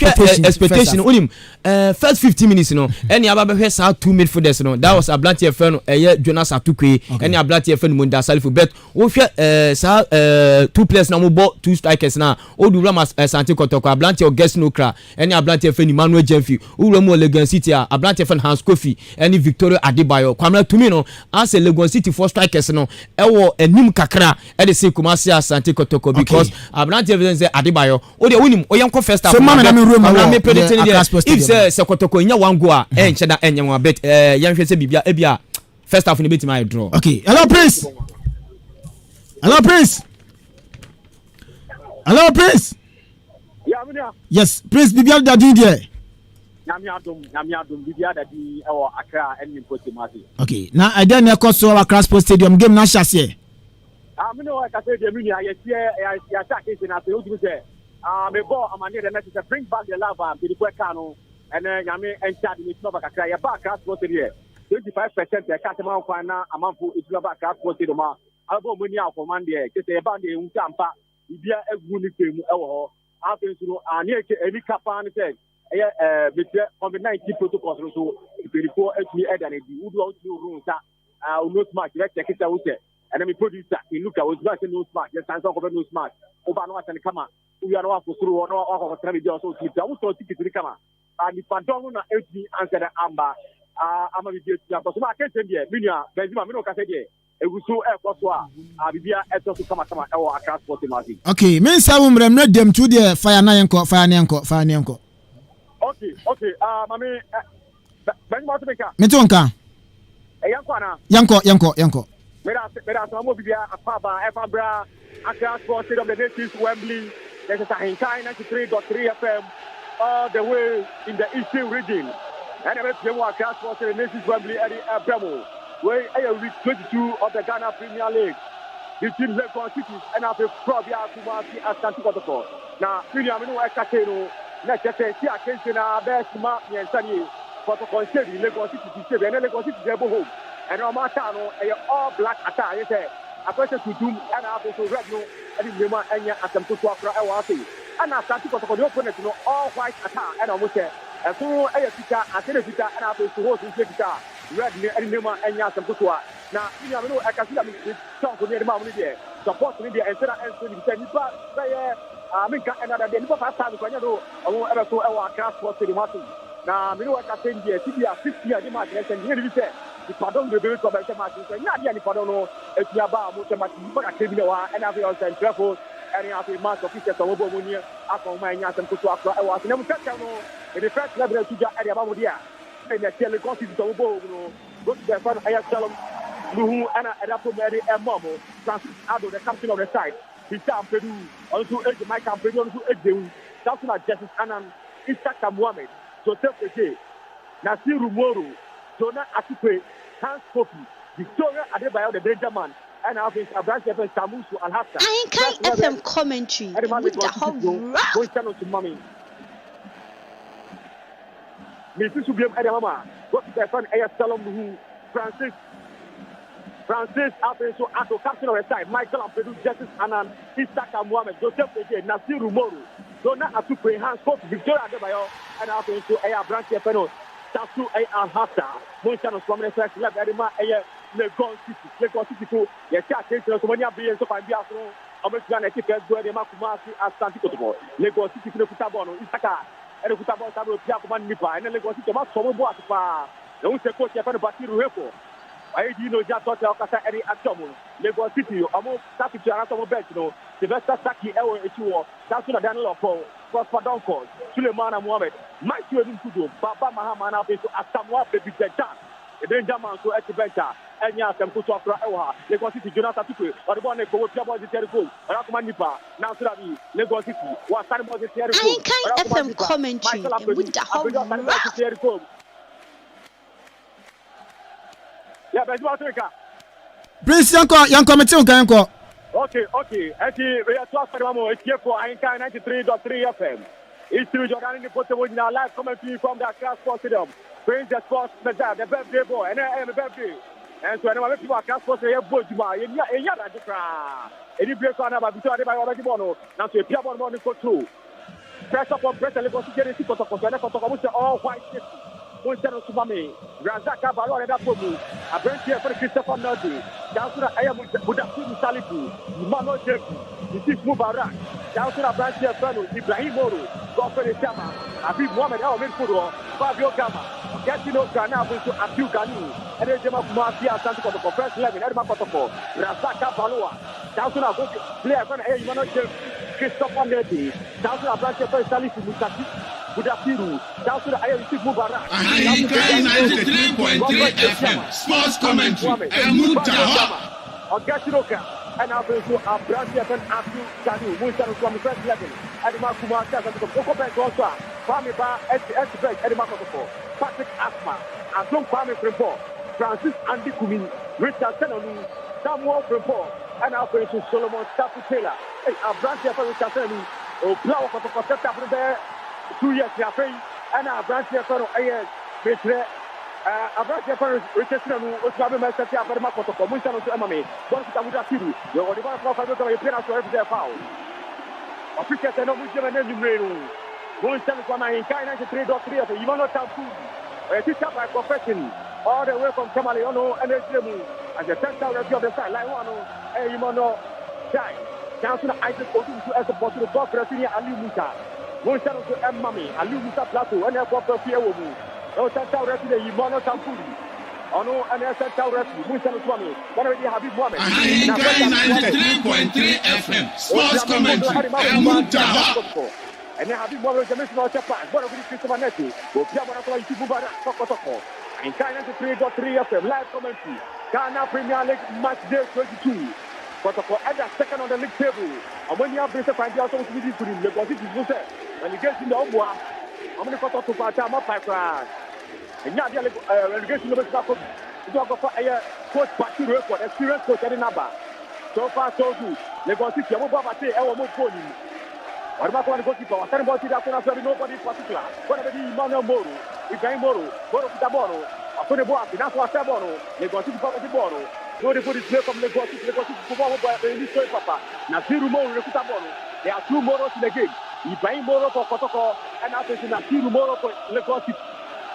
expectation unim first 15 minutes no any aba say 2 midfielders no that was Ablante Efren Jonas Atukwe any Ablante Efren Munda Salifu bet wo hwe 2 players na mo ball 2 strikers na Odura Asante Kotoko Ablante August Nokra any Ablante Efren Emmanuel Jemfi Uramu Legon City Ablante Efren Hans Kofi any Victoria Adebayo Kwamra Tumi no as a Legon City 4 strikers no ewo enim kakra e de say Kumasi Asante Kotoko because Ablante Efren say Adebayo o de unim o yanko first half so mama na me room me predicting if say Kotoko nya one go a encheda enya one bet yan hwe say bibia ebia first half ni beti my draw. Okay, hello Prince. Hello Prince. Hello Prince. Yeah, yes, Prince bibia da din there. Nyamiadum bibia da di e Accra and Port Masi. Okay, now I dey near so Accra Sports Stadium game na shase. Me know I say the mini I see attack is na say o do say me ball amane the next bring back the lava to the Kwekano and nyame enchad me no back Accra ya back Accra Sports Stadium 25% ya katema kwa na amanfo itula back Accra Sports Stadium ma abo muni akomande e say ba de untampa bibia egu ni temu e wo ho afin so ani eni kapa ni say with COVID-19 protocols so people actually add and the would out to room sa no smart let's check it out and then we producer in look at was not no smart just answer over no smart over no and come we are no for through no or try to also keep that also ticket to come and if I don't know actually answer the amber I'm a bit so I can't say yeah minya Benzema me no ka say yeah e guso e kwaso a bibia e to come our Accra Sports Stadium. Okay me say we mrem dem to the fire na yanko Okay. Mami, Benzema to beka. Me to nka. Yanko na. Yanko. Mera so mo bibia apaba efabra Accra Sports Stadium the nations Wembley. There's a Hinkai 93.3 FM all the way in the eastern region. And every game Accra Sports Stadium nations Wembley at the Bremo. Where I week 22 of the Ghana Premier League. Between Lagos City and after Probia Kumasi Asante Kotoko. Now, William no Ekateno na chese si akense na best ma yensani protocol say Lagos City say and Lagos City dey go home and no matter no all black attire you say akwese to doom and after so red no and the man anya atamto to akra e wa say and Asante Kotoko the opponent no all white attire and almost say so fita atene fita and after so ho so fita red and the man anya atamto to na William no ekasi am talk to the man no dey support me dey enter and so the nipa say Minka another day, Nipa Pastor, because you know, I won't ever go our Accra Sports Stadium. Now, me know what I say here, 50 years, the match, and here say, the pardon will be able to match, and not the pardon, if you are about much match, but I came in and I feel and travel, and I have a match of officers of Obomunia, after my young and to Accra. I was never touched in the first level to get at Abamudia, and the telecom is of Obo, go to the front, I have Salom, who and Adapo Mary and Momo, Francis Ado, the captain of the side. Peter Peru, also Mike Peru, also Edeu, Samson Justice Anan, Isaka Mohammed, Joseph Ege, Nasiru Moro, Jonah Atipe, Hans Kofi, Victoria Adebayo, the danger man, and our Abraham FM Samusu Al-Hafsa. I can't FM commentary. With the whole going to mommy. Mrs. Subiam Adamama, what is their son, Aya Salom, who Francis Abenso Ato, captain of the side, Michael Ampedu, Justice Anan, Isaka Mohammed, Joseph Ege, Nasiru Moro, Dona Atupe, Hans Kof, Victoria Adebayo, and Abenso Aya Branch Feno, Tasu Al-Hafsa, Monchano Swamine Sex, Lab Edema, Aya, Legon City, yes, so many beings of Ibiafro, American Etiquette, Edema Kumasi, Asante Kotoko, Lagos City, Kutabono, Isaka, and Kutabon Tabo, Piakuman Nipa, and Lagos City, Masomo Boatipa, the one coach, Batiru Repo. I do know just what Kasa Eri Atomo, Lagos City, almost Saki to Anatomo Betino, Sylvester Saki, Ewa Echuo, Tasuna Daniel Paul, Prosper Donko, Sulemana Mohammed, Mike Kudu, Baba Mahamana, Asamoah, Baby Jan, the danger man to Etibenta, and Yasam Kusakra Ewa, Lagos City, Jonathan Tuku, or the one they go to the Terrible, Rakamanipa, Nasravi, Lagos City, was Sanimo the Terrible. I can't FM commentary with the whole. Yeah, but you are Prince Yanko Metin Yanko. Okay. We are talking about here for Ainka 93.3 FM. It's through Jordan in the Porto with now live commentary from the Accra Sports Stadium. Prince the Sports Mezza, the birthday boy, and I am a birthday. And so anyway, people are Accra Sports Stadium, Bojuma, and Yada Dukra. Any break on about Victoria by Bono, now to a Piabon morning for two. Press upon press, and Lagos City Kotoko, all white city. One channel to Mami, Razaka Balo and Apomu, a branch here for Christopher Nodi, down to the Ayam Budaku Salibu, Mano Jeku, the Chief Mubarak, down to the branch here for Ibrahim Moro, Godfrey Chama, Abib Mohamed El Minfuro, Fabio Gama, Gatino Gana, to Abdu Gani, and then Jema Mafia Santo for first 11, Edma Kotoko, Razaka Baloa, down to the player for Ayamano Jeku, Christopher Nodi, down to the branch here for Salifu Mutaki. Budakiru, down to the ILC Mubarak. 93.3 FM, sports commentary, Mutaha. Ogatiroka, and I'll be to a branch FM Abdu Kanu, Musan from the first level, and Makuma, and the Coco Bank also, Kwame Bar, S-Bank, and Makoko, Patrick Asma, and Tom Kwame Frempo, Francis Andy Kumin, Richard Senonu, Samuel Frempo, and I'll be to Solomon Tapu Taylor, a branch FM Richard Senonu, or Plow for the concept of there. 2 years after, and our branch here for a branch here for Richardson, who was having my set up for Makoto, Munsan to Emami, one to Tamudakiru, you already want to find out a penalty for their foul. Officials and no Muslim and Engineering. Munsan from 93.3 of the Ivano Tapu, a teacher by profession, all the way from Camaleono and Ejemu, and the center of the side, like one, a Ivano Chai. Councillor Isaac Odu as a possible for President Ali Musa. One channel to Mami, Ali Musa Plateau, and airport for Piawu. No Santa Rescue, Yimono Tampuri. Ono, and Santa Rescue, Musa Swami, one of the Habib Mohammed. 93.3 FM, sports commentary, Mutaha. And then Habib Mohammed, the mission of Japan, one of the Christopher Netti, who Piamana Kubara, Tokotoko. And 93.3 FM, live commentary. Ghana Premier League match day 22. But for either second on the league table, and when you have British Find out something to him, the position is good. When he gets in the Obwa, I'm going to cut off to Pata, my pipeline. And now the relegation of the Stock of a coach, Patu record, experienced coach, any number. So far, so good. Lagos City, I'm about to say, I will move for you. What about one goalkeeper? I'm telling you that nobody in particular. Whatever the Emmanuel Moro, Ibrahim Moro, Moro Taboro, Apone Boati, that's what Taboro, Lagos City Property Boro. No, they put it play from Lagos City football by the story, Papa. Nasiru Moro, Taboro. There are 2 Moros in the game. Ibrahim Moro for Kotoko, and after Nasiru Moro for Lagos City.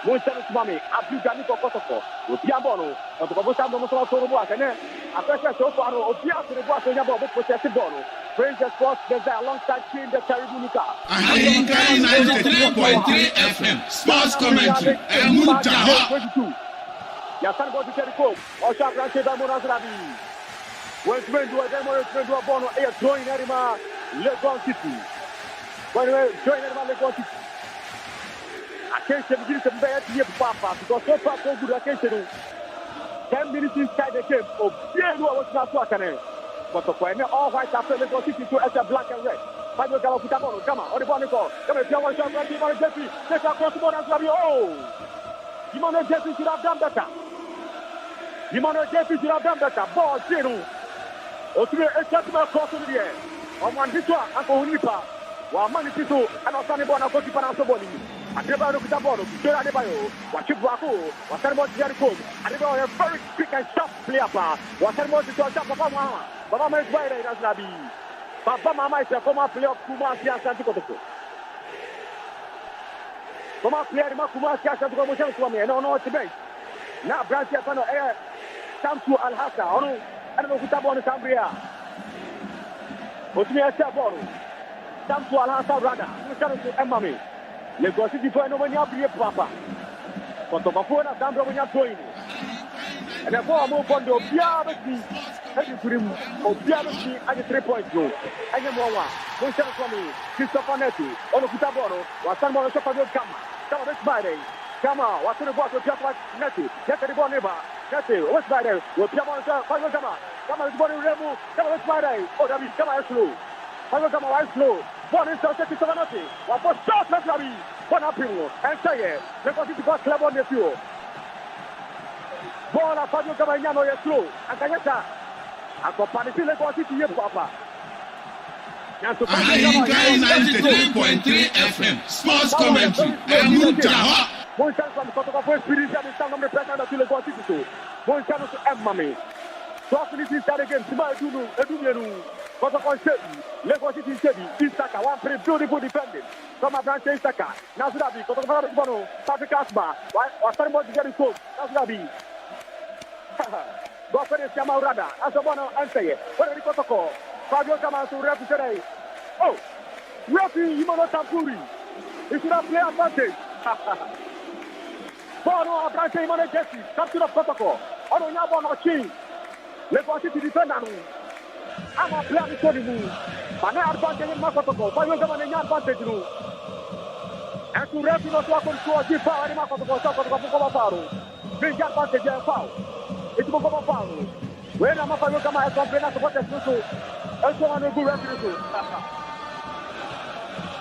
Monsan Mami, Abdu Gani for Kotoko, Opiabono, or the Babosa Momosa Torobo, and then a pressure so far, Opia to the boss of Yabo, possessive Bono. Praise the sports, there's alongside King the Caribbeanica. 93.3 FM, sports commentary, Mutaha. Yasan go to Jericho, or Sharp Ranche by Monazrabi. West Windu, a demo, a Bono, a join Erima, Lagos City. By the way, join Erima, Lagos City. I can't say give some bad here, Papa, because so far so good. I can't say 10 minutes inside the game. Oh, yeah, I was not talking. But the point all white after Lagos City to as a black and red. Five of Galafutabano, come on, the Bonico, come and tell us about you want to Jeffy. Take across the border and grab you. Oh, you want to Jeffy should have done better. You want to Jeffy should have done better. Ball, zero. Or to a gentleman across the air. On one this one, Uncle Nipa. While Manny Tito and our Sunny Bona go to Panasaboni. Adeba Kutaboro, Jura Adebayo, Wachibuako, Watermo Jericho, Adeba, a very quick and sharp player. Watermo to Japa Papa, Baba is right as Nabi. Papa Mama is a former player of Kumasi and Santiago. Former player of Kumasi and Santiago Swami, and on what to make. Now, Branch Yapano Air, Samsu Al Hassa, Onu, and Kutabon Sambria. Osmia Saboro, Samsu Al Hassa Rada, Musaru Emami. Lagos City for no one up here, Papa. But the Bafona Sandro when you're going. And therefore, I'm open to Biabati, and to him, or Biabati at the 3 point goal. And then one, one shot for me, Christopher Netti, on the Kutaboro, was someone of Shopper Kama, some of this Friday. Kama, what's in the box of just like Netti, get the ball never. Netti, what's Friday? Will Piamon Kama, Kama is body removed, Kama is Friday, oh, that is Kama is slow. Kama is slow. One is also to Savanotti. One for short, let's have one up here. And say it. Let's go to the club on the field. Ball of Fabio Cavagnano is slow. And Kayeta. And for Panisi, let's go to your Papa. 93.3 FM, sports commentary, Mutaha. One chance from the photographer, Spirit, and the sound of the president to Lagos City. One chance to Mami. 12 minutes inside again. Simba Edunu. Kotoko Sebi, Lagos City Sebi, Isaka, one pretty beautiful defending. From a branch Isaka, Nasurabi, Kotoko Bono, Patrick Asma, or somebody to get his home, Nasurabi. Go for the Yamarada, as a bono answer it. What are the Kotoko? Fabio Kamasu represent. Oh, referee Imono Tampuri. He should have played advantage. Bono, a branch Imono Jesse, captain of Kotoko. On Yabono Chi. Lagos City defender. I'm a player to the move. But now advantage in Makotoko. But you're going to advantage. And to rest in us, welcome to a deep power in Makotoko. Bring advantage and foul. It's Mokoma foul. When I'm a Payokama has complained about the Susu, and so on a good referee.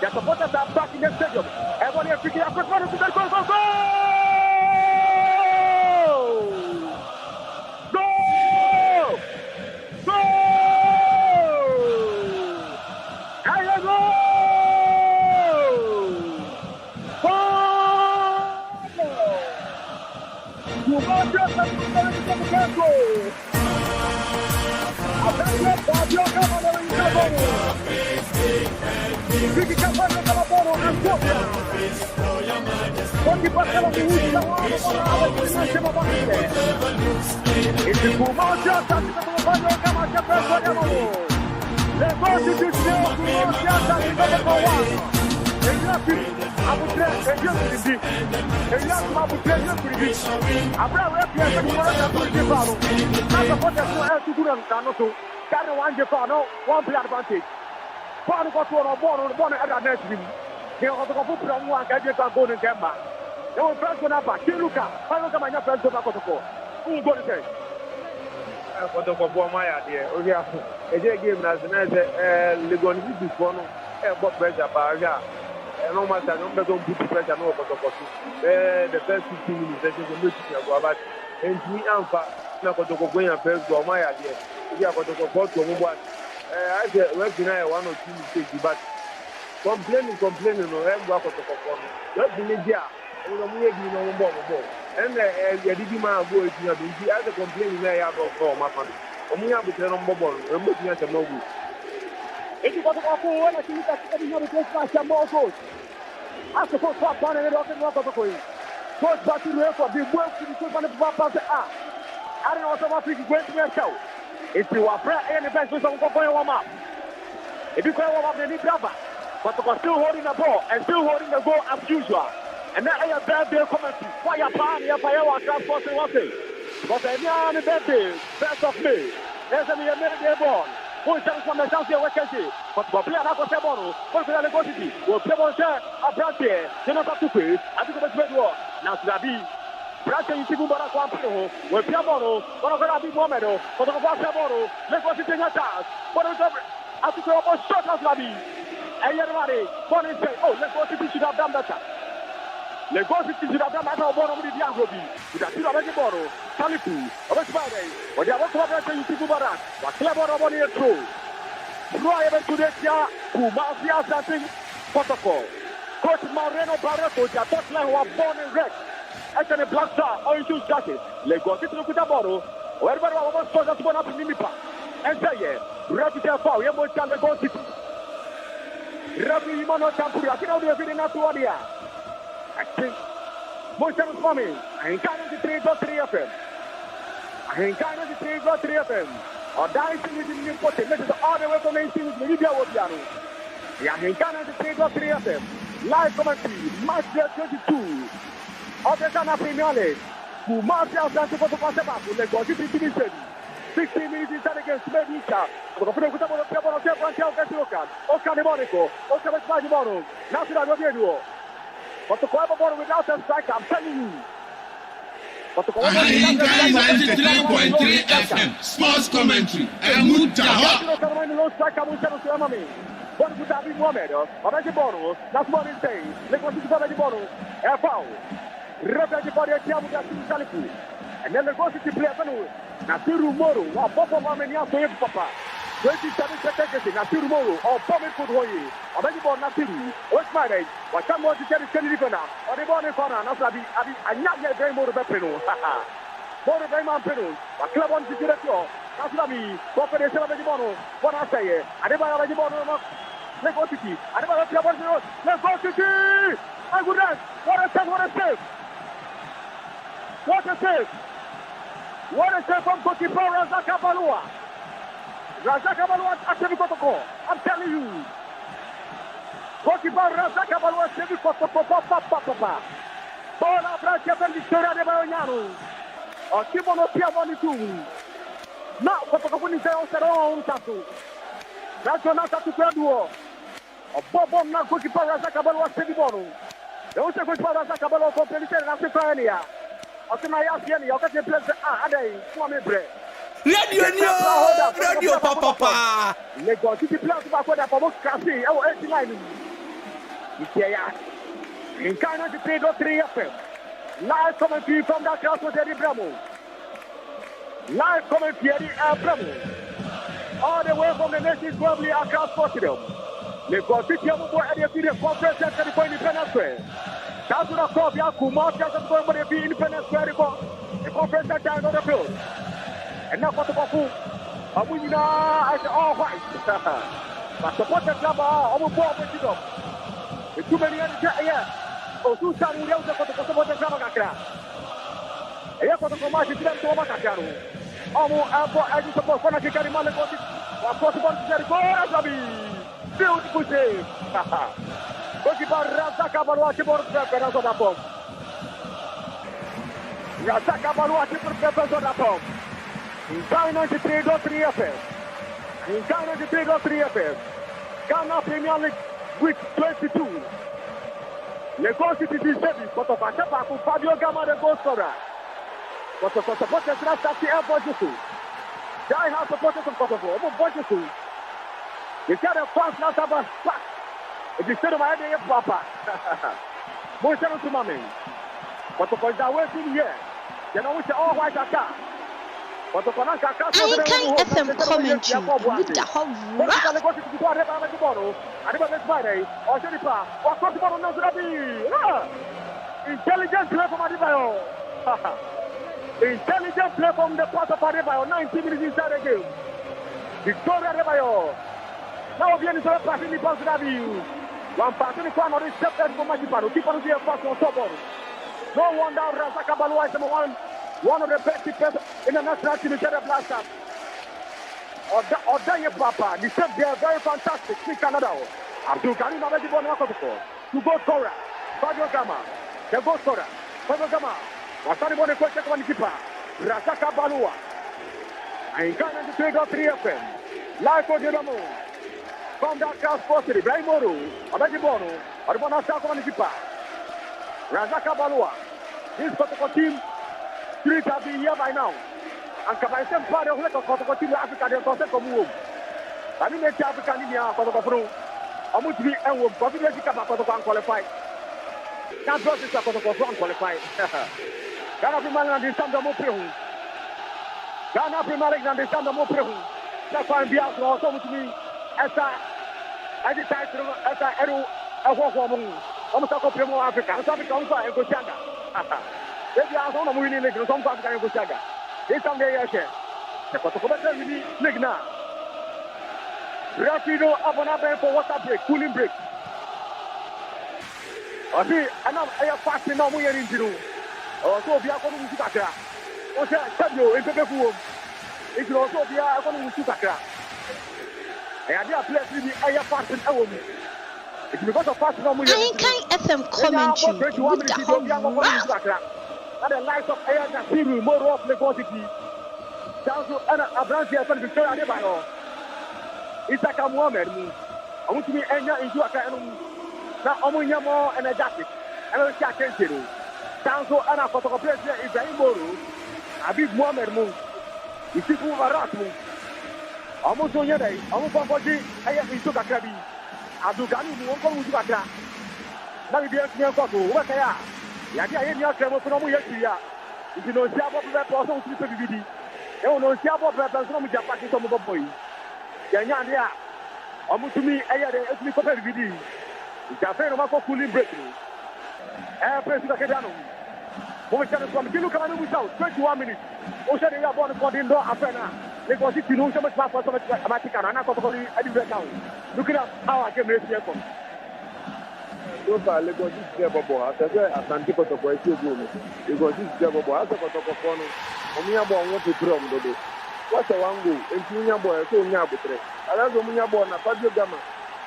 The supporters are back in the stadium. Everybody is picking up the corner to the goal. One player advantage. One got one at the next team. They are going to put from one guy to go to Gemma. They will press on up. Kiruka, I don't come and press on up. Who go to say? For my idea. Oh, yeah. A game as an Legon before no, what pressure, Baria. And no matter, no don't put pressure no the first 15 minutes, that is a meeting about. And me, I'm fast. Now, to go and press for my idea. We are going to go to one. I said, well, tonight, 1 or 2 mistakes, but complaining, no, I'm going to perform. Just the media, we don't need no more. And the Didima go to the media, as a complaining, I have for my family. We have to tell them more, and looking at the mobile. If you got to walk over, I think that's another place like some more goals. After the first one, and rock and rock of the coin. Coach Basil for the work to the super pass. I don't know what I'm thinking, going to the show. If you are prayer and the best, we don't go for your warm up. If you call up the new grabber, but we're still holding the ball and still holding the ball as usual. And now I have bad day commentary. Why are you fire transport and one thing? But I'm on the bad day, best of me. There's a minute ball. Who is from the South Africa? But we'll play another Saboro, for the Lagos City. We'll play on a brand here. They're not up to pay. I think it's very well. Now, Slavi. Brasa Yitibara Quampino, where Piamono, one of the big momento, for the Saboro, Lagos City attack. What is over? I think we're almost shot of Slavi. And everybody, one is saying, oh, Lagos City should have done better. Lagos City should have done better on one of the Diagobi. With a Tira Regiboro, Salifu, of Friday, or the other Brasa Yitibara, was clever on your throw. Try ever to the Tia, who Mafia something protocol. Coach Moreno Barreto, the Tottenham who are born in red. And a black star, orange shoes jacket. Lagos City with a bottle. Wherever I was supposed to go up in Nimipa. And say, Rapid Fall, we have more chance to go City. Rapid Mono Tampura, I think I'll be a very not to Adia. I think most of us coming. I ain't kind of the 3.3 of him. I ain't kind of the 3.3 of him. Or dancing with the new potty. This is all the way from 18 with Libya Wopiano. I ain't kind of the 3.3 of him. Live commentary, match 22. Obrigado Premier League. Who marched out to the Passabaku, Lagos City 16 minutes inside against Medica. We're going to put up on the table of Okan, Okanimonico, Okamesmajimono, National Radio. But to go up a ball without a strike, I'm telling you. But to go up a 93.3 FM, sports commentary, and Mutaha. What would that be Mohamed? Abadibono, that's what he's saying. Lagos City Abadibono, Foul. Rebecca Body Salifu. And then the Lagos City player, Nasiru Moro, or Papa Mamania, Papa. 27 seconds, Nasiru Moro, or Pommy Foothoy, Abadibo Nasiru, what's my name? What someone to tell Kelly Gona, or the Bonnie Corner, Nasabi, I'm not yet very more of a penal. More of a man penal, a club on the director, Kasulabi, Confederation of the Bono, what I say, Adebayo of the Bono, Lagos City, Adebayo of the Bono, Lagos City! My goodness, what a save, what a save! What a save! What a save from goalkeeper Razaka Balua! Razaka Balua actually got a goal, I'm telling you! Goalkeeper Razaka Balua saved it for Papa. Bola Francia per Vittoria De Bagnano. Timono Piavoni tu. No, Cotocoponi sei un tasso. La giornata tu per duo. Bobo na goalkeeper Razaka Balua saved Bono. Don't say goalkeeper Razaka Balua completely na Sefania. Atunaya Fiani, okay, play Adai, Swami Bre. Radio Papa. Lagos City play back for the Pablo Kasi, our 89. Ikea. In China, the 3 FM. Live commentary from the crowd with Eddie Bramo. Live commentary Eddie Bramo. All the way from the nation's probably across Portugal. Lagos City have a Eddie Conference Center for Independence Square. That's what I call the Kuma, just going to be Independence Square. The conference center on the field. And now for the Baku. I'm winning at all white. But support the club, I'm a ball with you. The too many yeah. Oh, two times we have to support the club. I have to come out to them to Macacaro. Almost I just support for the Carry Malay. Of course, beautiful save. Goalkeeper Razaka Balua to prepare for the bomb. Razaka Balua to prepare for the bomb. In China, 93.3 FM. In China, 93.3 FM. Ghana Premier League week 22. Lagos City is heavy, but of a Fabio Gama the goal scorer. But of supporters last at the airport. Die hard supporters of Kosovo. They said the fans last have a spark. It is said of my idea, Papa. Motion to Mammy. But of the waiting here, you know, it's all white attack. But the Panaka FM commentary with the whole intelligent play from Adebayo. Intelligent play from the part of Adebayo. 90 minutes inside the game. Victoria Adebayo. Now we are passing the ball to Davi. One pass in the corner is stepped from Magipano. Keep on the pass on top of. No wonder Razaka Balua is number one of the best people in the national team to the blast up. Odaya Papa, the step they are very fantastic. See Canada. Abdul Karim already won one to go scorer. Fabio Gama, the goal scorer. Fabio Gama, Wasani won the question to the keeper. Razaka Balua. And Ghana to 3.3 FM. Live for Dinamo. From that crowd posted, Ibrahim Moro, already won. Arbona South on the keeper. Razaka Balua. This Kotoko team. 3 have been here by now. And Kabaisen part of the Kotoko team Africa, they are considered move. I mean, the African India, Kotoko. I want to be and will probably Kotoko unqualified. That brought this Kotoko unqualified. Ghana Premier League and the Sandamo Prehu. Ghana Premier League and the Sandamo Prehu. That's why I'm here also with me. As I decided to Edu, a walk woman. Almost a couple of Africa. I'm sorry, come for a good changa. They are on a winning league, some part of Gusaga. They come there, the Kotoko league now. Rapido Abonaba for water break, cooling break. I see, and now I have passed in our in Jiro. Also, we are going to Saka. Also, Sadio in Pepefu. It will also be going to Saka. And I have played I have passed in our it's because of passing on FM commentary with the whole and the lights of air that see more of the quantity. Down to a branch here from Victoria Adebayo. It's like a woman. I want to be into a kind of now more energetic. And I can't see you. Down to Anna Photographer is very more. A big woman move. You see who are rat move. Almost on your day. Almost on body. I have been to a crabby. Abdul Ghani won't come to Accra. Now we are near Koto. What they are? Yadia in your travel from Yakia. If you know Jabo person to the DVD. You know Jabo person from Japan from the boy. Yanya, almost to me, I had a ethnic DVD. It's a friend of my cooling break. President Cadano. From Kilukan without 21 minutes. Ocean Air born for the Indo Afena. Lagos City knows so much more for so much about Ticana, and I got to go. Look at how I can make it from. So far, Lagos is there, Bobo. As I said, Asante Kotoko is still going. Lagos is there, Bobo. As a Kotoko Kono, Omia Boy wants to throw him. What's a one go? And Tunia Boy, so Nabutre. I love Omia Boy, and Fabio Gama.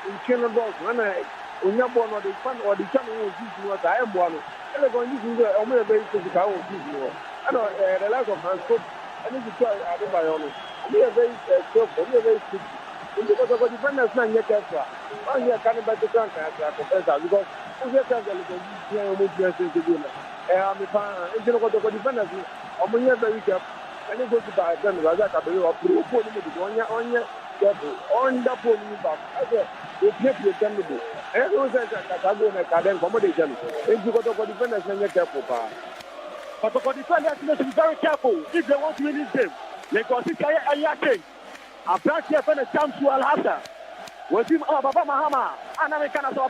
In China Boss, when I Omia Boy or the fun or the channel was using what I am one. And I'm going to use the Omia Bay to the cow using one. I know the lack of transport. I need to try I don't buy on it. We are very careful, we are very strict. Because of the defenders, not yet careful. One year coming back to Frank as a professor because we are trying to get to do it. I'm a fan, and you know what the defenders are very careful. And you go to buy them, Razak, or put it on your careful, on the pony back. I said, they keep your ten to do. And those that are going to have accommodation. And you go to the defenders, and you're careful. But the defenders need to be very careful if they want to win this game. Lagos City a year change. A branch here for the chance to Al-Hassa. With him, Baba Mahama, and American as well.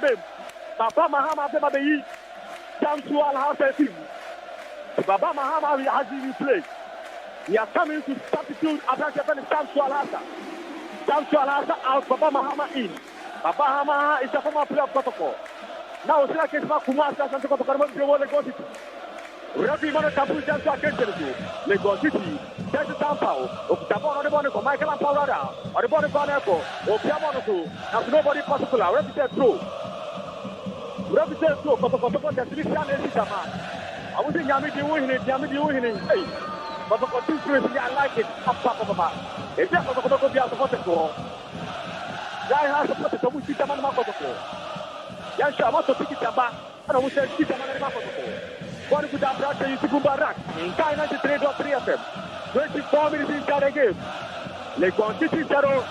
Baba Mahama, Baby, chance to Al-Hassa team. Baba Mahama has been replaced. He has come in to substitute a branch here for the chance to Al-Hassa. Chance to Al-Hassa out, Baba Mahama in. Baba Mahama is a former player of protocol. Now, it's like it's not Kumasi and Protocol. Lagos City. Rabi Mano Tabu just against Lagos City. There's a sample of Tabon on the body for Michael and Paulada, or the body for Echo, or Piamono, and nobody particular. Rabi said through. Rabi said through, but the Philistine is a man. I was in Yamidi winning, hey. But the continuity, I like it. Up top of the man. If you have to go to the protocol, Guy has to put it to Wichita Mako. Yes, I want to pick it up, and I will say, Chita Mako. One good approach to Kubarak in 93.3 FM. 24 minutes inside the game. Lagos City 0.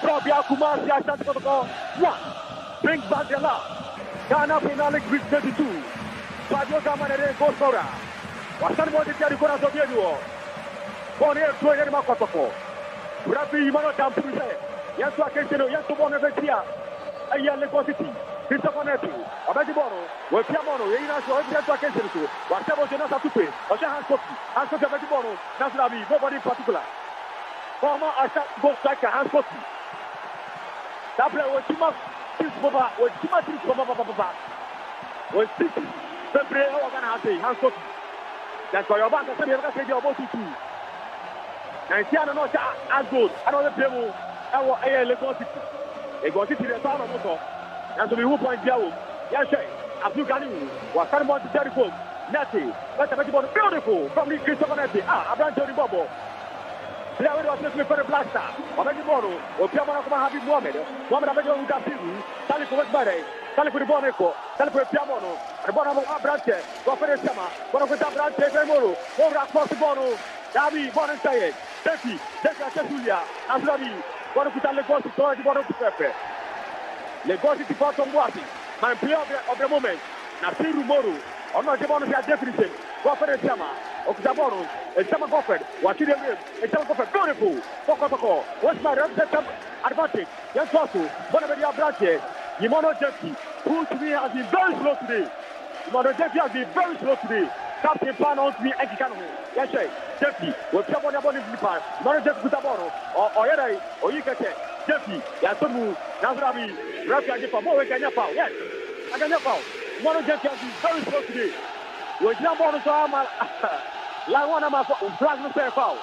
Probia Kumasi Asante Kotoko 1. Brings back the love. Ghana Premier League Week 32. Fabio Gamanere Gosora. Wasan Modi Tiari Kora Sobienu. Bonne Toyer Makotoko. Rabi Mano Tampuse. Yasu Akesino, Yasu Bonaventia. Aya Lagos City. Christopher Netu, Abediboro, with Piamono, Yana, so every other case, whatever Jonathan Tupe, or Hanskoki, Abediboro, Naslavi, nobody in particular. Former Asha goes like a Hanskoki. That player was Tima Tisbova, was Tima Tisbova, was Titi, the player organized Hanskoki. That's why your bank said you're going to say you're about to do. And Tiana not as good. Another player, I Lagos City. Lagos City, the town of Moto. And to be who point Diao, Yashay, Abdulgani, was Salmon to Jericho, Natty, that's a beautiful from the Christopher Natty, Abraham Tony Bobo. Player was listening for the blaster, Abediboro, or Piamana Habi Mohamed, Abedon Dafibu, Sally for Westbury, Sally for the Boneco, Sally for Piamono, and Bonamo Abrante, Goffer Sama, one of the Abrante Femoro, over across the Bono, Davi, Bonasaye, Becky, Decca Tesulia, Aslavi, one of the Lagos to the Bono Pepe. Lagos City for Tomboasi, my player of the moment, Nasiru Moru, or not the bonus definition, Goffer Sama, Okzaboro, and Sama Gofford, watching the rib, and Sama Gofford, beautiful, Fokotoko, what's my representative advantage? Yes, also, one of the Abrante, Yimono Jeffy, who to me has been very slow today. Yimono Jeffy has been very slow today. Captain Pan on me, and Kano, yes, Jeffy, with someone about him, Yimono Jeffy Kutaboro, or Yere, or you can say, Jeffy, Yasomu, Nazrabi, Rafi Ajipa, Moe Kanyapa, yes, Aganyapa. Yimono Jeffy has been very slow today. With Yamon Sama, Lawana, Plasma Fair Foul.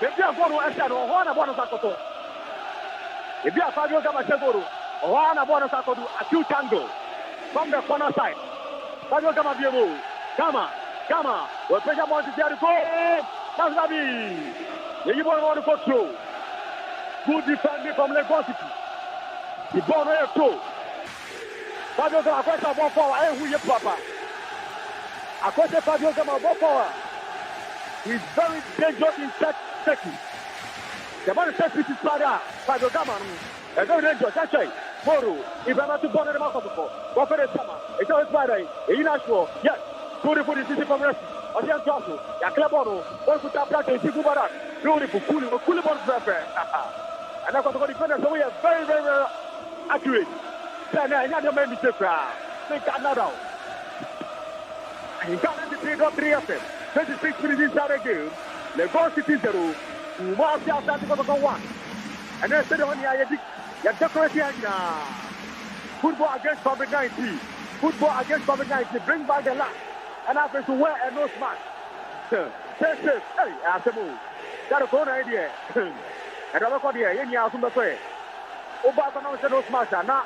If you are going to Esther or Juana Bonasakoto, if you are Fabio Gamasegoro, or Juana Bonasakoto, a few tango from the corner side. Fabio Gamabiemo, Gama, will pressure Monte Jericho, Nazrabi. You want to go through. Good defending from Lagos City. The ball is through. Fabio Gama, one power, and who you papa. According to Fabio Gama, one power. He's very dangerous in tackling. The man says this is Fabio Gama. A very dangerous, actually. Moro, if I'm not to bother the mouth of the ball, what for the summer? It's always Friday, in Nashville, yes. Beautiful decision from Rest. Ocean Johnson, Yaklaboro, one put up that in Sigubarak. Beautiful, cool ball prefer. And I've got to go defend, so we are very, very accurate. Then another man is different. Think another. And he got 93.3 FM. 26 minutes inside the game. Lagos City 0. Kumasi Asante Kotoko 1. And then said on the decorating football against COVID-19. Football against COVID-19. Bring back the last. And after to wear a nose mask. Hey, after move. That's a good idea. And I'm not here. You are from the way. Obama knows the nose mask. Now,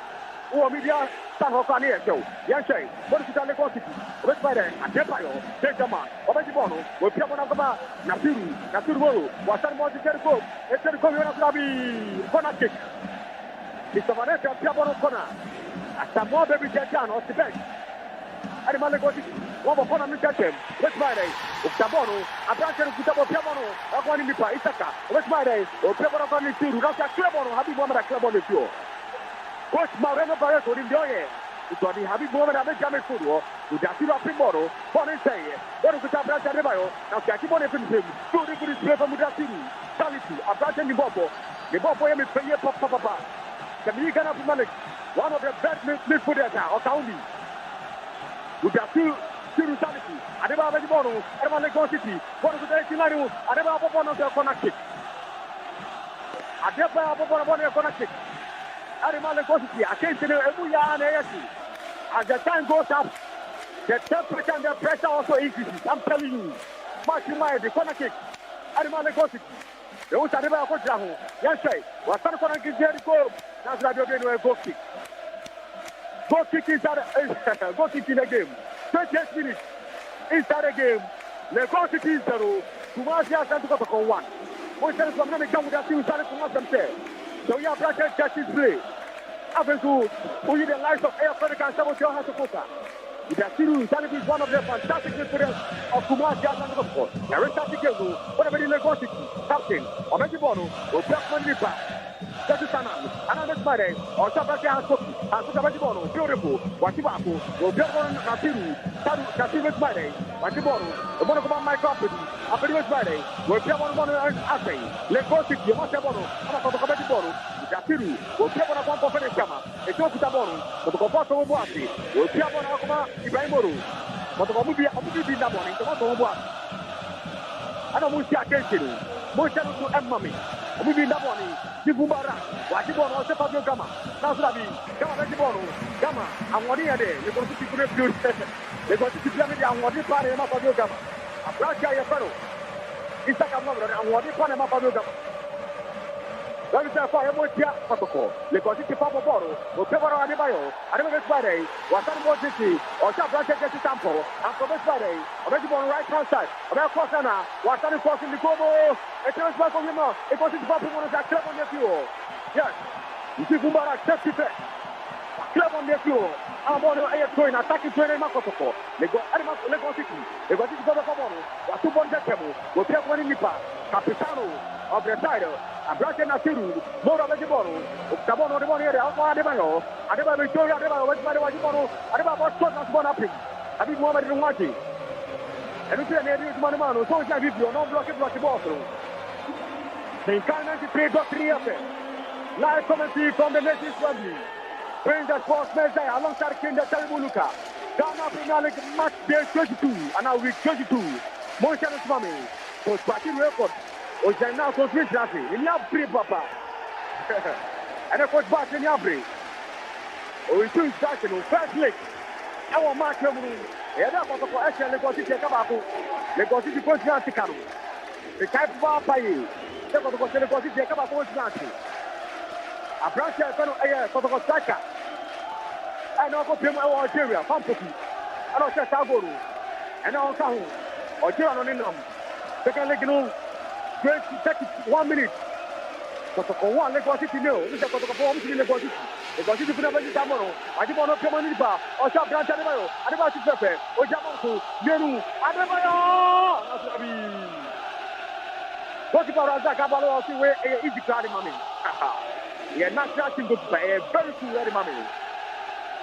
who are media? San Hokani show. Yes, say. What is the Lagos City? West Friday. And Jepayo. Take the man. Obajibono. Will Piamo Nakama. Nasiru. Wasan Monte Jericho. It's a Korean Flabi. Corner kick. Mr. Vanessa Piamo Corner. As a more baby Jetan or the bench. And the man Lagos City. One more corner Mr. Chem. West Friday. Octabono. A branch of Kutabo Piamono. Aquani Mipa. Isaka. West Friday. Or Piamo Corner. Russia Clebono. Happy Moment at Clebon the Show. Coach Maureno Barreto in the oye. It's on the Habib Moment at the Jamaican football. With the Akira Primoro. Born in Say. What is the Tabra Rebayo? Now Kakimon is him. Good to this play from Mudasini. Sality. A branch in the Bobo. The Bobo is playing Papa. The Migan of Malik. One of the best midfielders or County. With the two Sality. Adeba Bono. Adeba Lagos City. What is the 89? Adeba Bono corner kick. Adeba Bono corner kick. Adeba Lagos City. I can't say Ebuya and ASC. As the time goes up, the temperature and the pressure also increases. I'm telling you. Mark your mind, the corner kick. Adeba Lagos City. The old Adeba Kojahu. Yes, sir. What's the corner kick? Jericho. That's why you're doing a goal kick. Goal kick inside goal kick in the game. 28 minutes inside the game. Lagos City is 0. Kumasi Asante Kotoko 1. Most of them are coming with that team started from themselves. So we have bracket justice play. After to who the lives of Air Africa and Saboteur has to focus. With that team, Sanity is one of the fantastic players of Kumasi Asante Kotoko. There is Santi Kezu, whatever the Lagos City, captain, Omeji Bono, or Blackman Nipa. That's the Sanam, another Friday, or Sabaki Hasoki Bono, beautiful, Watibaku, or Blackman Nasiru, Kasiru Friday, Watibono, the Monocoman My Property, after the Friday, where Piamon Assay, Lagos City, Motabono, Amakotokabi Bono, Kasiru, will Piamon one for Fenekama, a Tokutabonu, but the Kopoto Boasi, will Piamon Akuma, Ibrahimoru, but the Mobi in that morning, the Moto I don't want to see attention. Most of them to Mami. We be that morning. Dibumara, Watibono, or Fabio Gama. Nasabi, Gama, Gama, and what are they? You're going to see good. They're going to see and what is part of Fabio Gama. A branch of your fellow. It's like I'm not and what is part of Fabio Gama. That is a fire more protocol. Because it's a Papa Boro, or Pevaro Adebayo, Adama Friday, Wasan City, or Sabra Sample, and for this Friday, already on right hand side, about Cosana, Wasan crossing the Gobo, it was back on him, it was his Papa on that club on the fuel. Yes, you see Gumbara accept it. Club on the fuel. I'm on the air train, attacking train in Makoto. They got Lagos City, they got this Gobo, Watuban Decamo, will take one in Nipa, Capitano of the title. A branch in Nasiru, Mora Vajibono, Octabono, the one here, Alpha Adebayo, Adeba Victoria, Adeba, West Vajibono, Adeba was shot as one up. I think Mohamed is watching. And we say, Nady is Manamano, so it's a video, no blocking the ball through. The Incarnate 93.3 FM. Live commentary from the Nations Family. Bring the sports measure alongside Kenda Talibuluka. Ghana Premier League match day 22, and now week 22. Motion is coming. So, Party record. O já não conseguiu trazer. Ele abriu, papá. And coach back in abriu. O isso está no first leg. É o marco no. É da conta com esse negócio de acabar com. Negócio de continuar se caro. Se cai para pai. É quando você negócio de acabar com o gigante. A branca é quando é quando você saca. É não com primo é o Algeria, Pampoki. É não se sagoro. É não carro. Algeria não nem nome. Second leg no 31 minutes. Kotoko 1 Lagos City no. This is Kotoko 4 Lagos City. Lagos City put up in Jamono. Ajibono Pemaniba. Osha Branch Adebayo. Adebayo Pepe. Ojamonku. Yeru. Adebayo. Nasabi. What if Razak Abalo also way easy crowd mami. Yeah, national team go by very cool ready mami.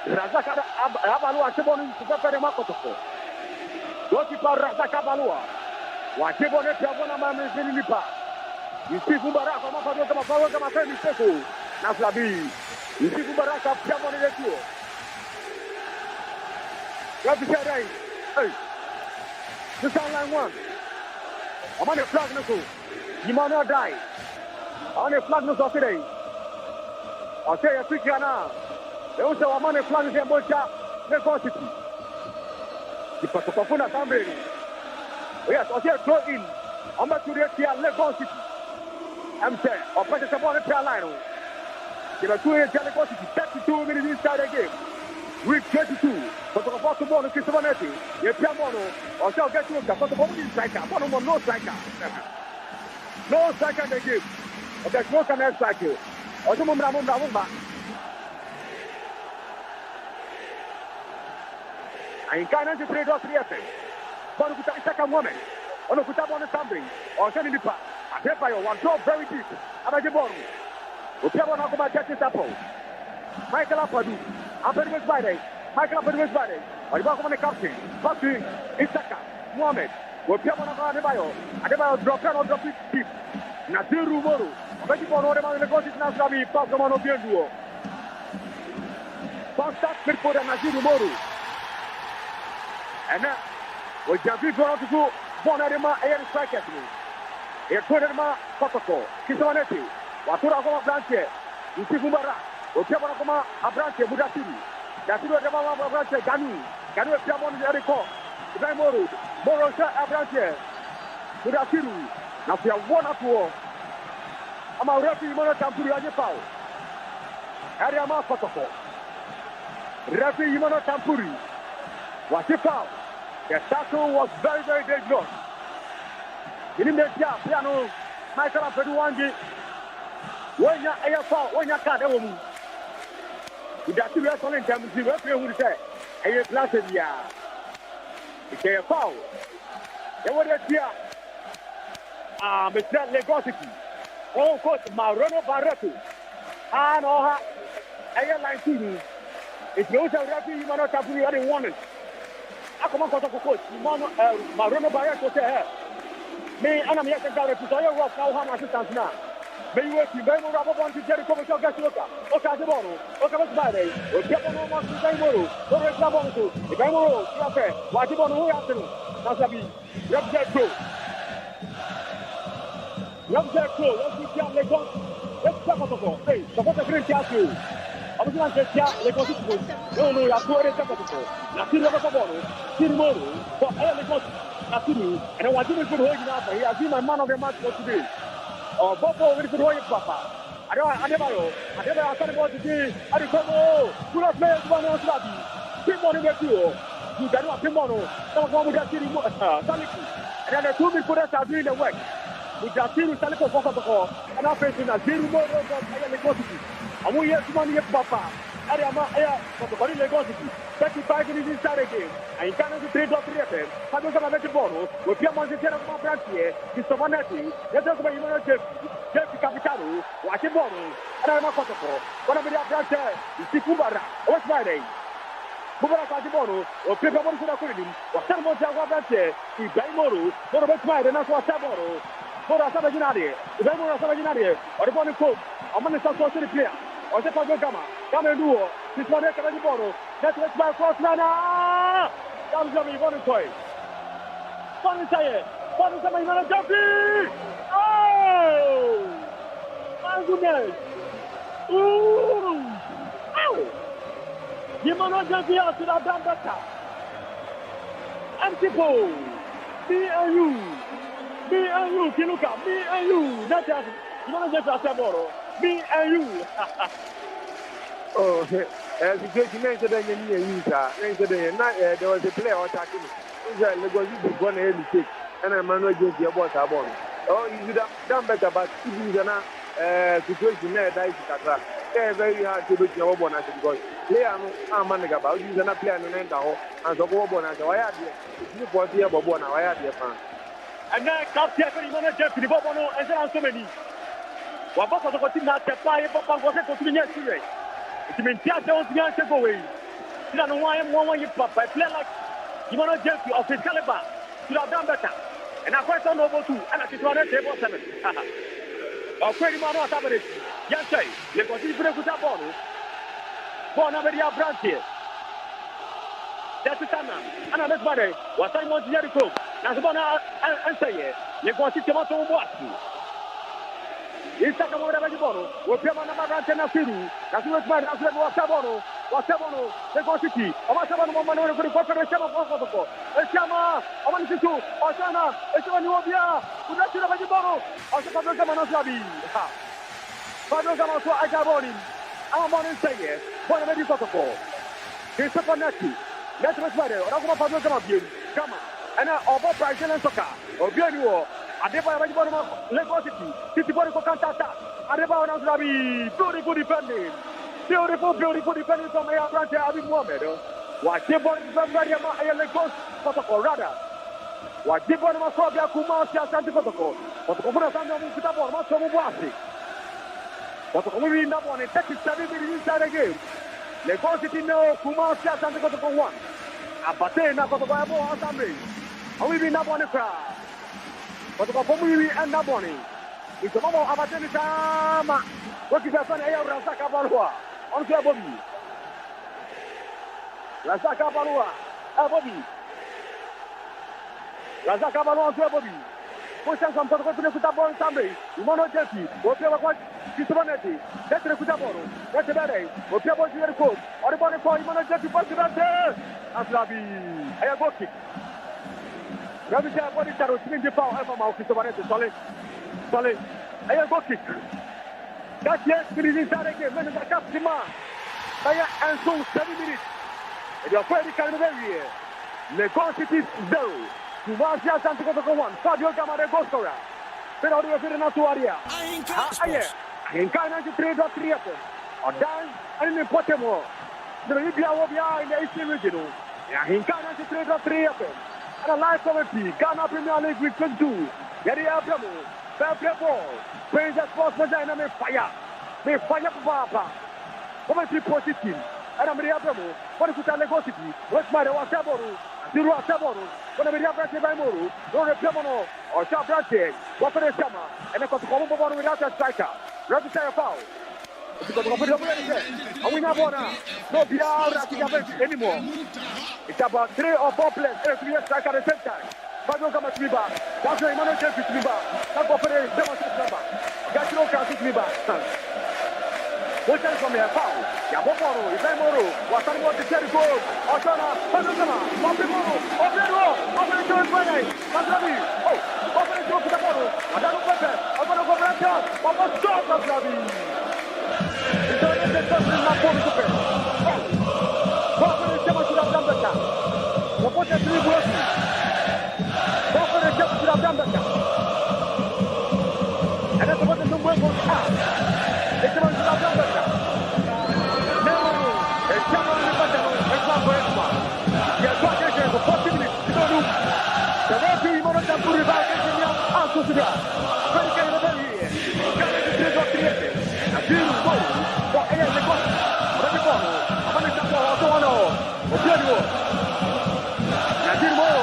Razak Abalo Ajibono to prepare the Makotoko. What if Razak Abalo? Wajibone Piabona Mami Zinipa. You see Kumbaraka, Mafaka, friend is Seko. Naslabi. You see Kumbaraka, Piabona Retio. What is that? Hey, this is line one. I'm on the flag, Nico. Emmanuel die. On a flag no today. I say a quick now. They also want a flag in Bocha. Let's go City. The Patopona Tambri. Yes, I say throw in. I'm not to the Lagos City. I'm saying, or press upon the prayer line. There are 2 years Lagos City, 32 minutes inside the game. Week 22. But the first ball is Cristianetti. You play mono, or shall get to the ball is striker. No striker. No striker in the game. But there's no connect striker. Or the Mumba. I can't play those 3 FM. But with a second woman. On the Kutabon Tambri, or sending the pass. I get by one drop very deep. I'm at the ball. We play one of my catches apple. Michael Apadu. I'm very much by day. Michael Apadu is by day. Or the on the captain. Back to Isaka. Mohamed. We play one of Adebayo. Adebayo drop down or drop it deep. Nasiru Moro. I'm very much on the man in the coach is Nasabi. Pass the man of Bienduo. Contact midfield and Nasiru Moro. And now, we jump in for us to go. One Adema air strikers. A Kurema Kotoko. Kisonetti. Watura Goma Branche. Usifumbara. Okebana Goma Abranche Budasiri. Dasiru Adema Branche Ganu. Ganu Piamon Eriko. Ibrahim Moro. Moro Abranche. Budasiru. Now we are 1-2. I'm a referee Mono Tampuri Ajepao. Ariama Kotoko. Referee Mono Tampuri. Wajepao. The tackle was very, very dangerous. In the piano, Michael Apeduangi, when you're AFL, when you're card, with that 2 years on in terms of the referee who say, and you're planted here. It's a foul. They were here. Mr. Legosity. Oh, coach, Marono Barreto. And Oha, Airline Team. It's no referee, you might not have really wanted. I come on, coach. Marono Barreto say, me and I'm here to tell you, so you're rough now, how much assistance now. May you work in Bemo Rabon to Jericho Gasoka, Okabono, Okabas or Japan to Bemo, or Rabonto, the Bemo, Rafe, Wajibon, afternoon, Nasabi, Rabjet Pro. Rabjet Pro, let's see how they go. Let's step up the hey, support the Green Tattoo. I was going to say, they go to no, you have to worry about it. Nothing about the ball, Sirmoro, for Air Nasiru, and I want to put holding up. He has been my man of the match for today. Oh, Bobo will put holding Papa. I never started about today. I don't know. Who has played one on Slavi? Pimono with you. You got no Pimono. Someone with that city, Saliki. And then the 2 people that are doing the work. With that city, Saliko Fokako, and I'm facing a 0 more of Legosity. And we have money of Papa. Ariama Air for the body Legosity. 35 minutes inside the game. And can't trade off the FM. How does I make the ball? With Piamonte of my branch here, Cristofanetti, let us go to Jeff Capitano, watch the ball. And I'm a Kotoko. One of the branch here is Tikubara. What's my name? Kubara Katibono, or Pipamon Kudakurim, or Salmo Java branch here, Ibrahim Moro, Moro Betmai, and that's what Saboro, Moro Sabajinari, Ibrahim Sabajinari, or the Bonnie Cook, a Minister Social Player. Or the Pagama, come and do this one. Let's my cross runner. Comes up in one toy. One say, one is my man jumping. Oh, my goodness. Ooh, ow. You man jumping out to that damn better. Antipo, me and you, Kiluka, me and you. That's it. You want to just tomorrow. Me and you. Oh, situation mentioned that there was a player attacking. Lagos is going to mistake, and I'm not going to about our ball. Oh, you should have done better, but if you are situation there, that is Katra. It's very hard to do your bonus because player are manning about you and a player and so go bonus. Why are you? You was here, Bobona, why are you? And then Captain Manager to the Bobono and so many. Wabaka to continue to apply, Papa was a continuous series. It's been just don't go away. You don't know why I'm one you papa. I play like you want to jump of his caliber. You have done better. And I quite don't know about 2, and I just want to table 7. I'll quit him on what happened. Yes, sir. You got to put a good bonus. Born over the branch here. That's the time. And I'm money. What I want to Jericho. Now, the one and say, you got to come out to watch you. Isaka Moura Bajibono, Opiama Namarante Nasiru, Nasiru Wasabono, Wasabono, Lego City, Omasabano Momano, the Chama Protocol, Chama, Omanisitu, Osana, Esanuobia, Unasura Bajibono, Osaka Manasabi, Pablo Gamaso Agaboni, Amon Saye, Bonamedi Protocol, Christopher Nati, Let's Matter, Raguma Pablo Gamabi, Gama, and Obo Brazilian Soccer, Obianuo. Adeba Bajibono, Lagos City Boy for Cantata, Adeba Nazabi, beautiful defending, beautiful defending from Air Branch, Abi Mohamed. What Debon from Maria Lagos Protocol, rather. What Debon Masovia Kumasia Santi Protocol, but the Commander Sandro Kitabo, Masomo Wasi. But the Commander in that one, 37 minutes inside the game. Lagos City no, Kumasia Santi Protocol 1. Abate Nakotabo Assembly. And we win that one crowd. But the Pomui and Naboni. It's a moment of Abatenitama. What is the son of Rasaka Balua? On to Bobby. Rasaka Balua. Bobby. Rasaka Balua to Bobby. Push some protocol to the Kutabon Sunday. Mono Jetty. What you have got? Kisubanetti. That's the Kutaboro. That's the day. What you have got your coach. Or the body for Mono Jetty. Aslabi. I have got it. Rabi Jaya body taro swing power ever mau Kisubanetti. Solid. I have got it. That's yes, it is inside again. Men are captain. Saya and so 7 minutes. And you're very kind of area. Lagos City 0. Kumasia Santi Protocol 1. Fabio Gamma Gostora. Però deve fare una tua area. In 93.3. Or dance and in Potemo. The Libya will be in the Eastern region. In 93.3. And a live commentary. Ghana Premier League with 22. Yari Abramo. Fair ball. Praise the sports vagina may fire. May fire Papa. Commentary positive. And I'm Abramo. What is it Lagos City? What's my Wasaboru? Zero Saboru. When I'm Branche by Moru. No Repiamono. Or Sharp Branche. What for the summer? And I got to come over without a striker. Rapid fire foul. Because of the and we never no PR anymore. It's about 3 or 4 players. Every strike at the same time. Fabio Gama to me back. That's why Emmanuel James to me back. That's what for the demonstration number. Gatino can to me back. What else from here? Foul. Yaboporo, Ibrahimoro, Watani want to carry goal. Osana, Fabio Gama, Mopimoro, Obrero, Obrero to his way. Mazabi, Obrero to the ball. Adano Pepe, Obrero to Brancha, Obrero to Mazabi. It's only the first in my phone to pay. Obrero to the Brancha. Obrero to the Brancha. Obrero to the Brancha. And that's what the world was at. It's about the Brancha. No, it's Cameron and Battle. It's not for everyone. You're talking for 40 minutes. You don't do. The referee wanted to put it back in the answer to that. Very good over here. Got to do what he did. A beautiful goal for Air Lagos. Ready for I'm going to tell you also on all. Obiero. Nadir Moro.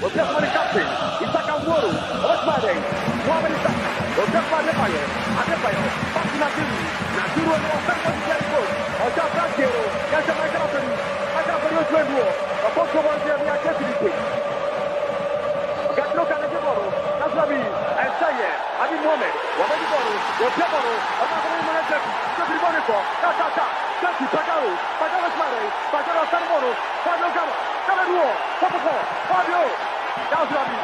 Obiero for the captain. Isaka Moro. What's my name? Mohamed Isaka. Obiero for Adebayo. Adebayo. Back to Nadiru. Nadiru and Obiero for the goal. Oja Branchero. Yes, my captain. My captain is going to go. The post over here. We are getting it. Gatino Canagaboro. Nazabi. And Saye. Abi Mohamed. Wabedi Boro. Obiero. Obiero Manager. Jeffrey Bonico. Tata. Jeffrey Pagaro. Pagaro Smare. Pagaro Sanmoro. Fabio Gama. Caladuo. Popoco. Fabio. Nazabi.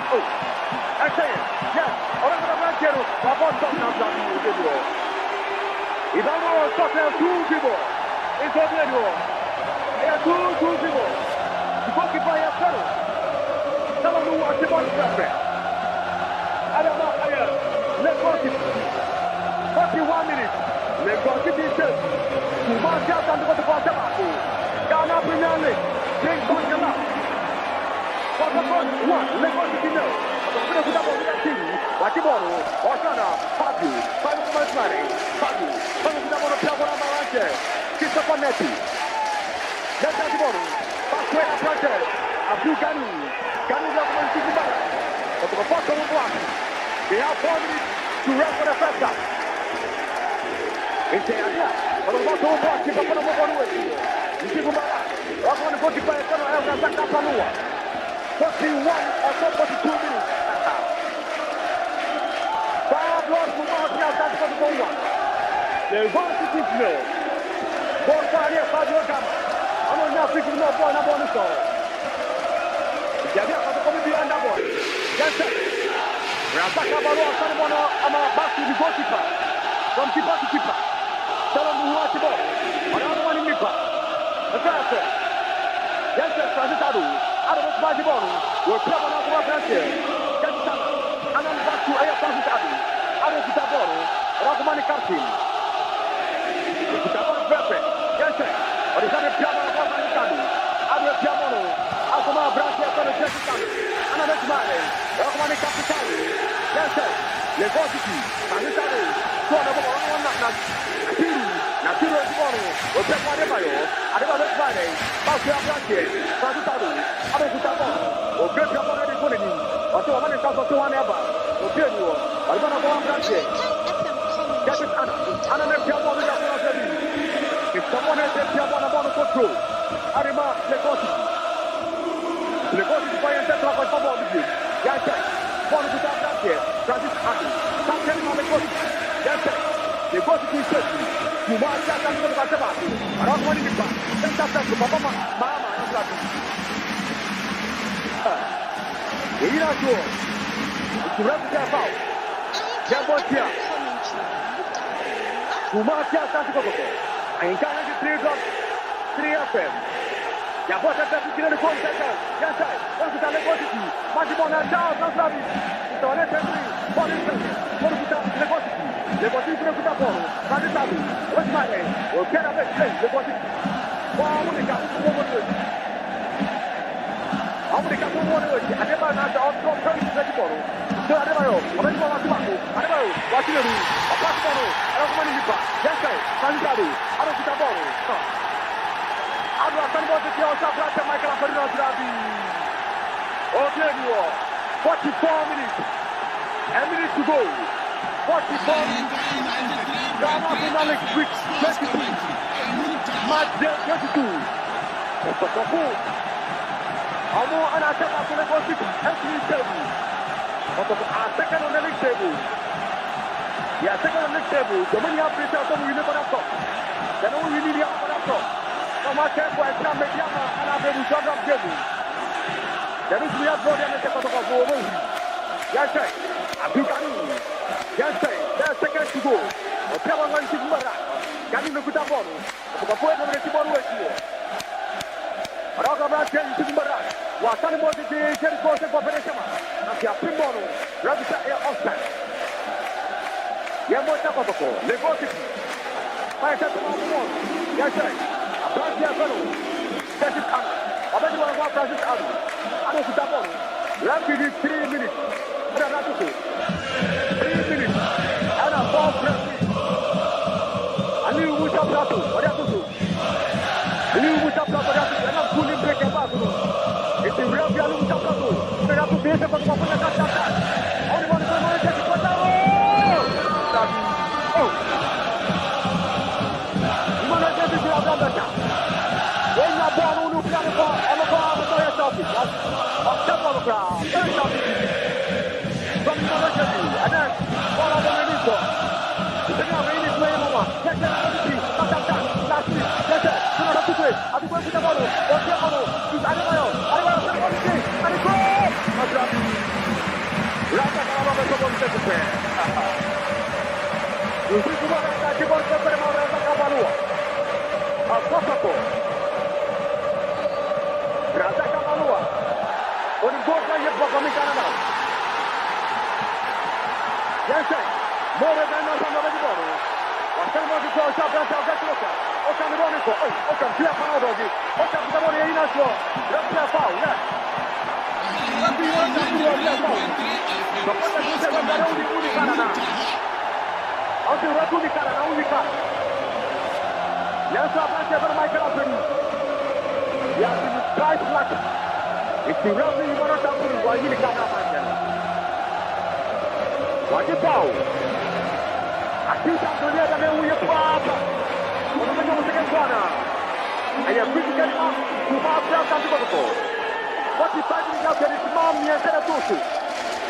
And Saye. Yes. Obiero Branchero. Wabon Nazabi. Ivano Sotel 2 people. It's Obiero. They are 2 people. The goalkeeper is Ferro. Someone who wants the ball perfect. Adama Ayer. Lagos City. 41 minutes. Lagos City says. Kumasia Santi Protocol Tabaco. Ghana Premier League. Drink Bangala. Protocol 1. Lagos City no. The Kutabon with the team. Wakiboro. Osana. Fabio. Fabio Masmari. Fabio. Fabio Kutabon of Piabona Marante. Christopher Netti. Let's have the ball. Passway Apprentice. Abdul Ganu. Ganu Government City Bala. But the bottom of one. They have 4 minutes to run for the first half. It's a idea. But the bottom of one. Keep up on the one way. You see Bala. I'm going to go to play a corner of Zaka Panua. 41 or 42 minutes. 5 blocks from Kumasia Santi 1. The one to this mill. Ball for here, Fabio Gama. I'm on now picking up ball, number 1 score. Jabia for the committee under ball. Yes, sir. Razaka Baro, Sanamono, I'm back to the goalkeeper. From keeper to keeper. Tell him who wants the ball. Another one in Nipa. The first. Yes, sir, Francis Adu. Out of the ball. We're playing on our branch here. Yes, sir. And I'm back to Aya Francis Adu. Out of the ball. Rockman Captain. The ball is perfect. Yes, sir. Or is that a piano of Francis Adu? Out of the piano. Out of our branch here for the Jessica. And I'm smiling. Rockman Captain. Yes, sir. Les Vosiki. Francis Adu. So I'm going to Natiro is morning. We'll take one Adebayo. Adebayo is Friday. Back to our branch here. Francis Adu. Out of the ball. We'll get your money for the knee. Or so I'm going to come to one ever. We'll get you. I'm going to go on branch here. Get it, Anna. Anna, let's jump on the other. If someone has a jump on the ball control, Arima, Legosi. Legosi is by a set of a football with you. Yes, sir. One to that branch here. Francis Adu. Stop telling on the coach. Yes, sir. Legosi is safety. You want to tell them about the body. I don't want to be back. Let's just tell you, Mama, I'm glad to see. We're not sure. It's a representative about. Jambotia. Kumatia Santikoko. I encourage you 3 FM. Yabota Tafikina the Court Center. Yes, I. What is the Legosity? Matibona down, not Lavi. It's on every body center. What is the Legosity? Legosity to the ball. Sanitabi. What's my name? We'll get a bit late. Legosity. Wow, what is that? How many can one word? I never had the outcome from the tomorrow. So I never know. I'm going to go to Baku. I never know. What you do? A pass tomorrow. I don't want to be back. Yes, sir. Sanitabi. I don't see the ball. I don't want to be able to play Michael Ferdinand Drabi. Okay, you are. 44 minutes. A minute to go. 44 minutes. Ghana Finale Week 22. Match day 22. Amo ana teka kule kwa siku entry table. Kwa second on the league table. Yeah, second on the league table. Domini have pressure to win the top. They don't really need the top. Come on, check for extra mediana and have the shot of table. There is we have brought them to the goal. Yes, sir. Abukani. Yes, sir. There's second to go. Opewa one to Mara. Can you look at the ball? The point of the ball was here. Roga Branche to Mara. Wasani was the Jerry Costa for Peneshama. And the Primoro, Rabita Air Offset. Yamo Tapako, Legosity. Five seconds on. Yes, sir. A Branche fellow. That is Anna. I bet you want to walk Francis Adu. I don't see that ball. Rapid 3 minutes. 3 minutes. And a ball press. A new Wuta Plato. What have to do? A new Wuta Plato. And I'm pulling break a back. It's a real Yalu Tapato. They have to be able to open the attack. Only one is going to take it. Oh! You want to get it to the other. When you're born, you play the ball. I'm a ball with your topic. I'm step on the ground. Very topic. From the other and then all of the Minister. They're not really playing over. Let's get it to the last week. Let's get it. Do not have to play. I'll be going to the ball. What's your ball? He's Adebayo. And it's goal! Rata Calababa come on second pair. You see the one that you want to put him on Rata Cabalua. A Cosaco. Rata Cabalua. When it goes like you're from Canada. Yes, sir. More than enough on the ball. Or someone to go shop and get to look at. Or can the one go. Oh, can clear for all of you. Or can the one in us go. Let's clear foul, yes. What is fighting out there is Mommy and Senatosu.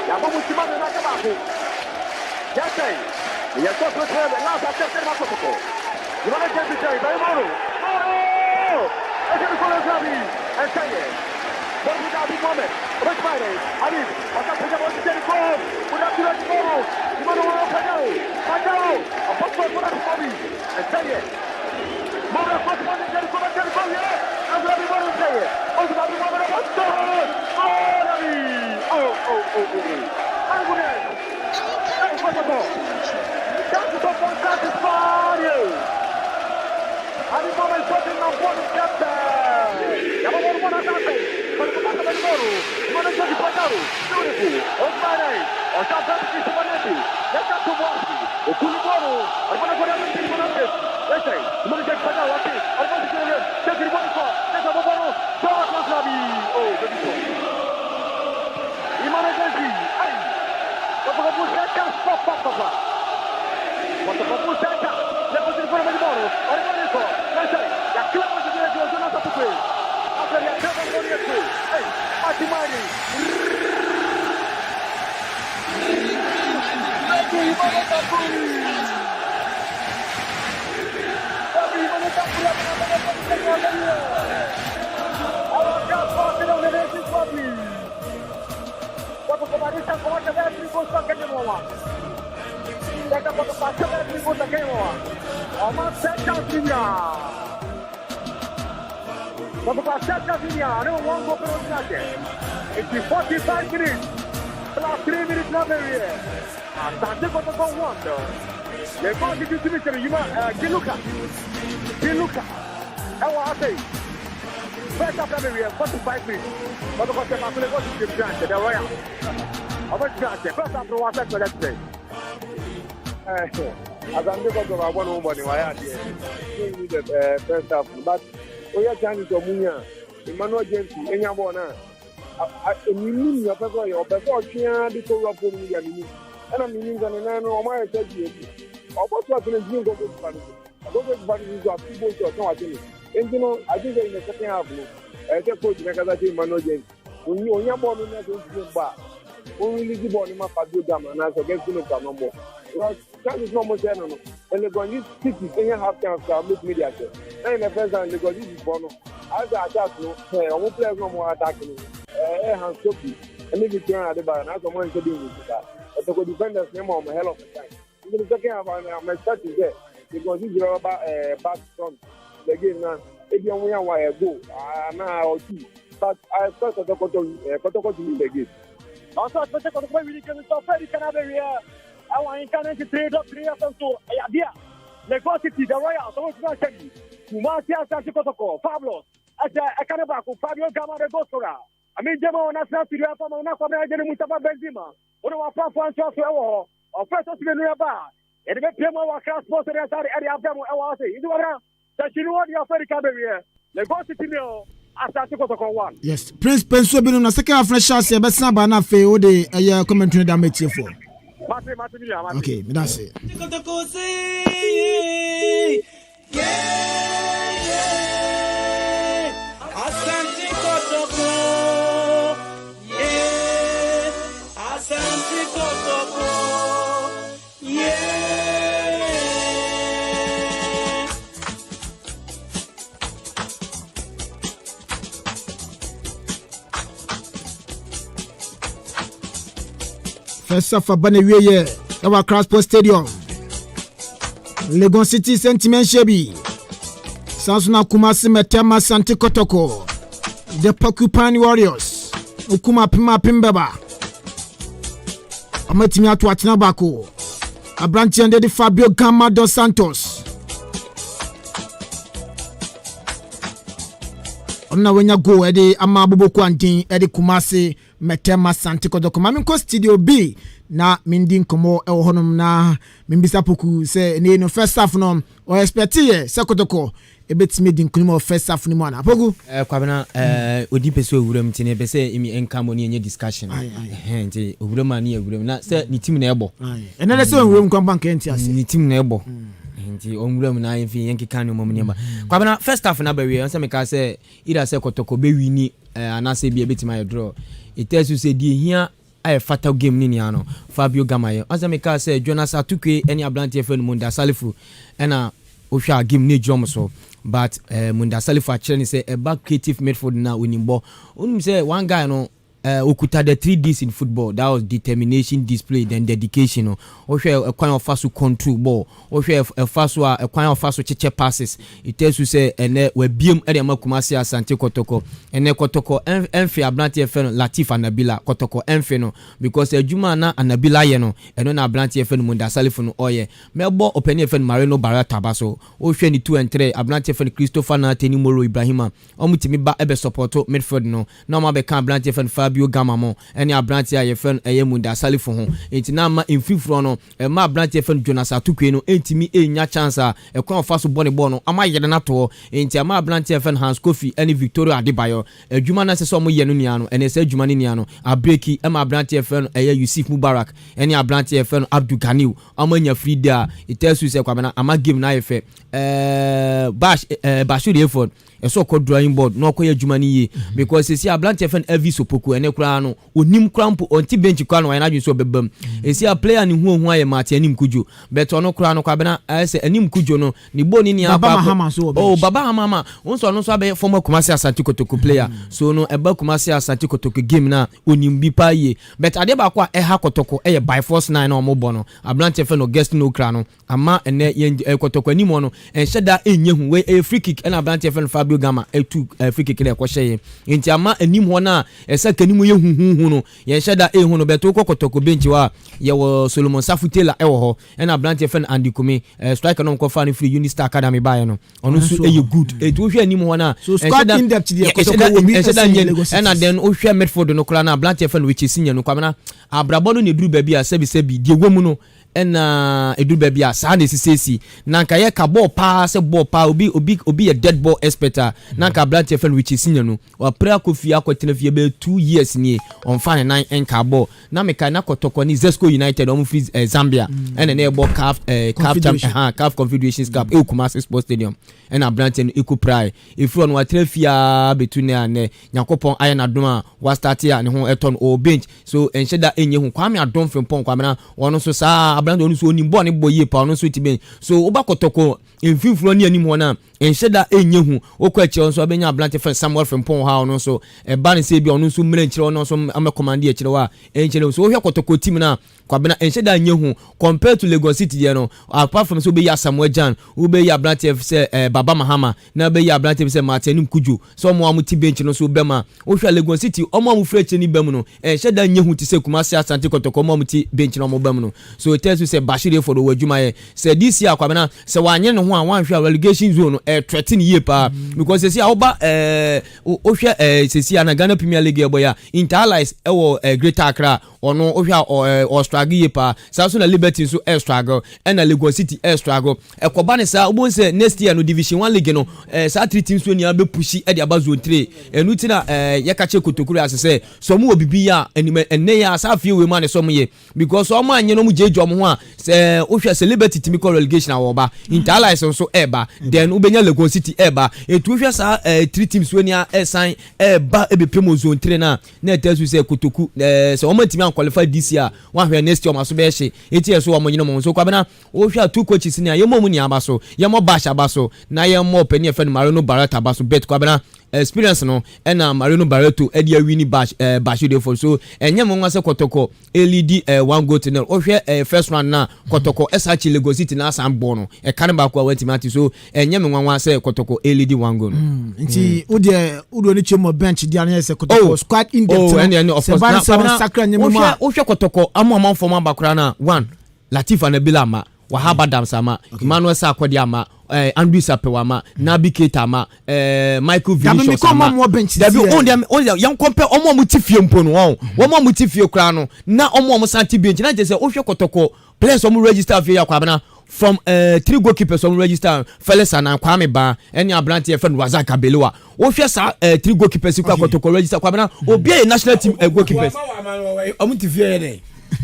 Yamu Simon and Nakabaku. Yes, Yes, so good. Last attempt at Kotoko. You want to get the day, by Moro. I can follow Zabi and say it. What would that be moment? Which Friday? I mean, I can't put up on the telephone. Would that be like tomorrow? You want to know Pagao? A box for that Bobby. And say it. Moro, what's on the telephone? Yeah. I'm going to be Moro say it. Oh, the Bobby Moro. I'm going to that's the top one satisfied you. And the moment shotting on one is kept there. Number one attack. But the back of the Moro. You want to take the Pagaro. Beautiful. On Friday. On Saturday, Sumanetti. Let's go to Wasi. The Kuliboro. I'm going to go down to the Sumanetti. Let's say. You want to take Pagaro. I'm going to get him. Take it one shot. Take a Moro. Thomas Laslavi. Oh, the Bishop. Imane Genzi. Hey. What the Bush Papa. Quando fa Musetta, le posizioni di Moro, arriva il gol, la clava di Diego Jonathan qui. Apre la clava di Diego. Ehi, Matimani. Quando comincia con la cabeza di Costa che ne muova. Daqui a pouco passa a pergunta quem ó. Uma sete casinha. Vamos para sete casinha. Não vamos go pelo United. It's 45 minutes. Plus 3 minutes na area. Asante kwa kwa wanda. Le kwa di distribution yuma Giluka. Ewa ate. First half na area 45 minutes. Vamos para o le kwa di distribution the Royal. Vamos para first half no wasa kwa that day. As I'm going to have one woman in my idea, you the first half, but we are trying to Munya, Emmanuel James, any one. I mean, your person, your person, the total of me, and I'm meaning that I know my strategy. Or what's in the June of the family? I don't know if you are people to account. And you know, I think in the second half, I just put the Emmanuel James. When you only have one minute to back, only the body map at good dam and I forget to look at no more. That is not much, and they're going to use 50 in half time to make media. And the first time they're going to use Bono. As I attack, I won't play no more attacking. Hands Sophie, and if you turn at the bar, and I'm going to do with that. But the defenders name on my hell of a time. In the second half, my start is there because this is about back front. The game now, if you want why I go, now or two. But I thought that the Kotoko to win the game. Also, I thought that the way we can stop any Canada. I want to trade up 3 to idea. The quantity, the Royal, so it's not checking. Kumasia Santikotoko, Pablo, as a Canabaco, Fabio Gama de Boscora. I mean, Demo, National Studio, Pamanaco, Mutaba Benzima, or our Papa and Chelsea, or first of Bar. And the Pemo, our class post, and I have them, I say, that you know what you're very career. The quantity, one. Yes, Prince Penso been on a second half fresh chance, but Sabana Feo, the commentary damage for. Okay, that's it. First off, Banaway, our Crossport Stadium, Legon City Sentiment Shebi, Sansuna Kumasi Metema Santi Kotoko, the Porcupine Warriors, Ukuma Pima Pimbaba, Ametimia Tuatina Bako, Abranti and the Fabio Gama dos Santos. Ona wenya go ede amabubo kwantin ede Kumasi Metema Santi Kotoko. Maminko Studio B na mindi nkomo e honom na mimbisa poku se ne no first half no o expect ye se Kotoko ebetime di nkomo first half ni mo na poku kwabena odi pese owuram tine pese emi enkamo ni enye discussion nti owuram ani owuram na se ni team na ebo ene se owuram kwa bank enti ase ni team na ebo nti owuram na enfi yenki kan no momnyamba kwabena first half na bawe on se meka se ida se Kotoko be wini anase bi ebetime draw it tells you say di hia a fatal game ni ano Fabio Gamaye azameka say Jonas Atukwe any Ablante FM Munda Salifu na ohwa game ni drum so but Munda Salifu actually say a back creative midfield na unimbo say one guy no okuta the 3Ds in football. That was determination, display, then dedication. Also, a kind of fast control ball. Also, a fast cheche passes. It tells you say, and we beam Edema Kumasi Asante Kotoko, and Kotoko Enfe Ablante FM Latif Anabila Kotoko Enfeno because Jumana Anabila Yeno and on Ablante FM Munda Salifun Oye. Melbo Open FM Marino Barata Baso. Ocean 2 and 3 Ablante FM Christopher Nateni Moro Ibrahima. Omutimi ba ebe supporto midfield no. No ma be kan Ablante FM Fabio Gamamo any Ablante FM Munda Salifun ho. Enti na ma infifro no ma Ablante FM Jonas Atukwe no entimi enya chance a ekwan faso bone no ama yede na to enti ama Ablante FM Hans Kofi any Victoria Adebayo adwuma na se so mo ye no nia no ene se adwuma ni nia no abreki ma Ablante FM Yusuf Mubarak any Ablante FM Abdul Ganiu amanya free there it tells you say kwabena ama game na efe Bashir effort so called drawing board no koye adwuma ni ye because see Ablante FM every sopoku ene kura no onim krampo onti bench kwa no na adwun so bebam see a player ni hu aye mate anim kujo but ono kura no kwabena say anim kujo no ni boni ni Baba Mahama so Baba Mahama onso no so be former Kumasi Asante Kotoko player so no eba Kumasi Asante Kotoko game na onim bi pa ye but ade ba kwa ha Kotoko by force 9 na omo bono Ablante FM no guest no kra no ama ene ye Kotoko anim no enheda enye hu we free kick na Ablante FM Fabio Gama etu free kick le kwhye enti ama anim ho na esa kanim ye hu no ye enheda hu no beto Kotoko bench wa ye wo Solomon Safutela e wo ho na Ablante FM Andy Kumi striker no kofa ni free Unistar Academy ba no ono so e good etu hwe anim ho na so squad in depth the Kotoko obi and then o hwe midfield no kra na Ablante FM which is nya no kwamena abrabo no ne duru ba bi a sebi die womu no na edu ba bia sa na sisi na nka ye ka ball pa se ball pa obi a dead ball expert na nka Ablante FM which is nya no wa pra Kofi akotena fie be 2 years ni on fan 9 enka ball na me ka na Kotoko ni Zesco United on free Zambia and na ball CAF Confederations Cup e Kumasi Sports Stadium and Ablante no eku prai if run wa trafia between na Yakopon aye na doma wa start ya ne ho eton o bench so ensheda enye hu Kwame Adom Frimpong kwamena wono so sa Ablante onu so onimbo ne boye pa onu so tiben so oba Kotoko infifuro ni anim ho na ensheda enye hu okwa eche so abenya Ablante FM Samuel Frimpong ha onu so e ba ne se bi onu so mre nchire onu so am command e chire wa enchire so ohwe Kotoko team na kwabena ensheda enye hu compared to Lagos City ye no apart from so be ya Samuel Jan u be ya Ablante FM Baba Mahama na be ya Ablante FM Martin Kuju so mo amuti bench no so bema ohwe Lagos City omo amufre eche ni bem no ensheda enye hu ti se Kumasi Asante Kotoko omo amuti bench no mo bem no so it tells you say Bashir for the wadwuma ye say this year kwabena say wanye no ho a wan hwe relegation zone threaten ye pa because say oba ohwe say na Ghana Premier League boya Interlies ewo Greater Accra ono ohwe struggle ye pa sa so na Liberty so struggle and na Lagos City struggle ekoba ne sa obo say next year no Division 1 league no sa 3 teams so ni abe pushi e dia ba zone 3 enu ti na ye ka che Kotokuru as say so mu obibi ya enne ya sa fie we ma ne so mu ye because so ma anye no mu jeju omo ho a ohwe Liberty timi call relegation awoba Interlies so eba then ubenya Lagos City eba etu ohwe sa 3 teams so ni sign eba ebe premo zone 3 na tell you say Kotoku so omo timi an qualify this year one hwe next year maso be hye eti so omo nyino mo so kwabena ohwe two coaches ni ayemo mu ni abaso yemo bash abaso na yemo pani efe Marino Barata abaso bet kwabena experience no na Marino Barreto e dia wini Bashir dey for so enye mo nwase Kotoko lead 1 goal to 0 ohwe first round na Kotoko SH Lagos City na asam ball no e kan ba kwa wantimati so enye mo nwase Kotoko lead 1 goal nti udo ni chemo bench dia na se Kotoko squad in depth and of course na sakra nyemo ma ohwe Kotoko amama form bakra na 1 Latif Anabila ma Wahaba Damsama Emmanuel Sakodi ama Andrew Sapewama Nabi Keita ama Michael Vinicius ama Dabi on dem compare omo mutifie mpono omo mutifie kra no na omo santi bench na je say ohwe Kotoko players omo register afia yakwa from 3 goalkeepers omo register Felix and Kwame Ba any Ablante FM Razak Abelewa ohwe sa 3 goalkeepers kwa Kotoko register kwa na obi national team goalkeepers omo tifie ye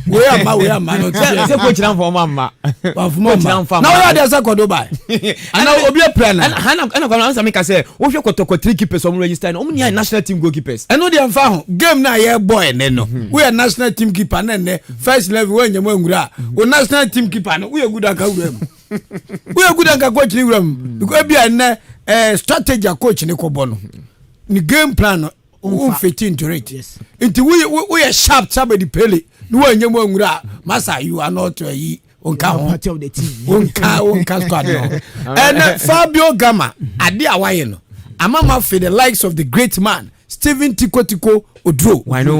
we ama no say coach na for mama na we dey say kodo by ana obi plan na ana kwa answer me ka say wo hwe kotoko 3 keepers om register no ni national team goalkeepers eno dey mfa ho game na ye boy ne no we national team keeper na ne first level we nyam angura we national team keeper no we good aka wura mu we good aka coach ni wura mu because bia ne strategy coach ni ko bono ni game plan no we fit into it into we sharp somebody pele no we nyam angura masa you are not onka part of the team onka squad no and Fabio Gama ade awaye no amama for the likes of the great man Steven Tikotiko Odro why no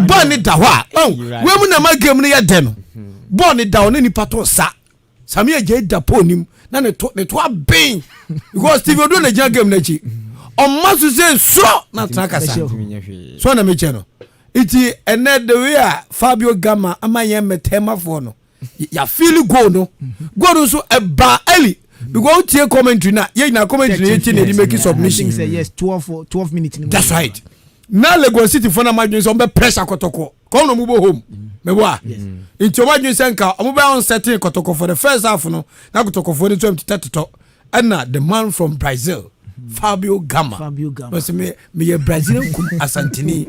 born it da wa we mu na ma game no ye de no born it down ni pato sa Samia je da ponim na ne to abin because Steven Odro na je game na chi on masu say so na trakasa so na me che no iti ene the way Fabio Gama amaye metema for no ya feel go no so eba early because tie commentary na ye na commentary ye tie na make submission say yes 12 minutes. That's right. Now Lagos City for na madwin so be pressure kotoko come no mubo home me boa into madwin senka omo be on setting kotoko for the first half no na kotoko for the 20 and na the man from Brazil Fabio Gama was me Brazilian asantini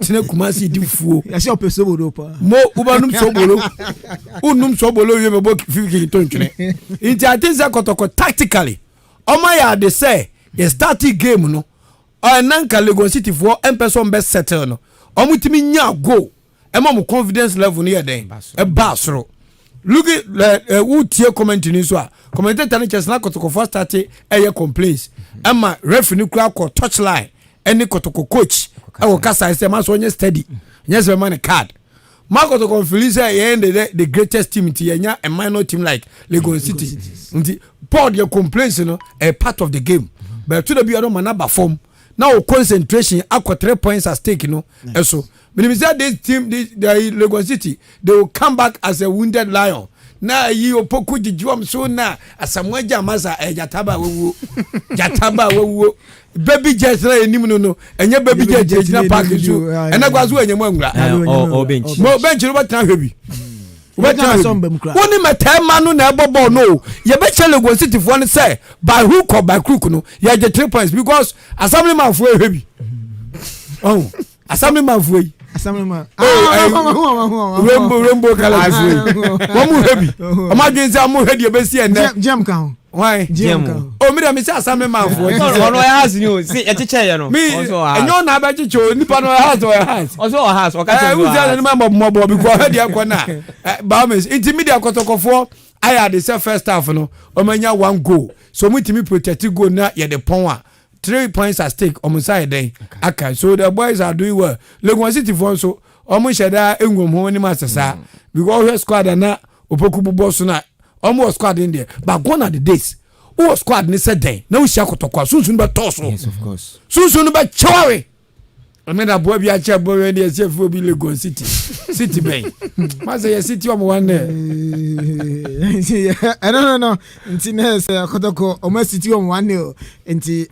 tine kumasi difuo ya se opeso bodopa mo ubanum sobolo unum sobolo ye me bo fifiki tontwene inti atenza kotoko tactically oma ya de say ye start game no nanka Lagos City for person best settle no omutimi nya go e mo confidence level no ye den e basro look who tie comment ni so a commentator ni chesna kotoko first start e ye complaints ama referee kura ko touchline any kotoko coach e wo kasa say man so onye steady yes we man card marco to confuse the greatest team ti yenya a minor team like Lagos City nti Paul your complaints no a part of the game but to the be other man perform now concentration akwa 3 points at stake no eso meaning say this team the Lagos City they will come back as a wounded lion na yi opoku jijuam so na asamwaja masa jataba wewu baby jet na enim no enye baby jet na park so ena kwazo enyem anwura o bench mo bench no batan hwebi woni metema no na ebobo no ye be che Lagos City for no say by hook or by crook no ye get 3 points because assembly man for hwebi assembly man for rainbow colors mu heavy o ma dwen say am head ye be see ene jam kan why jam kan o mi da me say assembly man for ono ya has ni o see e cheche ye no also enyo na ba cheche nipa no has o ka cheche we say ni mo because head ye na ba me intermediate kotokofo I had the first half no o manya 1 goal so mutimi protect goal na ye the pon a 3 points at stake on side then okay so the boys are doing well Lagos City for so omo sheda engwom ho ni masasa because we squad na opoku boss na omo squad in there but gone are the days who squad ni said then na we share kotokwa sunsun be toso yes of course sunsun be chawe I mean that boy be a chair boy dey say for be Lagos City ben masa ye city omo one no nti na say kotoko omo city omo one nti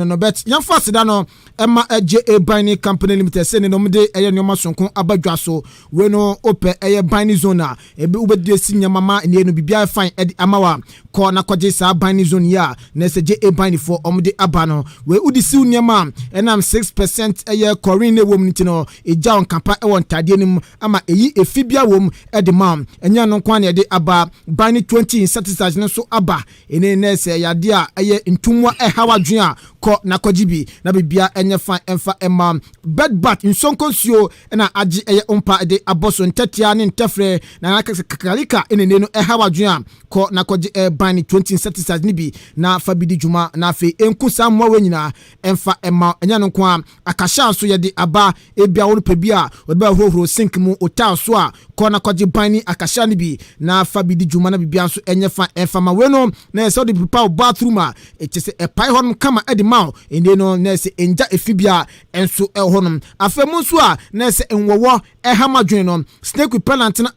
no bet yan fast da no ema JA Binding Company Limited say no mde eye nyoma sonko abadwa so we no ope eye binding zone a ebe ubedi si nyama ma ne no bibia fine edi amawa ko na kwaje sa binding zone ya na say JA Binding for omde aba no we udi si nyama enam 6% eye korin ne wom nti no eja on kapa e won tade nim ama eyi efibia wom e de mam enya no kwan ne de aba Binding 20 insecticides no so aba ene na say yade a eye ntumwa e hawadwen a ko na kwajibi na bibia enye fan emfa emam bed bat insonkonsuo na agi eye ompa de aboso ntetia ne ntefre na akakalika ene ne no e hawadwen a ko na kwaji Binding 20 insecticides ni bi na fabidi juma na fe enku samwa wenyina emfa emma enya no kwa akasha so ye de aba ebia wo pe bia wo ba hohoro sink mu otal so a ko na kwaji Binding akasha ni bi na fabidi juma na bibia so enye fa emfa ma we no na so de prepare bathroom a etese e pai honum kama edi ma ende no na se enja efibia enso e honum afemu so a na se enwowo ehama dwen no snake repellent na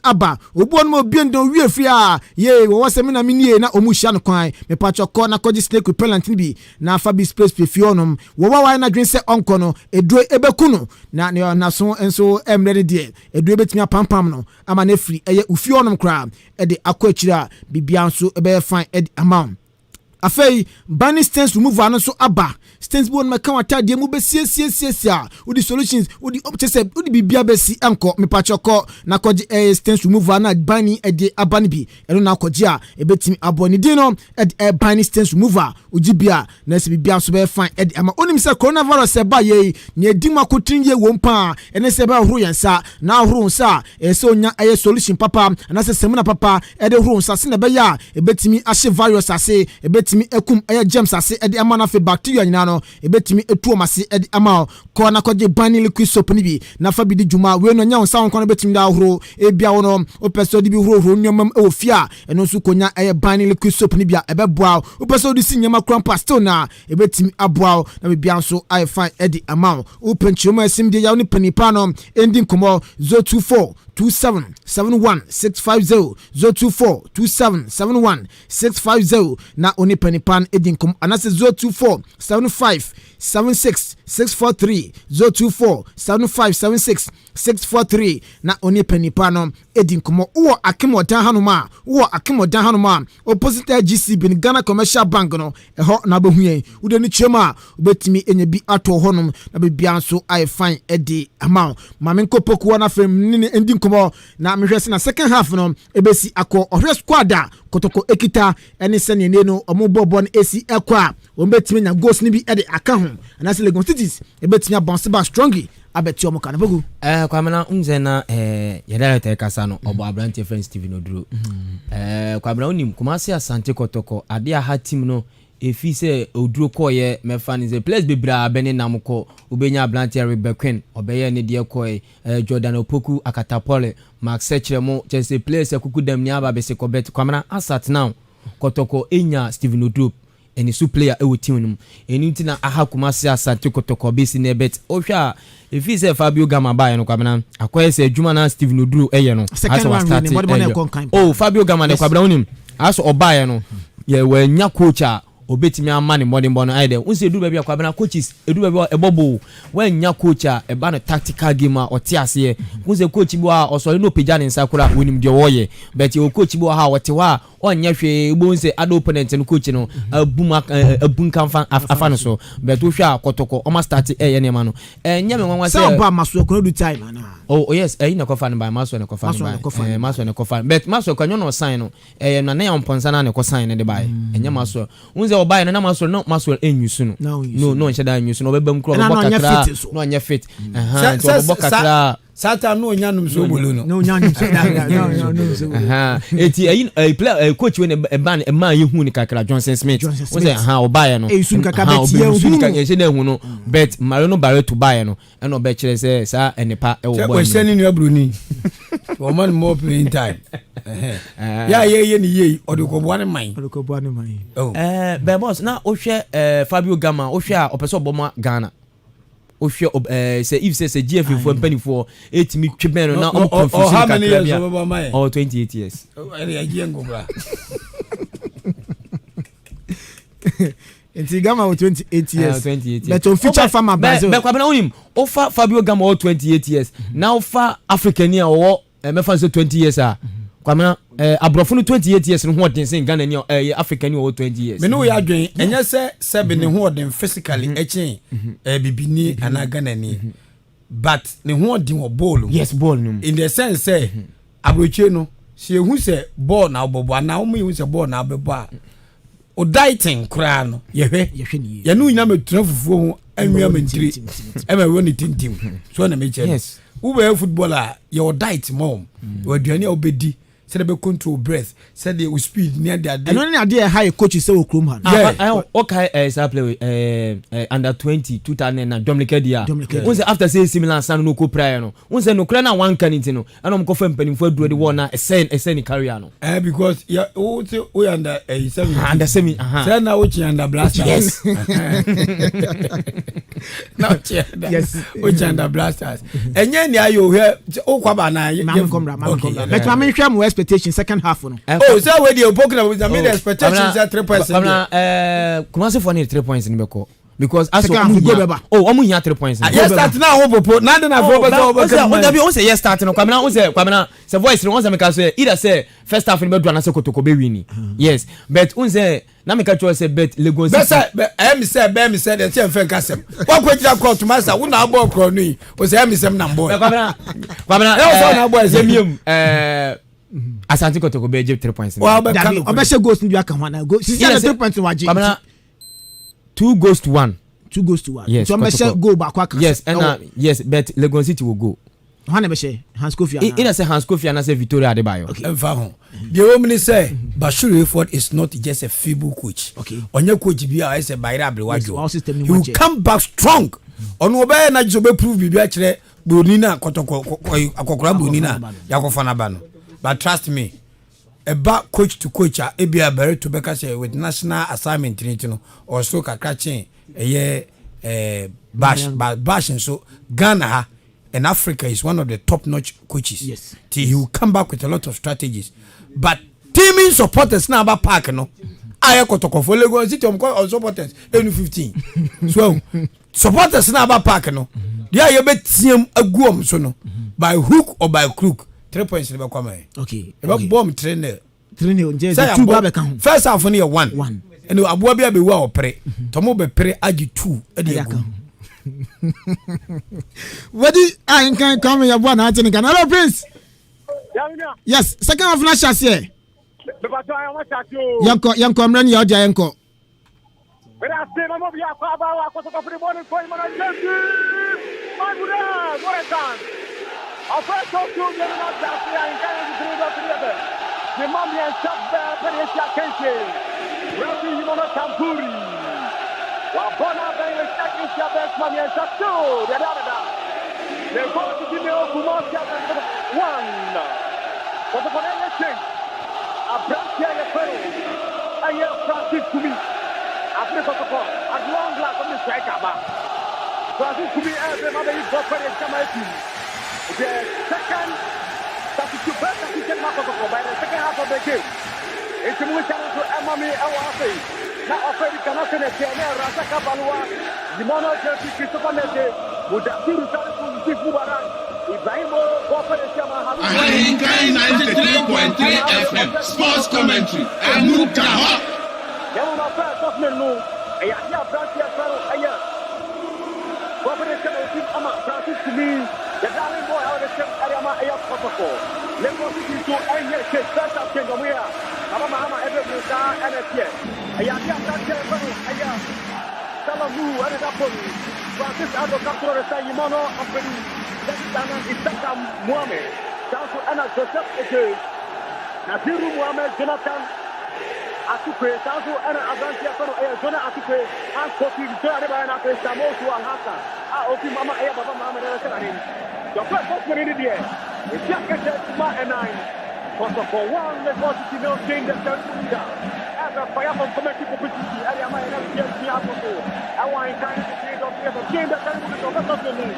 aba obu no obi ndon wie free a ye wo se me na menie na omu hia no kwan me pacho ko na koji snake repellent ni bi na afa bi space pe onom wo wa na dwen se onko no eduro ebeku no na ne na so enso emre de eduro betimi apampam no ama na free eye ufi onom kra e de akọ akira bibia nso ebe fine e amount afei banning stance remove ano so aba stance bon maka watade mu be siesia udi solutions udi optese udi bibia be si enko me pachoko na koje stance remove ana banning e de aba ni bi eno na koje a ebetimi aboni din no e banning stance remover uji bia na se bibia so be fine e ama onim se coronavirus e ba ye ni edi makotrin ye wo mpa ene se ba huru yansa na huru nsa e se onya e solution papa na se semuna papa e de huru nsa se na be ya ebetimi ahye virus ase ebetimi ekum eye germs ase e de ama na fe bacteria nyina no ebetimi etuo mase e de ama ko na koje banning liquid soap ni bi na fa bi di juma we no nya nsa won ko no betimi da huru e bia wo no o peso di bi huru nyomam e ofia eno su konya eye banning liquid soap ni bia e be boa o peso di si nyama krampa still na ebetimi aboa na bibia nso I find e de ama o penchuma esim de ya ni panipa no ending komo 024 2771 650 024 2771 650 na oni penipan edinkum anase 024 75 76 643 024 75 76 643 na oni penipano edinkum wo akimodan hanuma opposite GC bin Ghana Commercial Bank no eho na behue ude ni chema obetimi enye bi ato honum na be bianso I fine edi amount mamenko poku na fem ni endinkum na mehwese na second half no ebesi akọ ohwe squad a kotoko ekita ene sene ne no omobobo na esi ekwa ombetimi nya goals ni bi ede aka ho anase Lagos Cities ebetimi bounce back strongly abeti omo kana bogu kwamena unze na yedara te kasa no obo Abrante friend Steven Oduro kwamena onim Kumasi Asante Kotoko ade a ha team no efi se Oduro koye mefanize place bebra bene namko ubenya Abrante Rebecca obeye ne de koye Jordan Opoku Akatapole Max Sechremo chese place akuku dam ni aba be se kobet kwamena asat now Kotoko enya Steven Oduro any su player e team num eni ntina aha Kumasi Asante Kotoko be si ne bet ohwa if he say Fabio Gama buy no kwabena akoye se adwuma na Steven Oduro eye no as was starting Fabio Gama ne kwabena onim as obaye no ye we nya coach a obetimi amane modern bono aide unse edu ba bia kwabena coaches edu ba bia ebobo we nya coach a eba no tactical game a otiase ye unse coach bi wa osori no pejane nsakura wonim de woye but o coach bi wa ha wote wa onya hwe ebo unse ad opponent no coach no abun kan fan afano so but wo hwa Kotoko o ma start eye ne ma no nya me wanwa se ba maso ko do time na oh yes na ko fan by maso ne ko fan by maso ne ko fan but maso ko nyono sign no na na yamponsa na ne ko sign ne de by nya maso unse obaye na maso no maso enyusu no no nche da enyusu no bebam kro bokakra no anya fit so bokakra sata no nyanum so bolo no nyanum so da eti play coach when e ban e man yehu ni kakra Johnson Smith we say obaye no esun kakra betie esun kakra se na hu no bet Mariano Barreto baye no e no be kire se sa enipa e wo boy we send ni abroni o man more playing time ya ye ni ye odikobo ne man be boss na o hwe Fabio Gama o hwe a opeso oboma Ghana o hwe say if say GF for mpanifo etimi tweben no na o confuse how many years over my 28 years e agiengo bra Enti Gama 28 years but on feature farmer Brazil be kwabena onim ofa Fabio Gama 28 years now ofa Africania o mefa 20 years a kwamena abrofo no 28 years no ho den sen Ghana ni African ni 20 years me no ya adwen enya se be ne ho den physically echen bibini ana Ghana ni but ne ho den o ball yes ball no in the sense say abroche no se ehu se ball na obobo na o mu ehu se ball na obebo a o dieting kra no yehwe ni ya no nyina metra fufuo ho anwia mentiri e ma woni tintim so na me che yes wo be footballer your diet mom wo aduane obedi say they control breath, say they will speed near their day. And only idea how coach is so Krumhan. Yeah. Okay, play under 20 2009 Dominic Dia. Once after say similar san no ko prayer no. Once no kra na one can no. And I'm confirm penifo do the one na send career no. Because yeah, we under 7 under 7 say now we under blasters. Yes. Now yes. We under blasters. Enye ni ayo here o kwaba na but I'm sure my expectation second half no. Oh, so we dey poking with the expectations at 3 points. Kumasi for 3 points in Beko. Because as omu here 3 points. Yes, start now hope na na for say yes start no kwamena say voice no say make say either say first half ni be do na say Kotoko be win. Yes, but say na make sure say bet Lagos. Be say the team fan kasem. Wa kwejira court master wo na ball kro no yi. O say me sem na boy. Kwamena na boy say mium Asante Kotoko be 3 points. Well, obeshe goals ni aka ho na go. See 3 points waje. Kwamena 2 goes to 1. 2 goes to 1. Yes, so obeshe go back kwa. Yes, and yes, but Lagos City will go. Hana beshe Hans Kofi Annan. Ina say Hans Kofi Annan say Victoria Adebayo. Okay. The woman say Bashir Rayford is not just a feeble coach. Okay. Onye coach bi a say Bayra Abrewajo. He will come back strong. Ono be na jiso be prove bi akire Bonina Kotoko akokora Bonina yakofana ba no. But trust me, a back coach to coach a ebia bere to beka say with national assignment no or so kakra chen bash so Ghana and Africa is one of the top-notch coaches. Yes. He will come back with a lot of strategies. But teaming supporters now about park no. I Kotoko for Lagos City on supporters N15. So supporters now about park no. They are bet team a guam so no. By hook or by crook. 3 points never come. Okay. About bomb trainer. Just 2 babe kan. First half only 1. 1. And Abuwa be wa opre. Tomo be pre agi 2 e dey go. What do I can come your one at in Ghana? Hello, Prince. Yes, second half na chance here. Yanko amran ya oja yanko. But I say mama bi akwa ba wa Kotoko for the morning for him and James. What a chance. Our first talk to the not just here in Ghana to the mom and shop there Peresia Kenche. Rafi Himono Tampuri. Wa bona be le second shop there mom and shop two. They go to the Kumasi one. Kotoko na change. Abrantia ya Peru. Aye Francis Kumi. After Kotoko at long last on the striker back. Francis Kumi every mother is go Peresia. The second substitute by the second half of the game. It's a new challenge to Emami Awafe. Now, Afri cannot finish the Rasaka Balua, the Mono Jersey Christopher Nete, with the two results to Mubarak. Ibrahimo, I think 93.3 FM sports commentary. And Mutaha. They will not pass off Menu. I have brought here from Francis to me. The darling boy out of the same area, my air protocol. Let me see to end your case. That's up to the way. Mama, every star and a tear. I am not here. I am Salamu and a pony. Francis Adocaptor, the Sayimono, and Penny. That's Dana is Saka Mohamed. Down to Anna Joseph again. Naziru Mohamed, Jonathan Atuque, down to Anna Avantia, Jonah Atuque, and Kofi, Jonathan Atuque, Samosu and Hassan. Okay, Mama, Papa, Mama, the first one in the air. It's just a man and 9. For one, the positive no change the third down. As a fire from committee publicity, I am I want to change the game that I'm going to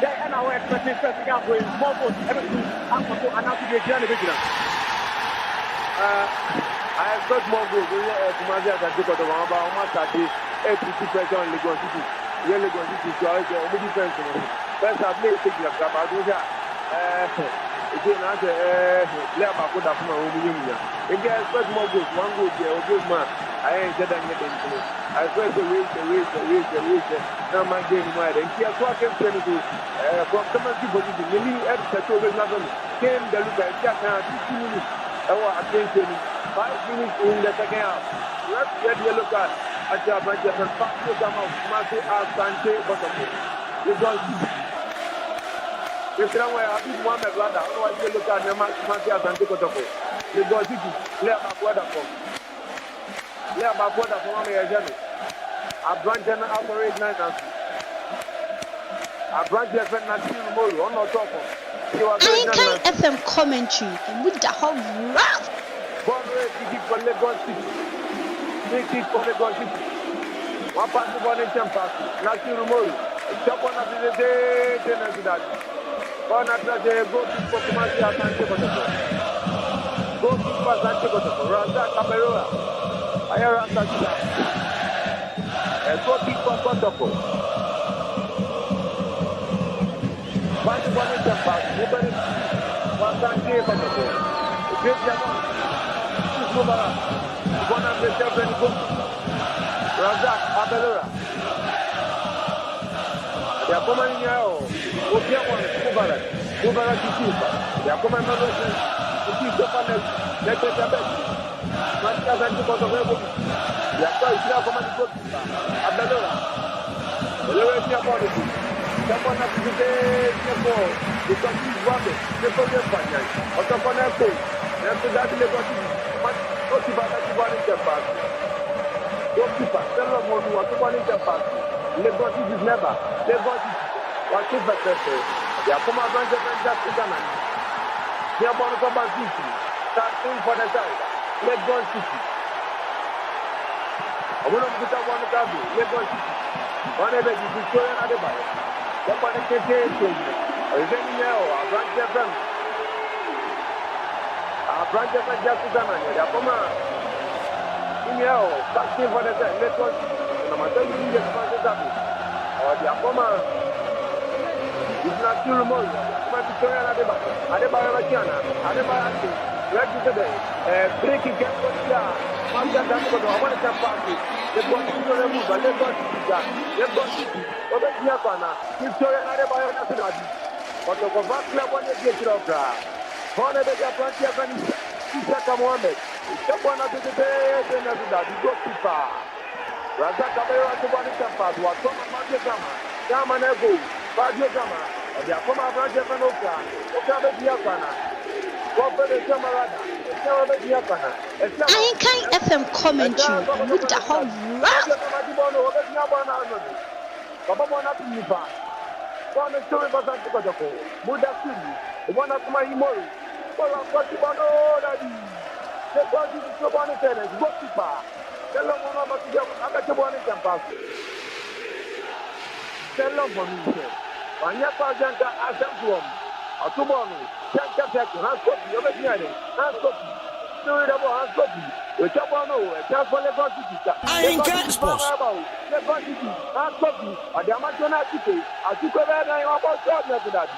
they are now expecting setting up with more votes, everything, and to announce the grand original. I expect more goals. Kumasi has a good about almost 80% on Lagos City. Really going to see the defense. First, I've made a big about again, I say, Leba could have my own union. If they expect more goals, one goal there, a good man. I ain't said anything to me. I expect the race. Now, my game, my and here's what I can tell you from community position. You need every sector of nothing. Came the look at that now, 15 minutes. I want attention. 5 minutes in the second half. Let's get the look at. Ajabaja and Patrick Masi Asante Bottom. You don't see. If there were a big one, otherwise you look at Masi Asante Bottom. Lagos City player back weather from. Player back weather from Mami Ejemi. Abrante na operate 9 and Abrante FM na team Molu on the top. Anchor FM commentary with the whole rough. Ball rate for Lagos City. Big kick for Lagos City. One pass to ball in pass. Nasiru Molu. Chop on the day. One after the go for Kumasi Asante Kotoko. Go for Asante Kotoko. Razak Kamerora. Ayara Asante. A go kick for Kotoko. One ball in pass. Asante Kotoko. Great Jamon. Mubara. One after the go. Razak Kamerora. They are coming now. Mubara Kisuba. They are coming now. Let's get the best. Matika Santi Kotovo. They are quite clear from the goalkeeper. Abdallah. The lower tier body. Someone has to take the ball. Because he's running. The problem is fine. But the fun is good. They have to get the goalkeeper. Goalkeeper has to run in the pass. Goalkeeper. Tell them what you want to run in the pass. Lagos is never. Lagos is what is better. They are coming around the just to Ghana. They are going to come back City. Starting for the side. Lagos City. I want to put up one of Lagos City. One of the Victoria and the Bayo. They are going to take it. Is any now? A branch of them. A branch of just to Ghana. They are coming. In here, starting for the side. Lagos City. I'm telling you, they are coming. It's not too remote. Victoria and the Bayo. Adebayo Rachana. Adebayo. Today, breaking game for the Manja Danko, I want to party. The one to the move, but let's go to the Yavana, Victoria and Adebayo Nationality. But the Kovakla one is get of that. One of the Japanese, Isaka Mohammed. Step one of the day, then that you go too far. Razak Kabera to one party, what Thomas Magama, Yamanego, Badio Gama, or the Akoma Brajapanoka, Okabe Yavana. Anchor FM commentary with the whole rough. Atubonu, Jack, Hanskopi, Obediane, Hanskopi, Studio Hanskopi, Chabono, Chabono, Anchor Sports, Hanskopi, Adamatona City, Atuka, and about that.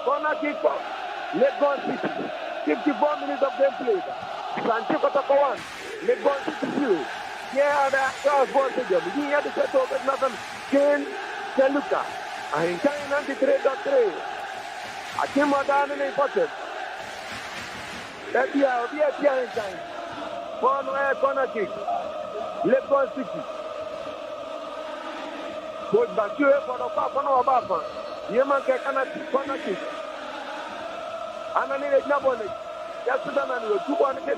Corner kick, Lagos City, 54 minutes of gameplay. Santiago Takawan, Lagos City 0. Yeah, that's what they do. He had to set over nothing. Ken Luka. I can't 93.3. I came down in important. That year, we are here in time. Corner kick. Lagos City. Both Bature for the Papa no Baba. Yeman corner kick. And I need a Nabon. Yesterday, and you 2 1 day.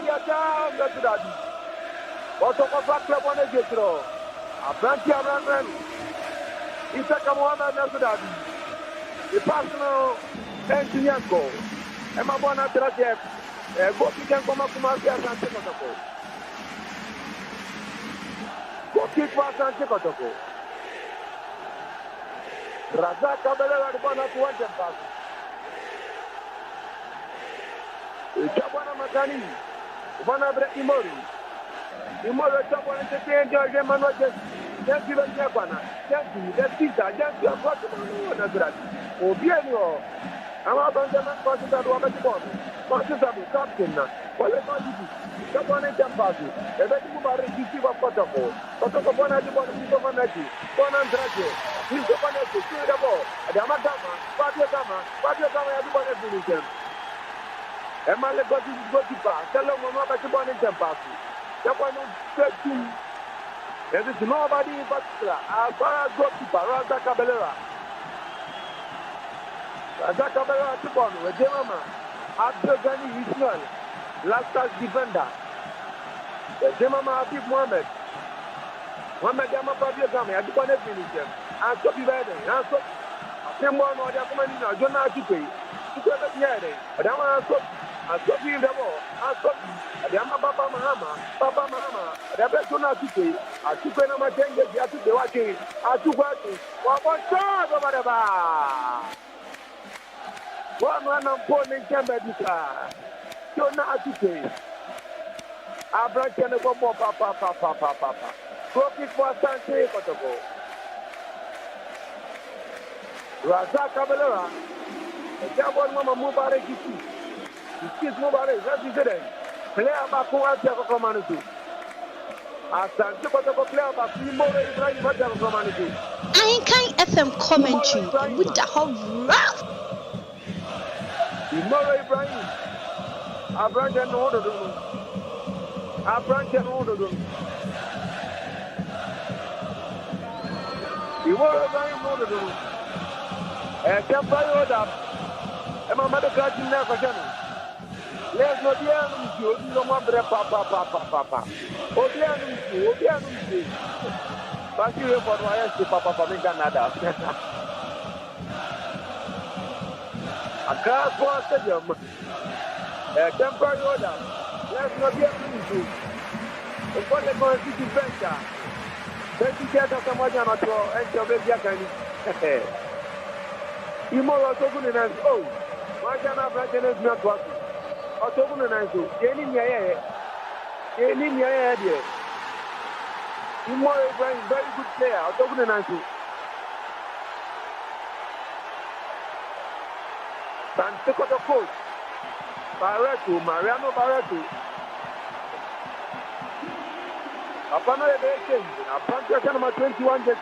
That's that. What of a club on a jetro? A branch of Isaka Mohammed Nasudadi, the personal engineer goal. Emma Bona Trajev, go kick and come up to Marcia and Sekotoko. Go kick for Sekotoko. Razak Kabela at Bona to 1 pass. Jabana Matani, Bona Imori. Imori Jabana to change your Manuel. Just give us Japana. Just Peter. Just your brother. Obiano. I'm out on the man passes at Wabati. Passes at the captain. Well, let's not do this. Japan and Jampasi. The very move are receive a protocol. Protocol at the bottom of the Bonati. Bonandrake. He's the one to see the ball. The Amadama. Padiogama. Everyone is doing them. Emma Legos is good to pass. Tell them what about the Bonnet Jampasi. Japan is 13. There is nobody in particular. As far as goalkeeper, Razak Kabelera. Razak Abela took on with Jemama. Abdul Ghani Ismail. Last touch defender. Jemama Habib Mohamed. Mohamed Yama Pablo Gami. I took on a finisher. And so be ready. And so. I'm one of the commander. Jonah Chipe. Took on the Yard. But I'm also. I saw you the ball. I saw the Papa Mahama, Papa Mahama, the Betuna City. I took an amateur, I took the watching, I took watching. What was God over the bar? One man on Pony Chamber, Jonah City. I brought you the ball, Papa. Broke it for Sanche for the ball. Razak Caballera, the Jabon Mama Mubarak. It's nobody. That's it. Player back who has never commanded to. Asante Kotoko player back. Imoro Ibrahim has never commanded to. Ahinkan FM commentary with the whole rough. Imoro Ibrahim. Abranch and order. Abranch and order. Imoro Ibrahim order. Temporary order. Emma Madaka never can. Let's not be able to do no more papa. Obianum, but you for why I papa from Canada. A car for stadium. A temporary order. Let's not be able to. For the Constitution Center. 20 years of someone and your baby can. You more also good enough. Oh, why can't I branch and not working? Otogun na nso yeni niya there. Imoro Ibrahim very good player. Otogun na nso. Santeko the coach. Mariano Barreto. Apana the change. Apana number 21 jersey.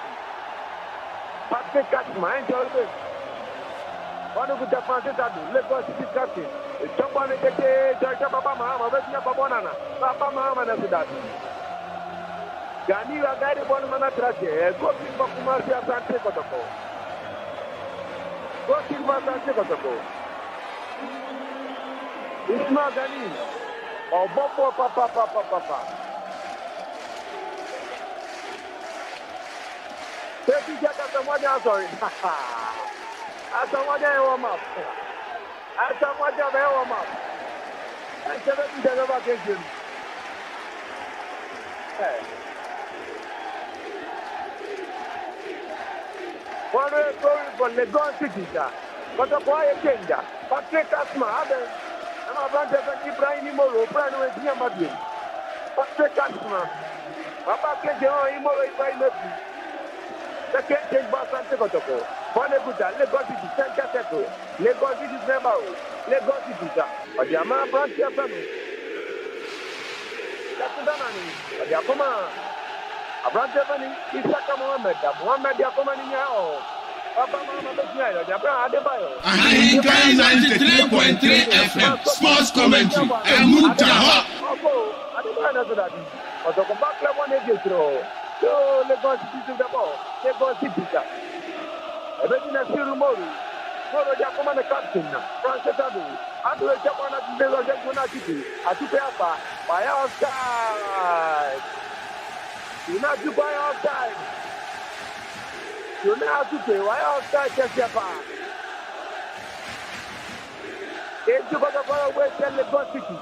Patrick Katma enjoy this. One of the defense that Lagos City captain. Somebody get Papa Mahama, Papa Bonana, Papa Mahama, and that. Gani, a guy, one man at Raja, go to Bakumasia Sante Kotoko. Go to Sante Kotoko. It's not Gani. Or Bobo Papa. 30 seconds, one sorry. I saw one day warm up. I saw one day warm up. I said, let me tell you about this. One way going for Lagos City, but a quiet changer. Patrick Asma, and my brother Ibrahim Imoro, Brian with Yamadi. Patrick Asma, Papa Kejo Imoro Ibrahim. The Kenyan Basan Tekotoko. One good Lagos City, Center Sector. Lagos City is member. Lagos City, but the Amara branch of family. That's the money. But the Akoma, a branch of family, Isaka Mohammed, Mohammed Yakoma in your Ahinkan 93.3 FM Sports Commentary. Emutaha. I don't know that. But the back level one is throw. So Lagos City the ball. Lagos City. Everything is still Mori. Moro Yakoma the captain. Francis Abu. Abu Japana to the Lagos City. Atupeapa. By outside. You not to buy outside. You know how to play. Why outside just your bar? If you got to go away, tell Lagos City.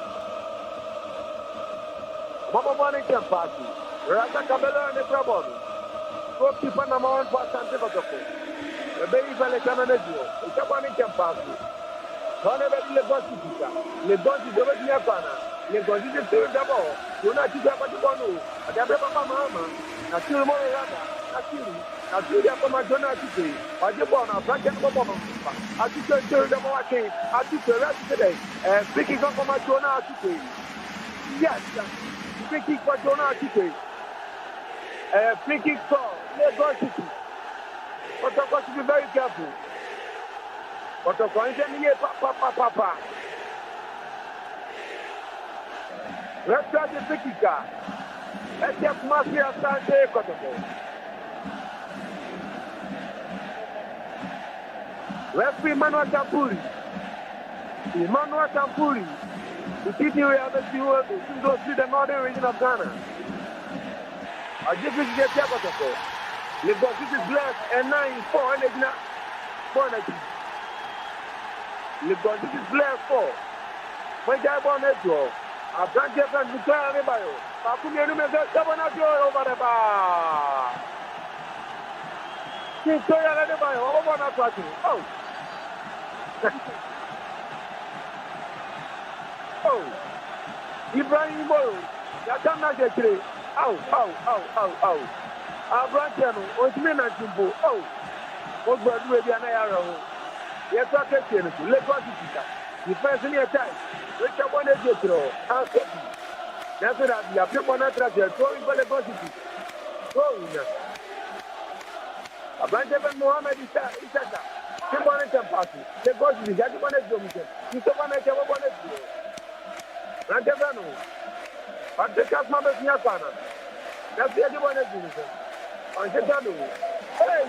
Mama Bonnie can pass you. Rasa Cabello and the trouble. Goalkeeper number 1 for Sante Kotoko. The baby for Lecananezio. It's a Bonnie can pass you. Don't ever be Lagos City. Lagos is over the Yapana. Lagos is still the ball. You're not to get what you want to. I have Papa Mahama. Not still more rather. Not still. Atuya kama Jonah Tite, Ajibona, Franken Bobo, Atuya the Moake, Atuya today, speaking of Jonah Tite. Yes, speaking for Jonah Tite. Speaking for Lagos City. But of course, be very careful. But of course, Papa. Let's start the speaking car. Let's get Mafia Sante Kotoko. Referee Emmanuel Tampuri. The city we have to see the northern region of Ghana. I just visit the Tiago. Lagos this is blessed and 9-4 and it's not bonnet. Lagos this is blessed 4. When I born it, I can't get them to try anybody. I couldn't even get someone over the bar. She's so young, anybody over that party. Oh. Oh, Ibrahim Moro, that can not get it. Oh. Abrantano, Osmina Jumbo. Oh, what was with the Anayaro? Yes, I can see it. Let's go to the first in your time. Which I want to get through. That's what I have. People not travel. Going for the positive. Going. Abrantano Mohammed is that. People want to pass it. The positive. That's what I want to do. You don't want to have one of you. Rantevano. But the cast members in Yapana. That's the other one of you. Hey!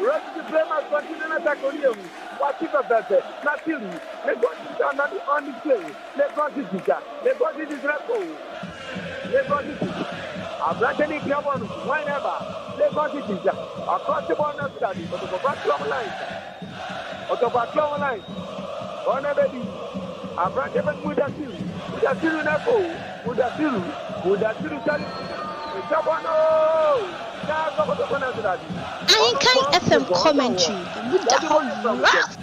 Ready to play my continue attack on you. What is that? Not you. Let's go to not on the play. Let's go to this record. Let's go to this. I'm not any club on whenever. Let's go to this. Across the border study. But the back club line. But the back club line. Whenever I'm not even Mudasiru. Mudasiru Nako. Mudasiru. Ain't FM commentary. With the whole rough.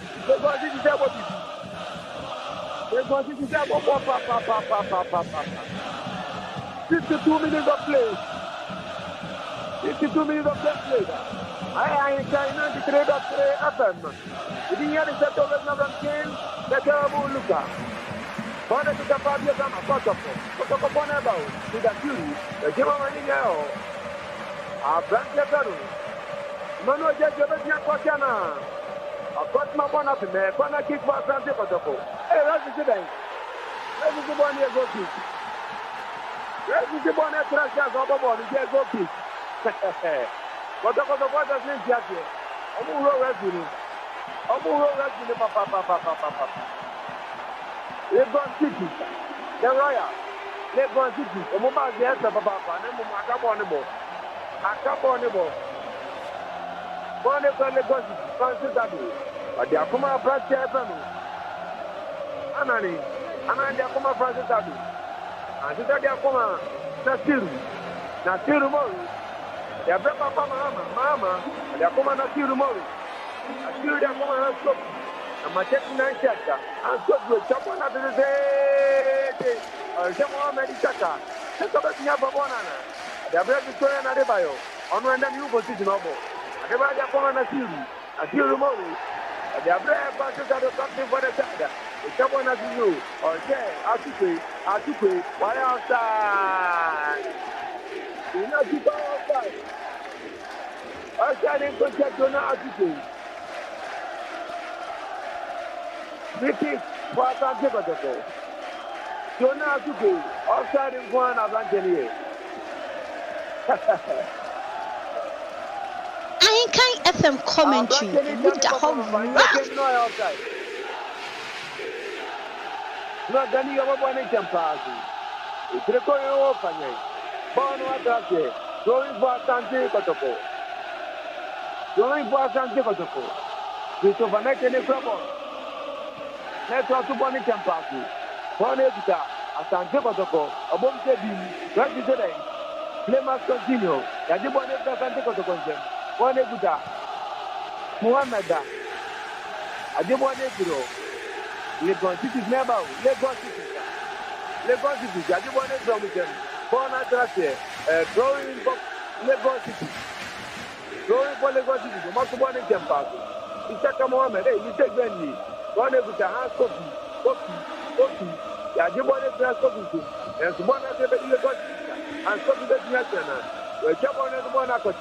52 minutes of play. 52 minutes of play. I ain't trying 93.3 FM. If you hear the set of the game, the terrible Luca. Bọ́ọ̀dẹ̀ tó jẹ́ fábíọ́ sáma kọ́tọ̀kọ́ bọ́ọ̀nà ẹ̀bà ò ti dà sí ìlú ẹ̀jẹ̀ wọn wọn níyà ọ̀ àbúrántí ẹ̀fẹ̀rù mọ́nú ọjọ́ ìjọba tí wọ́n kọ́ sí àná ọ̀kọ́tìmọ̀ bọ́ọ̀nà fìmẹ̀ ẹ̀kọ́nà kí fún àbúrántí kọ́tọ̀kọ́ ẹ̀ rẹ́sì sí bẹ́ẹ̀ rẹ́sì sí bọ́ọ̀nì ẹ̀gọ́ kì rẹ́sì sí bọ́ọ̀nì ẹ̀tura sí àgbọ̀ bọ́ọ̀nì jẹ́ ẹ̀gọ́ kì kọ́tọ̀kọ́tọ̀ bọ́ọ̀dẹ̀ sí ìjì àti ọmú wúrọ̀ rẹ́sì ni pàpàpàpàpàpàpà. Lagos City, the Royal, Lagos City, the mobile yes, Papa, and Acabonable. One of Lagos City, Francis Abbey, but the Akuma Francis Abbey. Anani, the Akuma Francis Abbey. And the Akuma, Nasiru Mori, the Abba Mama, the Akuma Nasiru Mori, Nasiru the Akuma Nasiru. I'm taking a shot. I'm so good. Someone at the day. Someone made it. Let's go back to your banana. The bread is going on the bio. On when the new position. The bread is going on a series. The bread passes out of something for the side. Someone as you. Okay, I took it. Why outside? You know, you go outside. Outside in contact, you know how to do. Vicky, what's up, Jibba? You're not to go outside in one of Angelier. I ain't FM commentary. With the whole rough. Not done your one party. It's recording open. Born what here. Going for Santi Kotoko. Going for Santi Kotoko. Christopher Neck trouble. Let's talk to Bonnie Party. One Edita, Asante Kotoko, a bomb Tebi, Randy today. Play must continue. Yajibone Asante Kotoko. One Edita, Muhammad, Ajibone Kiro. Lagos City is never Lagos City. Ajibone Dromitan. Born at drawing for Lagos City. Drawing for Lagos City. The most one Party. Isaka Mohammed, you take Benny. One of the hands copy. Yajibone Copy. And one of the Lagos and copy the national. We jump on the one at and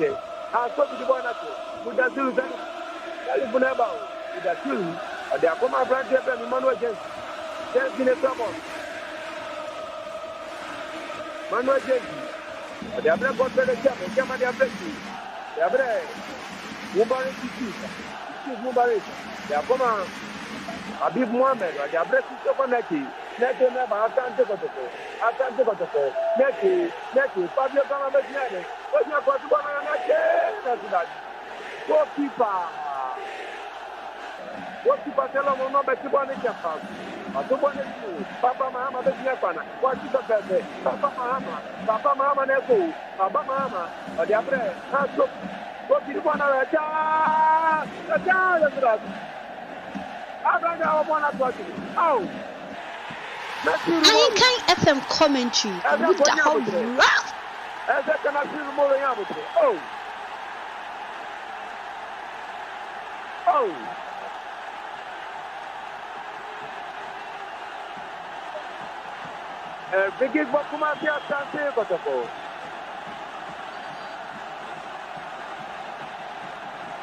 copy the one at with the two California with the two. They are coming branch and Emmanuel Jensen. In a trouble. Manuel Jensen. They have never got the German, they are breaking. They are breaking. Woman, Francis Mubarak. Ya koma Habib Mohamed wa ya break to connect. Nete na ba Asante Kotoko. Nete Fabio kama betiane. Onya kwa tu bwana na Sudan. Goalkeeper tell mo no beti bwana chapa. Atubone tu. Papa Mahama betiane pana. Kwa chika bebe. Papa Mahama neko. Papa Mahama wa ya break. Ha so goalkeeper bwana wa cha. Sudan. Abanga wa bwana kwa tu. Au. Ainkan FM commentary. With the whole rough. As I cannot see the more than Oh. Biggest Bakumasi Asante Kotoko.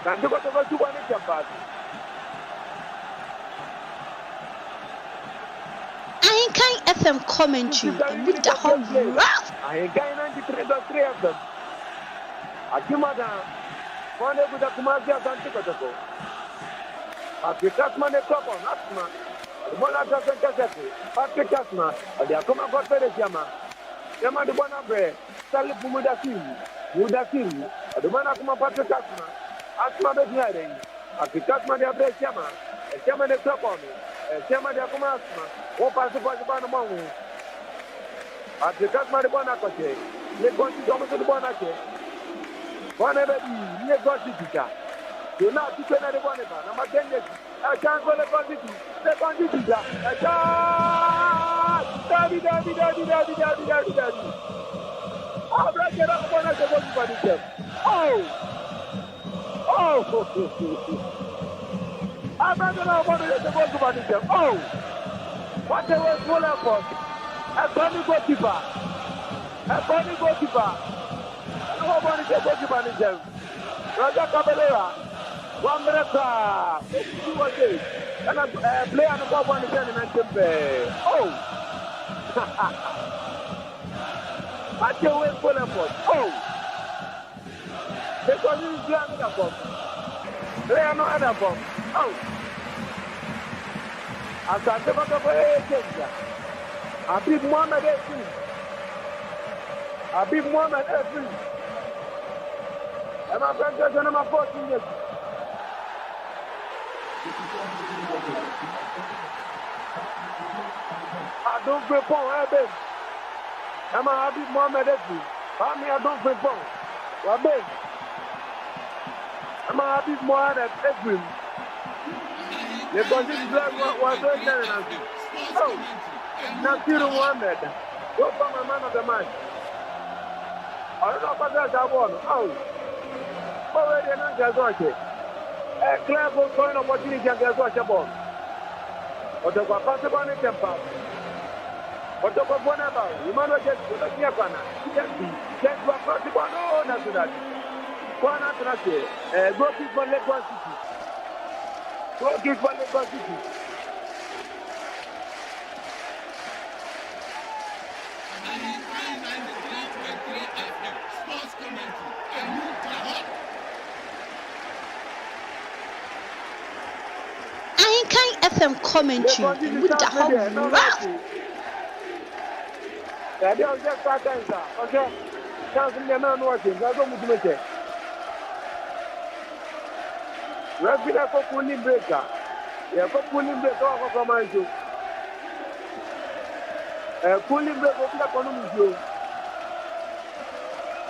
Santo Kotoko to one champion. Ainkan FM commentary. With the whole rough. Ainkan 93.3 FM. Akimada. One of the Kumasi Asante Kotoko. Africa's money top on Asma. The one doesn't get it. Patrick Asma. The Akuma got better Yama. Yama the one of the Sally Mudasiri. The one Akuma Patrick Asma. Asma the hearing. Africa's money of the Yama. A Yama the top on it. A Yama the Akuma Asma. What pass the Banamon? Africa's money Bonacote. Let's go to the Bonacote. One ever be near God teacher. Do not teach another one about. I'm attending. I can't go to the quantity. Daddy. I'll break it up when I go to the I'm not going to go to the Oh, what they were full of a funny goalkeeper. Nobody can go to manager. Roger Caballera. One minute, and I play on the ball one again and Oh, I can't wait for them. Oh, because he's playing the bomb. They are not other bomb. Oh, I can't take up a Habib Mohamed Efri. And my friend is number 14 years. I don't play phone, babe. I'm a Habib Mohamed Efri. I don't play phone. Well, babe. I'm a Habib Mohamed Efri. Because this black was so generous. Oh, Nasiru Mohamed. Go for my man of the match. I don't know what else I want. Oh, already an answer. A clever point opportunity against Washabon. What the possible in temper? What the one about? You might get to the Yapana. Just what possible. No, not to that. One after that. Go keep one leg 160. Go keep one leg 160. Ainkan FM commentary with the whole rough. I don't just start answer. Okay. Something the man watching. I don't want to make it. Regular cooling breaker. Yeah, cooling breaker of a command you. Cooling breaker of the economy you.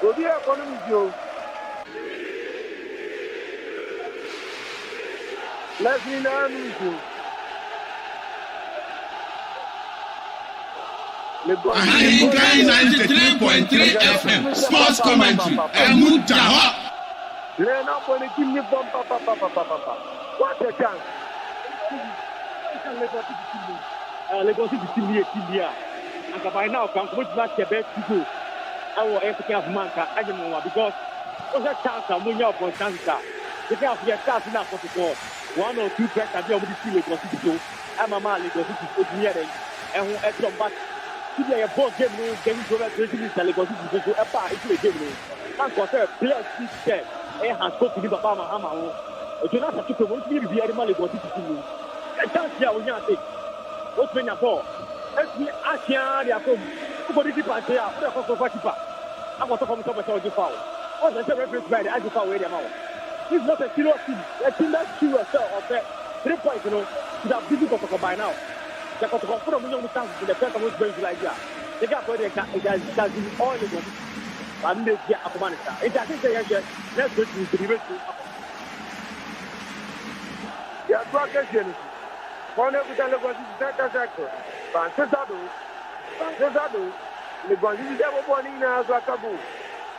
Go be economy you. Let's be now you. Ainkan 93.3 FM Sports Commentary. Emutaha. What a chance. Lagos is Tilia. And by now, come with that Quebec to go. Our African of Manka, I don't know because what's a chance of moving up on Santa? The guy of your staff enough for the goal. 1 or 2 press at the over the sea Lagos to go. I'm a man Lagos is nearing. And who at some back. Today, a ball game, getting to the Lagos to go a part into the game. And for a player, he said, has spoken to Baba Mahama. Jonas Atuko won't be the animal Lagos City. A chance here when you say, what's when you're for? Let's be Asian, they are from Body Party, what a cost of keeper. I want to come to the foul. What's the reference by the Agifa way amount? This is not a serious team. A team that's serious of 3 points, you know, to have difficult by now. The Kotoka from young chance in the first of what's going to like that. They got for the all the ones. And they get Afghanistan. It's I think they are just let's go to the river. Yeah, broadcasting. One of the Lagos sector. Francesado, Lagos is ever born in Azakabu.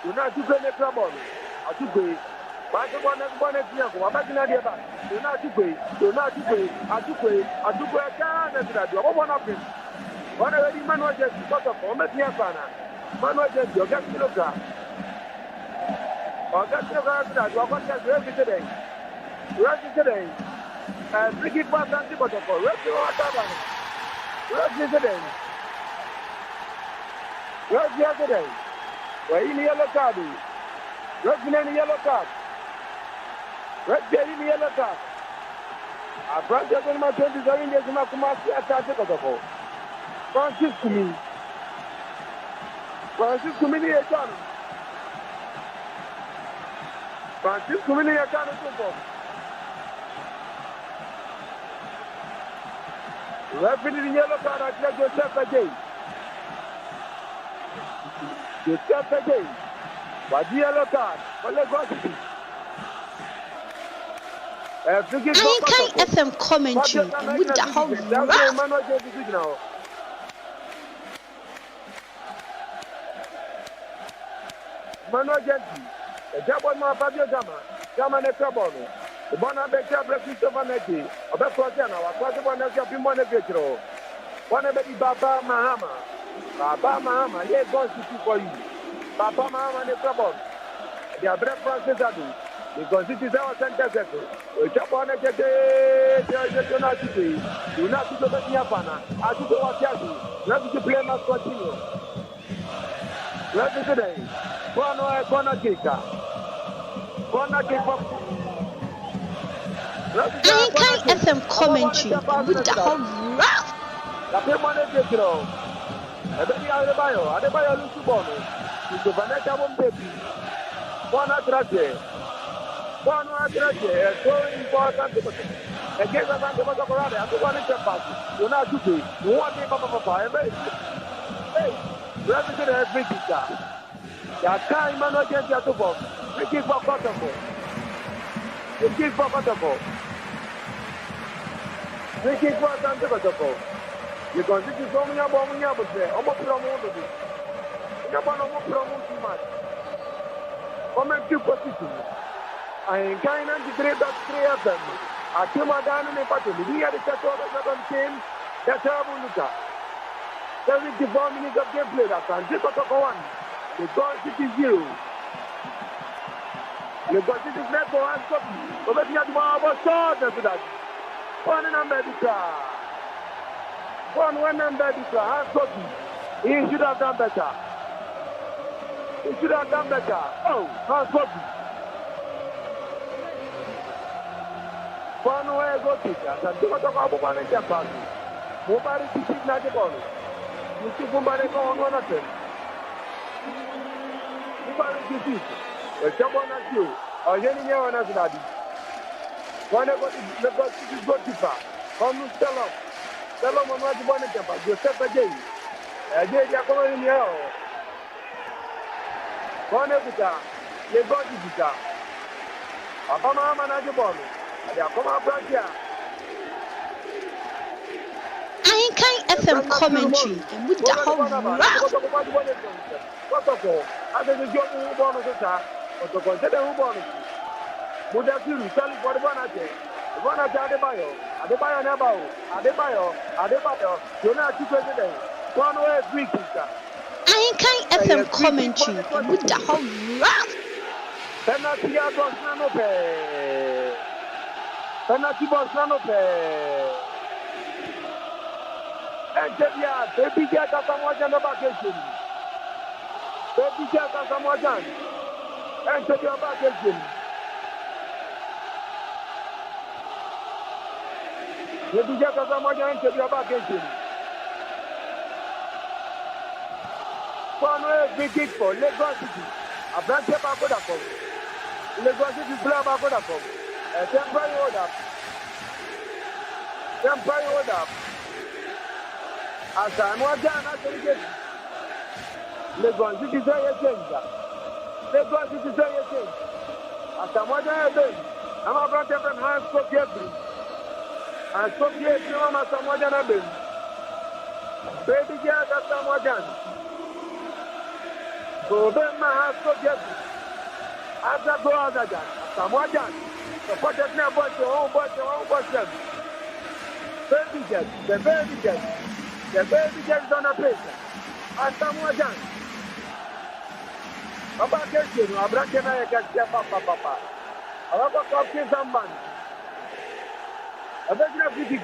Do not do the trouble. I took it. But the one that's born at Yako, I'm not in the back. Do not do it. Do not do it. I took it. I took it. I do one of them. One of the man was just because of Omet Yapana. Man was just your gas kilogram. Or gas kilogram that you are going to every today. Today. And bring it back and see what for. Where's today? Where's yesterday? Where in the yellow card? Where's in the yellow card? Where's in the yellow card? I brought you in my 27 years in my Kumasi attack. Francis Kumi. Francis Kumi, Francis Kumi, Referee in yellow card, I tell Joseph again. Joseph again. But the yellow card, what they got to be? Anytime FM commentary with the whole rough. Manuel Genti, the Jabon Fabio Gama Necabon, the Bonabecca Christopher Neti, of the Protana, what one of your Pimona Vitro, one of the Baba Mahama, yes, God to for you. Baba Mahama Necabon, the Abra Francis Adu, because it is our center sector. Jabon do not do the Yapana, I do the Watiazi, not to play must continue. Let's today. Corner kicker. Anytime FM commentary with the whole rough. The people they get through. Everybody Adebayo Lusubono. The Vanessa Bombepi. Corner traje. So important. Again, I'm going to go around. I'm going to pass. You're not doing. You want me, Papa? Hey. Represent every teacher. There can't even get your football. We keep for comfortable. We keep for comfortable. We keep for comfortable. Because this is only a bomb. You have to say, I'm not promoting it. You have to promote too much. Come and keep position. I ain't kind of great that 3 of them. I came down in the party. We had a set of the team. That's how we look at. 74 minutes of gameplay that can take out one. The goal is 0. The goal is left for one stop. But we have more short than that. One number one number he should have done better. Oh, hands copy. One way go teacher. And do not talk about one in Japan. Nobody teaches not the ball. You see somebody go on one of them. Nobody teaches. But someone at you. Or any one as that. One of the goalkeeper. Come to tell us. Tell them on what you want to jump. You step again. Again, you are coming in here. One of the car. You go to the car. Upon our manager ball. They are coming up right here. Anytime FM commentary with the whole rough. What of all? I think the job who born of the car, but to consider who born it. Would have you tell for the one at it? The one at Adebayo, you're not too president. One way free kicker. Anytime FM commentary with the whole rough. Penalty box Nanope. And baby get a somewhat on the vacation. Baby get a somewhat on. And to your vacation. Maybe just as a Majan to be about getting. One big kick for Lagos City. A branch of Akodacom. Lagos City play of Akodacom. A temporary order. Temporary order. As I know, Jan actually gets Lagos City say a change. Lagos City say a change. As I know, Jan, I'm a branch of Hans Kokiatri. And Kokiatri, I'm a Samojan Abin. Baby Jan, that's Samojan. So then my has Kokiatri. After go out of that, Samojan. The project now bought your own budget. Baby jet, the baby jet. The baby jet is on a place. And Samojan. About this, I'm breaking my papa. I have a copy of some man. I bet you have to dig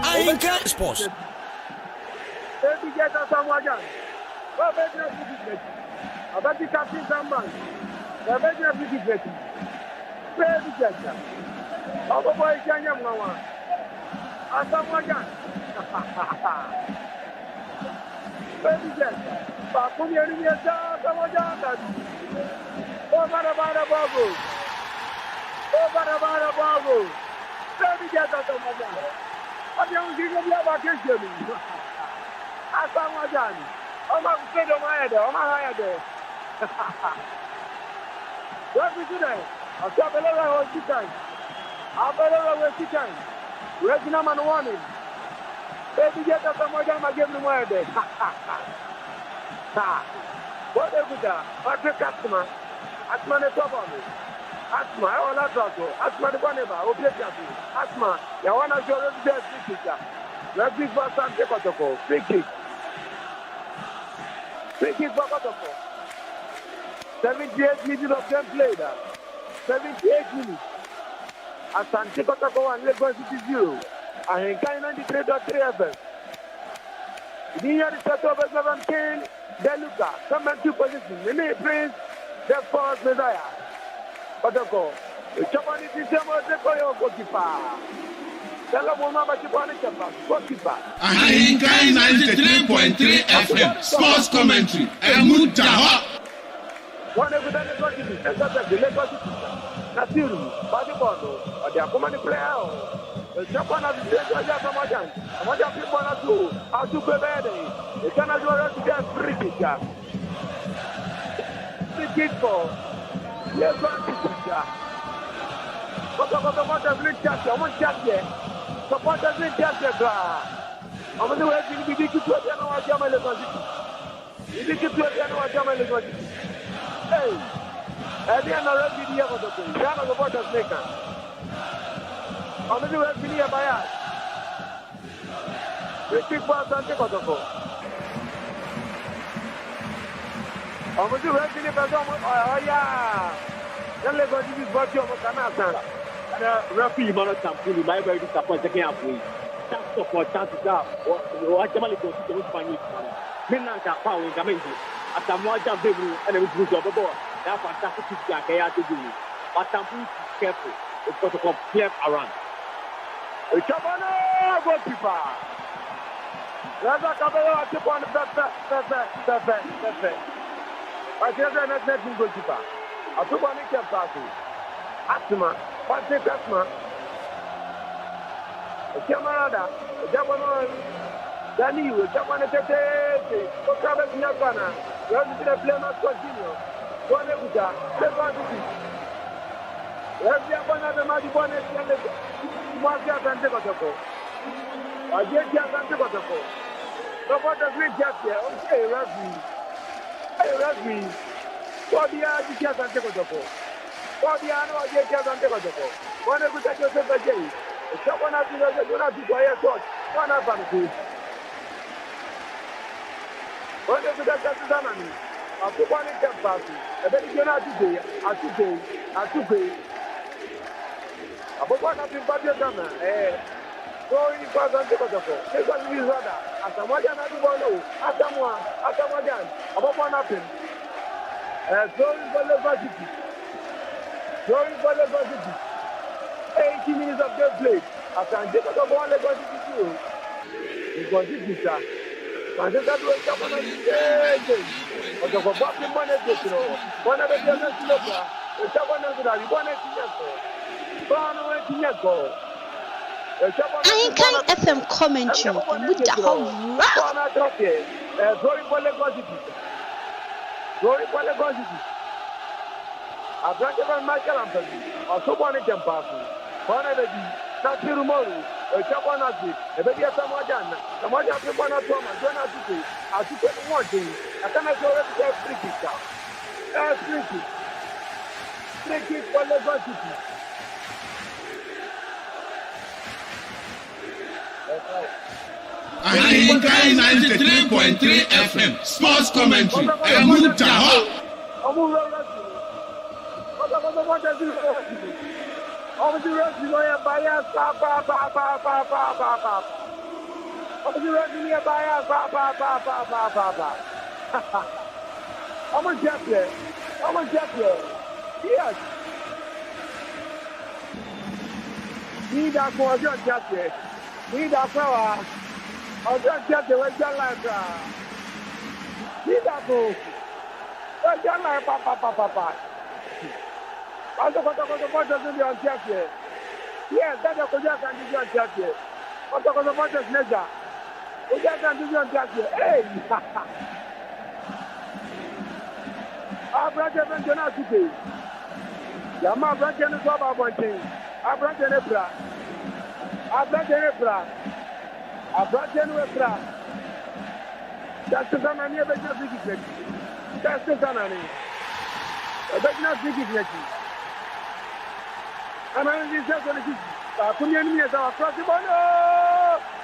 I can't sports. Baby jet and Samojan. I bet you have to dig I bet you captain some man. I bet you have to dig baby jet. Oh boy, can you know? And Samojan. Baby jet. Pakumi Eliasa, Samojan. Oh, Barabara Babu. Oh, Barabara Babu. Baby jet and Samojan. I don't think of your vacation. Samojan. Oh, my God, oh, my God, oh, my God. What is it? I'll stop a little bit of time. I'll be a little bit of time. Regina man warning. Baby jet and Samojan, I give him my day. What is it? What's the customer? Asma the top on me. Asma, I want to talk to. Asma the Boneva, Asma, you want to show the free kick. Let's give us some Kotoko. Free kick. Free kick for Kotoko. 78 minutes of them played. 78 minutes. Asante Kotoko and Lagos City 0. And Henkai 93.3 FM. Near the set over 17. Deluca, come back to position. Mini Prince, the fourth Messiah. Kotoko. The Chapani December, the Koyo goalkeeper. Tell a woman about Chapani goalkeeper. Ahinkai 93.3 FM Sports Commentary. Emutaha. One of the Lagos City, the Lagos City. Nasiru, Badibono, or the Akomani player. The Japan of the Samojan. Samojan people are two. How to go there? They cannot do to get free kick. Free kick for Lagos City. Supporters will chat. I want chat here. Supporters will chat here. I'm going to wait to be to our German Lagos City. You need to do our German Lagos City. Hey, I didn't already be able to do. Ghana supporters maker. I'm going to wait to be a buyer. We keep for Asante Kotoko. I'm going to wait to be a buyer. Oh, yeah. Then let's go to this body of Canada. Rafi Mano Tampuni, my very disappointed halfway. Chance support, chance is out. Or Jamali goes to the Spanish. Menaka power in Gamesi. At the Moja Baby and it was of the ball. That's fantastic to get to do. But Tampuni is careful. It's got to come clear around. Chabana goalkeeper. Raza Cabello keep on perfect. I just an attacking goalkeeper. I took on the party. Asma, Patrick Asma. Camarada, Jabana, Dani, Jabana Tete, Okaba Nyakana, Run to the Plema Continue. One Ebuja, Levante. Everyone the Madi Bonnet and the Marcia Santecotoko. I get Santecotoko. Supporters will get here. Okay, Rafi. What the idea Santecotoko? What the annual idea Santecotoko? One of the Santecotoko Jay. Someone has to do not be quiet. One of them. One of the Santecotoko. I put one in the party. And then you know today. I put one of the party. So in Asante Kotoko. This was his brother. Asamajan Adubolo. Asamajan. About one happened. So in Lagos City. 80 minutes of game played. Asante Kotoko won Lagos City. Lagos City, sir. Manchester do it up on the Kotoko bought him one at the one of the other Silva. The second of the one at Tinyako. Ain't FM commentary with the whole rock. Glory for Lagos City. Glory for Lagos City. A branch of Michael Anthony, or someone in Jampasi. One of the Nasiru Moru, a Chapanati, a baby of Samajan, Samajan Pipana Thomas, Jonah City, as you can watch him. I cannot show it to free kick. Free kick for Lagos City. Ahinkai 93.3 FM Sports Commentary. Emutaho. Yes. Need that for your jacket. Need that power. Ọjọ́ jẹ́ tẹ̀wé jẹ́ láìpẹ́ à. Dídàbò. Ó jẹ́ láìpẹ́ pàpàpàpà. Ọjọ́ kọ́tọ́kọ́tọ́ bọ́jọ́ sí ní ọ̀ntí ẹ̀fẹ̀. Yẹ́ dájọ́ kò jẹ́ àkàndí sí ọ̀ntí ẹ̀fẹ̀. Kọ́tọ́kọ́tọ́ bọ́jọ́ sí lẹ́jà. Ó jẹ́ àkàndí sí ọ̀ntí ẹ̀fẹ̀. Ẹ́ẹ̀! Abúrájẹ́ fẹ́ jẹ́ náà túkè. Yàmá abúrájẹ́ ní sọ́ọ̀bù àbọ̀ntín. Abúrájẹ́ ní bra. Abúrájẹ́ ní bra. Abúrájẹ́ ní bra. That's the time I never just think it's that's the time I need. I bet not think it's next. And I think that's what it is. Come here, me as our crossing ball.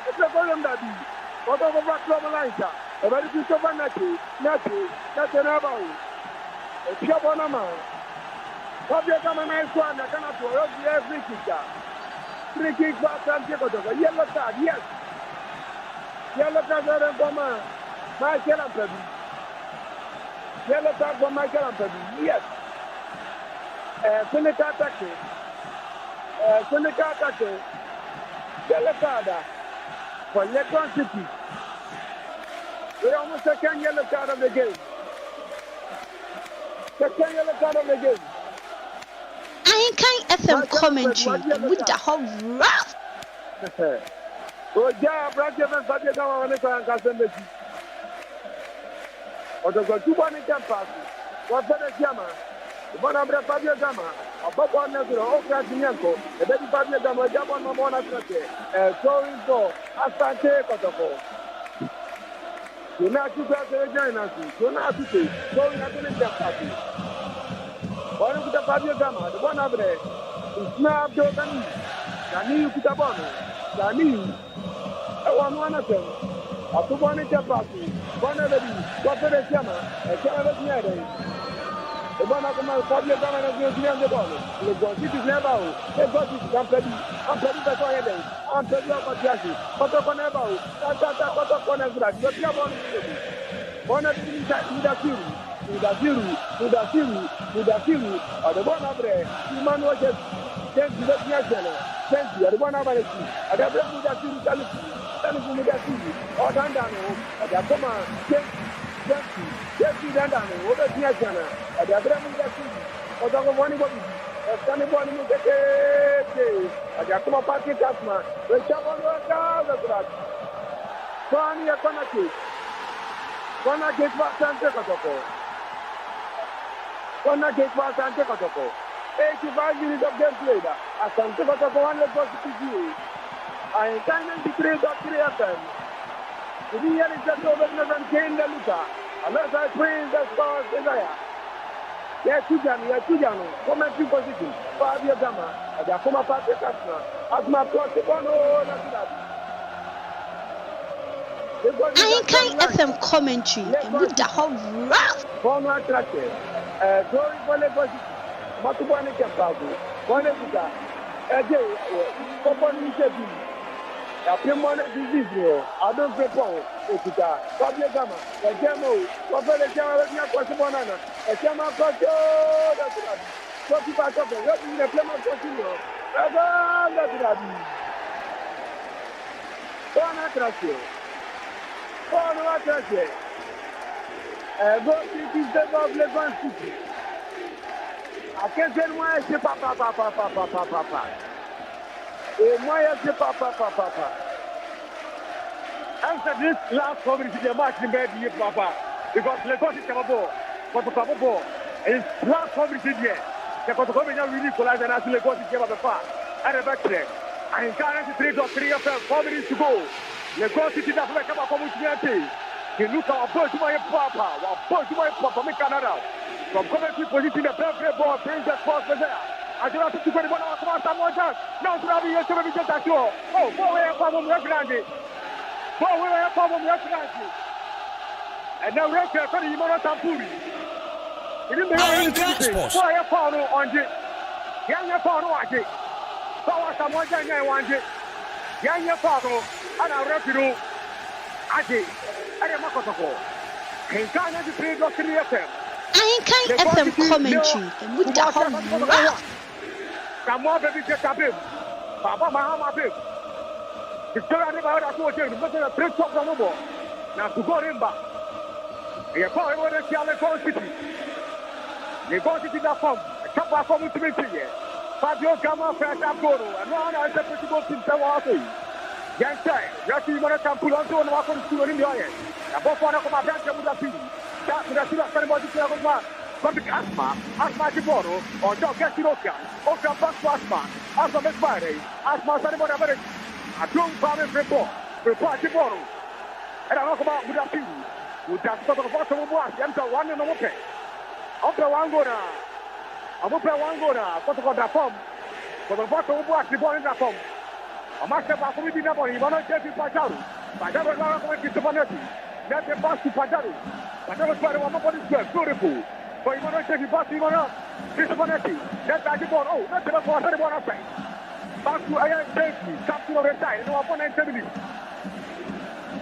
It's a problem that is. What over back from a line, sir. A very good over Nati. That's an about. It's your bonama. Have you come a nice one? I cannot work the every kicker. Free kick back and take over. Yellow card, yes. Yellow card, Roma. Michael Anthony. Yellow card for Michael Anthony. Yes. Seneca attack. Yellow card for Lagos City. We're almost second yellow card of the game. Second yellow card of the game. Ain't FM commentary with the whole rough. Oh, yeah, Brazil and Fabio on the Casemiro. Or the Gutubani campus. What's the Jama? The one of the Fabio Gama, a Papa Negro, Ocasianco, a baby Fabio Gama, Japan Mamona Sate, sorry for Asante Kotoko. Do not to grab the Janasi, do not to say, going at the campus. One of the Fabio Gama, the one over there, is now Dogani, Dani Kutabono, Dani, one of them. A two one in Japan, one of the what the Jama, a Jama near them. The one of my Fabio Gama is the other ball. The City is never. The God is company. I'm pretty better than I'm pretty about Jassy. But the one about that's one of that. But you have one of the things that with a few, or the one over there, the man was just sent to the national. Thank you, the one over there. I got to that city, telling that city, or Dandano, or the command, thank you, Dandano, over the national, or the other that city, or the one of the standing one in the day, or the Akuma Party Tasma, the Chapan was that. Fani Akonaki. Kona get back and take a topo. Kona get back and take a topo. 85 minutes of game play. I can take a topo one level to you. I am 93.3 FM. The real is just over and Kane the Luca. Unless I praise the stars desire. Yes, Tujano, commentary position. 5 years Gama, and the Akuma Party Customer. As my protocol, Ain't FM commentary with the whole rough. Former attracted. Glory for Lagos. Matubani Kapago. Bonnetica. Again, Company Shebi. A Pimon disease. I don't prepare. Okita. Fabio Gama. A Jamo. Papa Jama Banana. A Jama Cocho. That's right. 45 of the Plymouth Casino. Answer this last comment in the match in bed, Papa, because Lagos is capable, but the ball is last comment in here. The Kotokomi really equalized and actually Lagos is capable far. And the back there, I encourage 3.3 of 4 minutes to go. Lagos City does not come up from Mutinati. You look at our boy to my Papa, our boy to my Papa, make Canada. From commentary position, the perfect ball brings the cross there. I do not think to go to one of our Samoa. Now to have you to be just at all. Oh, boy, I have a problem. Boy, we have a problem yesterday. And now we're going to you more Tampuri. Boy, I found on it. Young Pano, I think. So I want to want it. Young Pano, and I read to I think. I am a Kotopo. Can Ghana play Dr. FM? I FM commentary. And with the whole come on, baby, get a bit. Papa, Mahama, baby. Victoria never heard of what you're doing, but a press up from the ball. Now to go in back. You're going to see Lagos City. Lagos City that form. A couple of forms to be here. Fabio Gama, Fresh Abgoro, and now I said to go to Tawati. Young Chai, Rafi Monacan Pulanto and Wakon School in the Orient. A both one of my branch of the city. That's the Sula Ceremony to have Public Asma Tiboro, or John Gastiroka, Oka Asma, Asma Mesbare, Asma Ceremony. I don't find a report tomorrow. And I talk about Budapest. With that sort of bottom of what? I'm to one and I'm okay. Up to one go now. I'm up to one go now. What about that form? For the bottom of what? The ball in that form. I must have a committee number. You want to get it Pajaru. Pajaru is not going to Panetti. Let the pass to Pajaru. Pajaru is going to one is beautiful. But you want to take the pass, you want to Panetti. That's the ball. Oh, that's the ball. That's the ball outside. Back to Iron Safety, captain of the side, and one 90 minutes.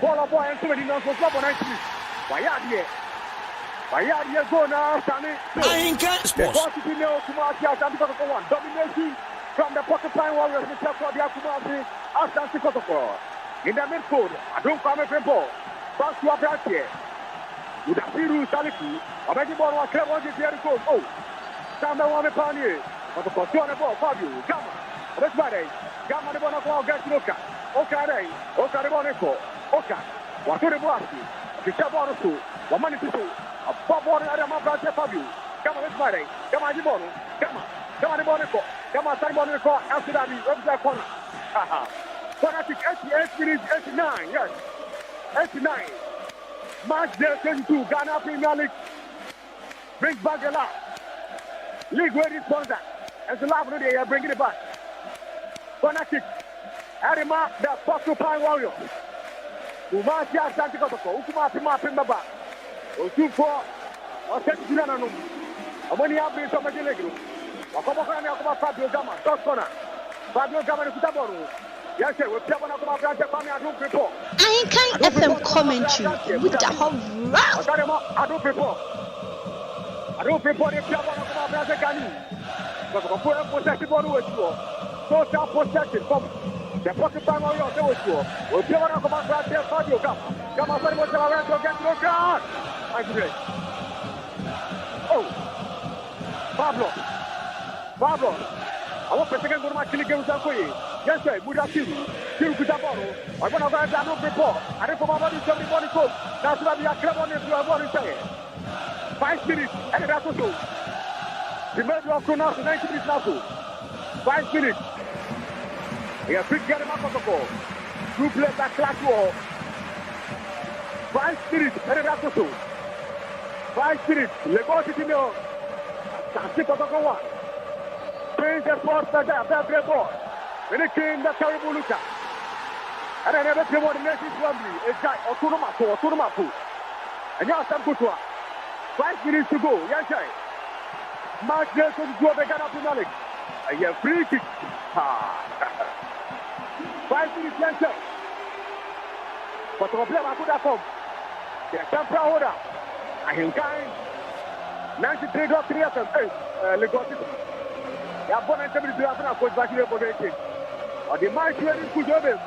Ball of boy and 2 minutes, for 90 minutes. Bayard, go now, Sammy. I can't sports. Quantity now, Kumasi, and the one. Domination from the pocket time warriors, Mr. Claudia Kumasi, Asante Kotoko. In the midfield, I don't come a ball. Back to Abratia. With a Piru Saliki, a begging ball was clever on the goal. Oh, Samba one Panier, but the Coton ball, Fabio, Gamma. Let's buy Gamma the one of our guys, Loka. Okay, Oka the Boneco, Oka, Water Blasi, the Chabono, one money to a Bob Warner and Amabra Fabio. Gamma, let's buy Gamma the Bono, Gamma the Boneco, Gamma Simoneco, after that, the corner. Haha. But I think 88 minutes, 89, yes, 89. Match day 22, Ghana Premier League. Brings back a lot. League ready sponsor. As the last day, you're bringing it back. Corner kick. Arima, the Porcupine Warrior. Kumasi Asante Kotoko. Ukuma Pimba. Osupo. Oseti Junano. Amoni Abri Somajilegru. Wakomokana Yakuma Fabio Gama. Dot corner. Fabio Gama Kutaboru. Yes, sir. We're playing on the family. I don't report. I can't FM commentary with the whole round. I don't report. I don't report if you have a Gani. Because the poor possession one was you. Total possession from the pocket time of your show. We'll play on the family. Fabio Gama. Gama said what's around to get no guard. I agree. Oh. Pablo. I want to take a match in the game. Yes, sir. Budapest. Kill Kutaboro. I'm going to go down on report. I don't come about this everybody coach. That's why we are clever on this. You are going to say 5 minutes. And that's also. The middle of Kunas, 90 minutes now. 5 minutes. We are free to get him out of the ball. Two players that clash war. 5 minutes. And that's also. 5 minutes. Lagos City now. Asante Kotoko. Change the sports that are great ball. When it came, that's how we look at. And I never came on the next Wembley. It's like Oturumapu. And now some good one. 5 minutes to go. Yes, sir. Mark Nelson to go back up in Malik. And you have free kick. 5 minutes, yes, sir. But the problem I could have come. There's some proud order. I think 93.3 FM. Lagos City. Ya bon en termes de la fin à cause de la politique. On dit match hier une coup de même.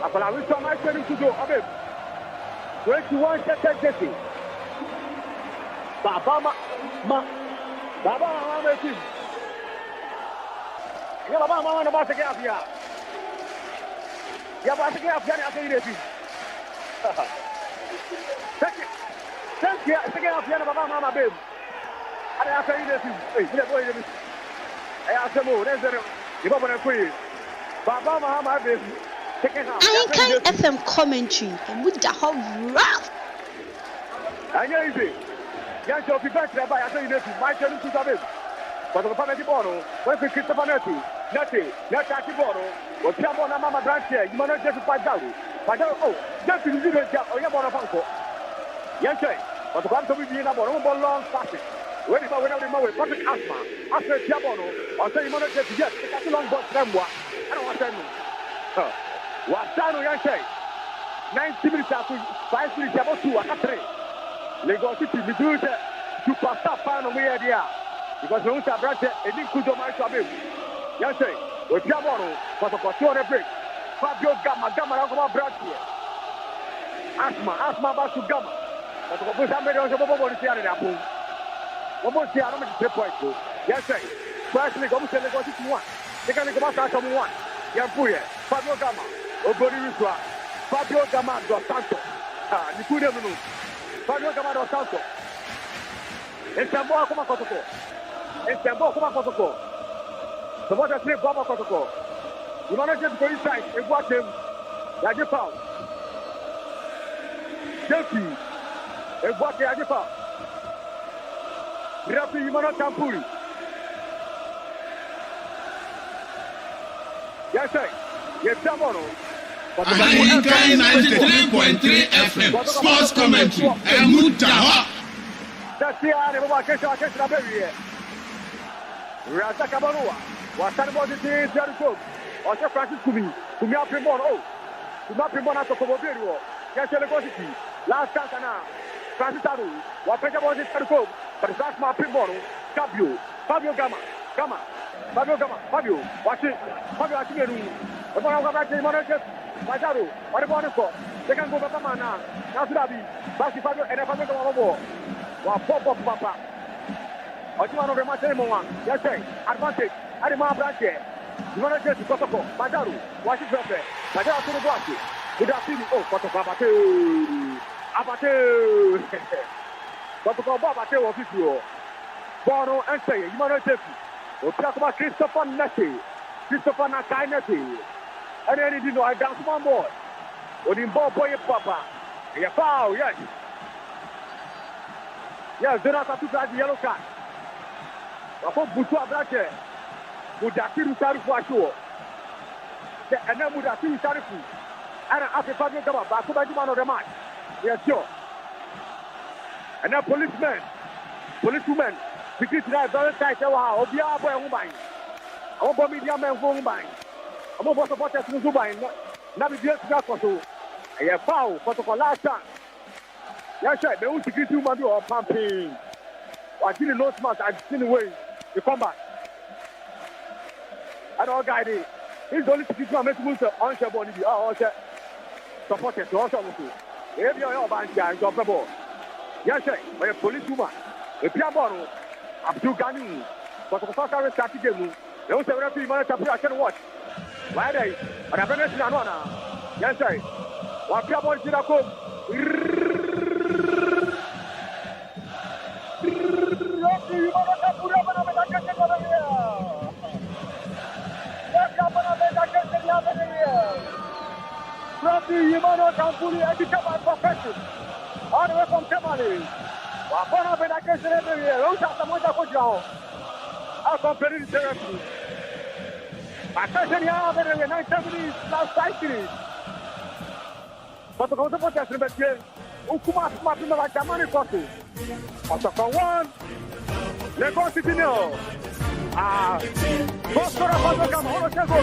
Après la mission match hier une coup de même. 21-30. Baba ma team. Ya baba ma na ba se ke afia. Ya ba se ke afia ni ake ile team. Thank you. Se ke afia na baba ma babe. Ada ake ile team. Ile boy ile. Asemo, nezero. Ibo bona kwi. Baba ma babe. Anchor FM commentary. Muda how rough. Anya ibe. Ya jo fi back there by ase ile team. My chenu tu sabe. Quando fa meti bono, poi che sta fanati. Nati ti bono. O ti amo na mama branche, gli mano Jesu Pajau. Oh, just in the job, o ya bono fanko. Yanche, quando quanto vi na bono, un buon long passing. When if I went out in my way, Patrick Asma, after Tiabono, I'll say you want to get yes, it's a long bus Remwa. I don't want to know. Wasano Yanche, 90 minutes after 5 minutes, about 2 or 3. Lagos City, we do it to pass up on the area. Because we want to branch it, and it could do my job. Yanche, with Tiabono, but of course, on a break. Fabio Gamma, branch here. Asma, back to Gamma. But of course, I'm ready on the bubble to see it. Vamos ver, não me diz depois. Yes, sir. Firstly, vamos ter negócio com um. Chega nem como está como um. Yampuye, Fabio Gama, o Boririswa, Fabio Gama do Santo. Ah, ni cuida no. Fabio Gama do Santo. Esse é bom como Kotoko. Esse é bom como Kotoko. Se você ser bom como Kotoko. O manager do inside, eu vou até. Já de pau. Jefi. Eu vou até de pau. Rafi Imano Tampuri. Yes, sir. Yes, Tamono. Ahinkai 93.3 FM Sports Commentary. Emutaha. That's the area of our case na Berry. Raza Kabanua. Wasan was it in Jericho. Osha Francis Kumi. Kumi Aprimon. Oh. Kumi Aprimon at Koboberio. Yes, City. Last chance now. Francis Aru. Wapeka was it Jericho. But that's my pinball. Fabio Gama. Fabio, watch it. Fabio Akimeru. The one who got the manager, Majaru, or the one for. They can go back now. Now to Dabi. Basi Fabio and Fabio Gama. Pop Papa. Or you want to rematch anyone? Yes, sir. Advantage. Adima Branche. You want to get to Kotoko. Majaru. Watch it first. Majaru to the block. Good afternoon. Oh, Kotoko Abate. But Baba was with you. Bono and say, you want to we'll talk about Christopher Nakai Neti. And then you know, I dance one more. When you ball boy, Papa. You foul, yes. Yes, do not have to grab the yellow card. I hope Butua Brache would have to start for sure. And then would have to start for. And after Fabio Gama, back to the man of the match. Yes, sure. And then policewoman, because that very tight, I'll be our boy on mine. I won't be the man for mine. I'm going to support us to buy. Now we just got so. I have foul for the last time. Yes, sir, they want to get you money or pumping. I didn't know smart, I've seen the way to come back. I don't guide it. He's only to get you a message on your body. Oh, support it to also. If you're your bank, I'm your ball. Yes, sir. By a policewoman. A Piabono, Abdul Gani, but the first time started game. They also have to be I can watch. Why they? But I've never seen Anona. Yes, sir. What Piabon did I come? All the way from Tamale. Wapona penda kesho leo yeye. Unataka moja kwa jao. Hapo peri therapy. Akasha ni hapo ndio 970 last cycle. Pato kwa sababu ya simbetie. Ukuma pima wa jamani kwa tu. Pato kwa 1. Lagos City ndio. Bosora pato kama hono chego.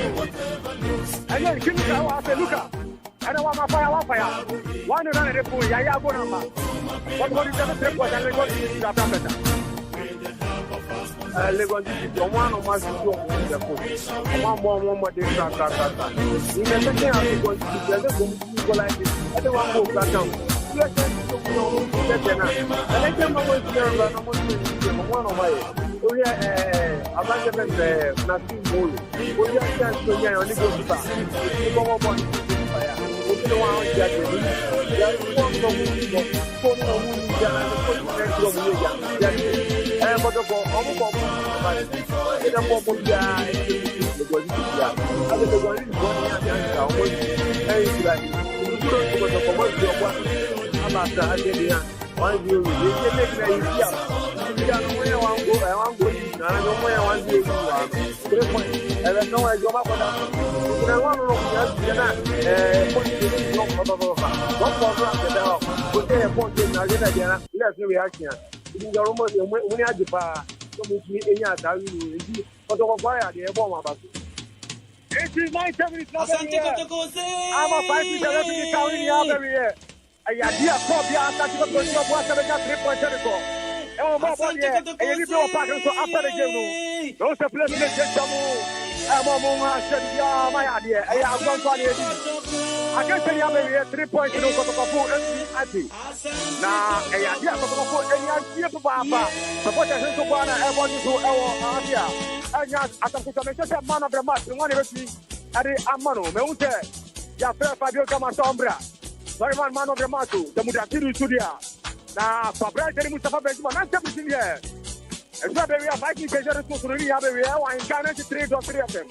Ayo kimka wa Luka. Ana wa mafaya. One run repo ya bona ma. What is the trip was Lagos City after that? Lagos City, one of my people, one more day, in the second half, Lagos City, there's a people like this. I don't want to go back down. Let them know that they're not. And let them know what's there, but I'm going to one of my. We are abandoned nothing more. We are chance to get on the go to back. We come up on fire. We don't want to get it. There is one from the phone of Munja and the president of Munja. And what about Omo? I don't want to die. The body is there. I don't want to go and I'm like, you don't go to commercial one. I'm after Adenia. One view, you can make the I want to go. I don't know where I want to go. 3 points. And I know I go up on that. I want to let's see reaction. In the room, when you had the bar, so we any other you but the fire, the bomb about it. 89 minutes. I'm a 5 minutes counting every year. I had a copy after the 3 points. Oh, my boy, and you know, after the game, those are playing against some. I'm a my idea. I have gone for it. I can say I'm a 3 points in the Kapu. Now, I have to go to Papa. Support the Hilltobana, everybody to our idea. And yes, I can put a man of the match in 1 of the Amano, Meute, Yafra Fabio Camasombra. Sorry, man of the match, the Mudatiru Studia. Now, Fabra Mustafa Benjamin, I'm everything here. And so we are fighting Kajara to really have a real and Ghana to 3 of them.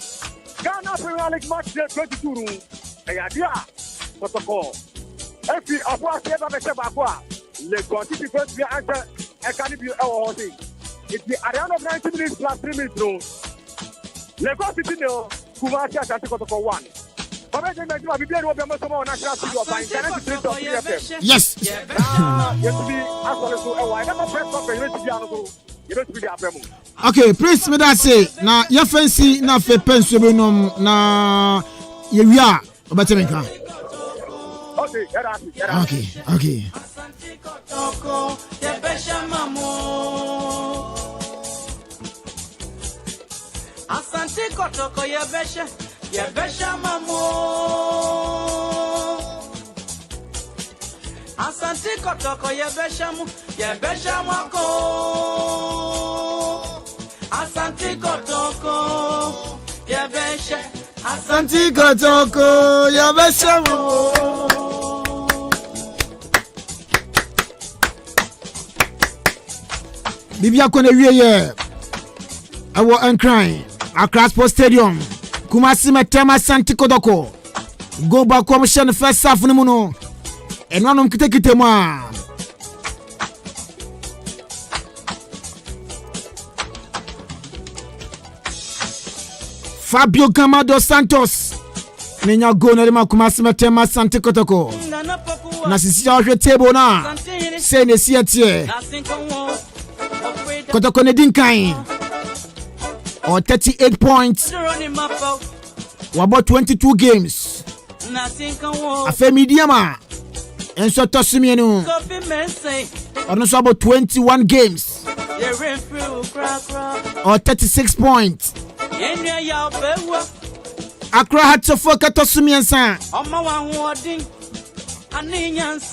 Ghana Premier League match 22 room. And idea, protocol. If you are going to have a Shabaqua, let's go to the first year answer. I can't be our thing. It's the around of 90 minutes plus 3 minutes room. Let's go to the Kumasi at protocol 1. Yes. Okay, please me that say na ya fancy na fe penso be nom na ye wia obatemenka. Okay. Asante kotoko ye besha. Yebesha mamo Asante kotoko yebesha mu Yebesha mako Asante kotoko Yebesha Asante kotoko Yebesha mu Bibia kone wiye awo Ankran Accra Sports Stadium Kumasi Metema Santi Kodoko. Go back home, Shan first half no muno. And one kite mwa. Fabio Camado Santos. Nenya go na lima Kumasi Metema Santi Kodoko. Na sisi ya table na. Say ne siatie. Kodoko ne dinkain. Or 38 points. About 22 games. Afe mediama. And so Tosimienu. Or so about 21 games. Or 36 points. Accra had to focus Tosimiensa.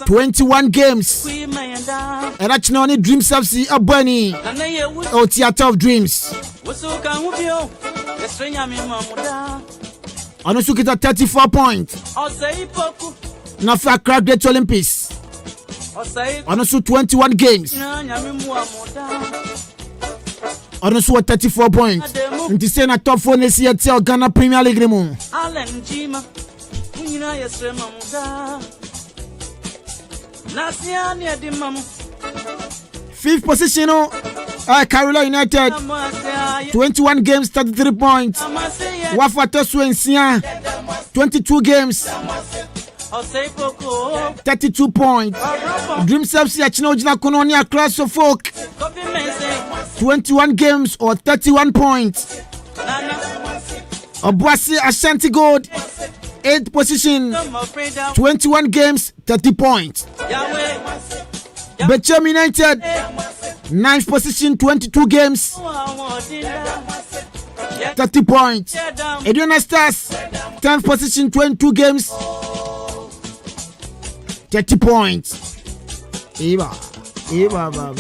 21 games. And that's not only Dreams FC a bunny. Or Theater of Dreams. Onusu kita 34 points. Na for Accra Great Olympics. Onusu 21 games. Onusu 34 points. Nti say na top 4 nesi yete Ghana Premier League mu. Fifth position, Carolina United, 21 games, 33 points. Wafata Swensia, 22 games, 32 points. Dreams FC Achinojina Kononia Class of Folk, 21 games or 31 points. Obuasi Ashanti Gold, 8th position, 21 games, 30 points. Bechem United, 9th position, 22 games, 30 points. Aduana Stars, 10th position, 22 games, 30 points. Eba baba.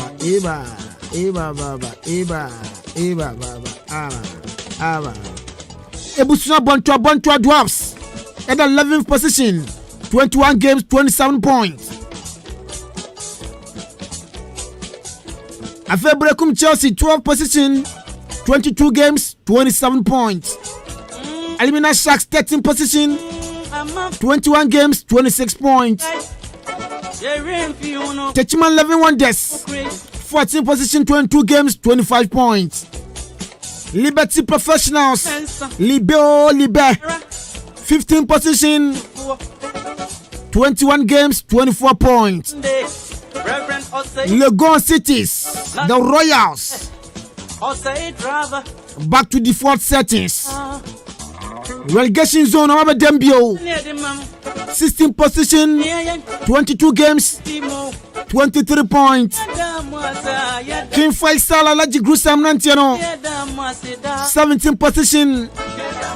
Ebusuna Bontua Dwarfs at the 11th position, 21 games, 27 points. Afebrekum Chelsea, 12th position, 22 games, 27 points. Elimina Sharks, 13th position, 21 games, 26 points. Techiman 11 Wonders, 14th position, 22 games, 25 points. Liberty Professionals, Libe, 15th position, 21 games, 24 points. Legon Cities, the Royals, back to default settings. Relegation zone, Dembio, 16th position, 22 games, 23 points. King Faisal Alaji Grusam Nantiano, 17th position,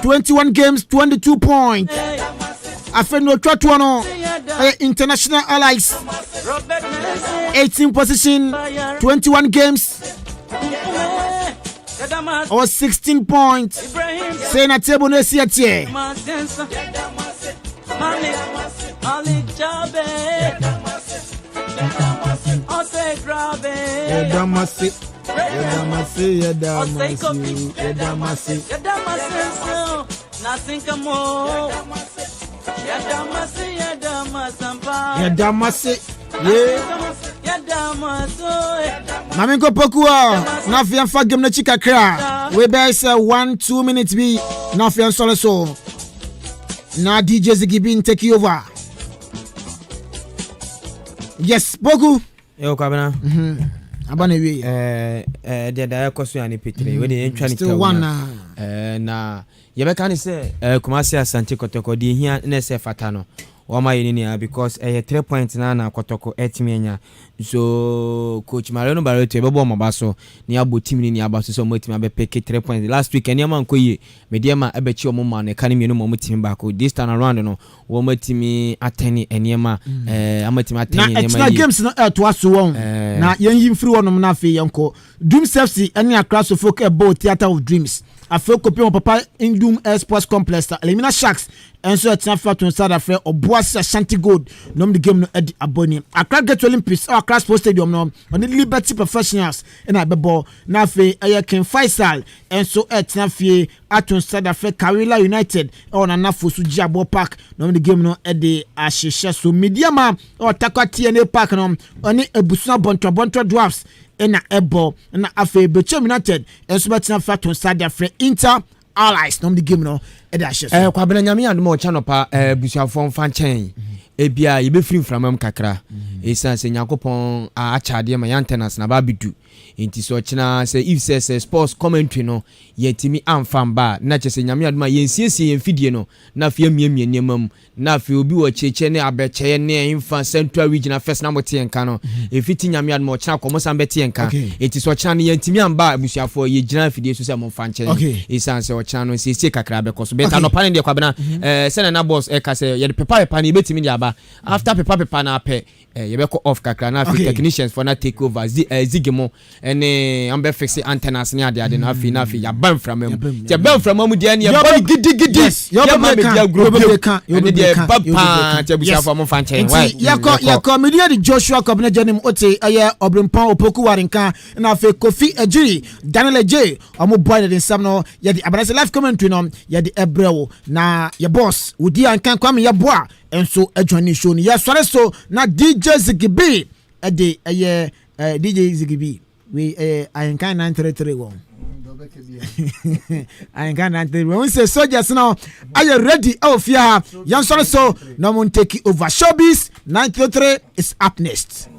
21 games, 22 points. Afeno Tratuano, International Allies, 18th position, 21 games, or 16 points. Sena table no siatie. Mamingo Pokua, Nafian Fagam na Chikakra. We base 1-2 minutes be Nafian Soloso. Now DJ Zigibin take you over. Yes, Bogu. Yo, Kabana. Abane we. The question ani Petri. We dey ntwa ni still one na yebeka ni say Kumasi Asante Kotoko di hia na se fatano. Wama yini because 3 points na Kotoko etimienya. So coach Mariano Barreto ebe mabaso ni abo team ni abaso so mo team abepeke 3 points last week eni ama nkoyi mediama ebechi omo ma ne kane mienu mo team back this time around no wo mo team ateni eniema ama team ateni eniema na games na to aso won na yen yim free wonom na afi yenko Doom FC eni akra so folk about Theater of Dreams afi kopi mo papa in Doom Sports Complex Elimina Sharks enso etina fa to start afi Obuasi Ashanti Gold nom the game no edi aboni Accra Get Olympics Accra Sports Stadium no on the Liberty Professionals and abebo na afi King Faisal enso etina fie aton start afi Karela United on anafo su Jabo Park no the game no edi ashisha so mediama o takwa TNA Park no oni Ebusuna Bontua Dwarfs ena ebo na afi Bechem United enso betina fa to start afi Inter Allies no the game no edi ashisha kwa bena nyame anu mo chano pa busuafo mfa nchen ebia yebe free from kakra esan se Yakopon achade ma yantenas na babidu enti so china se if say sports commentary no yetimi amfam ba na chese nyame aduma yensiesie yemfidie no na afia miemie nemam na afia obi wo cheche ne abeche ne infa Central Regional First na mote enka no efiti nyame aduma china komosan beti enka enti so china ne yentimi amba abusuafo ye gina fidie so se mo fanche esan se o china no siesie kakra be koso beta no pane de kwabena se na boss e ka se ye pepa ne betimi de aba after pepa na pe yebeko off kakra na afi technicians for na take over zigemo ene ambe fixe antennas ni ade na afi ya ban from am ti ban from am de ne ya gidi ya ma media group ene de papa ti busa for mo fanche ya media de Joshua Kobna Janim Ote aye Obrimpan Opoku Warinka na afi Kofi Ejiri Daniel J omo boy de sam no ya di abanase live commentary no ya di ebrewo na ya boss udi ankan kwame ya boa enso adwane show ni ya sore so na DJ Zigibi ede aye DJ Zigibi we I can 933 one I can 933 when we say soldiers now are you ready of ya yan sore so no one take over showbiz 933 is up next.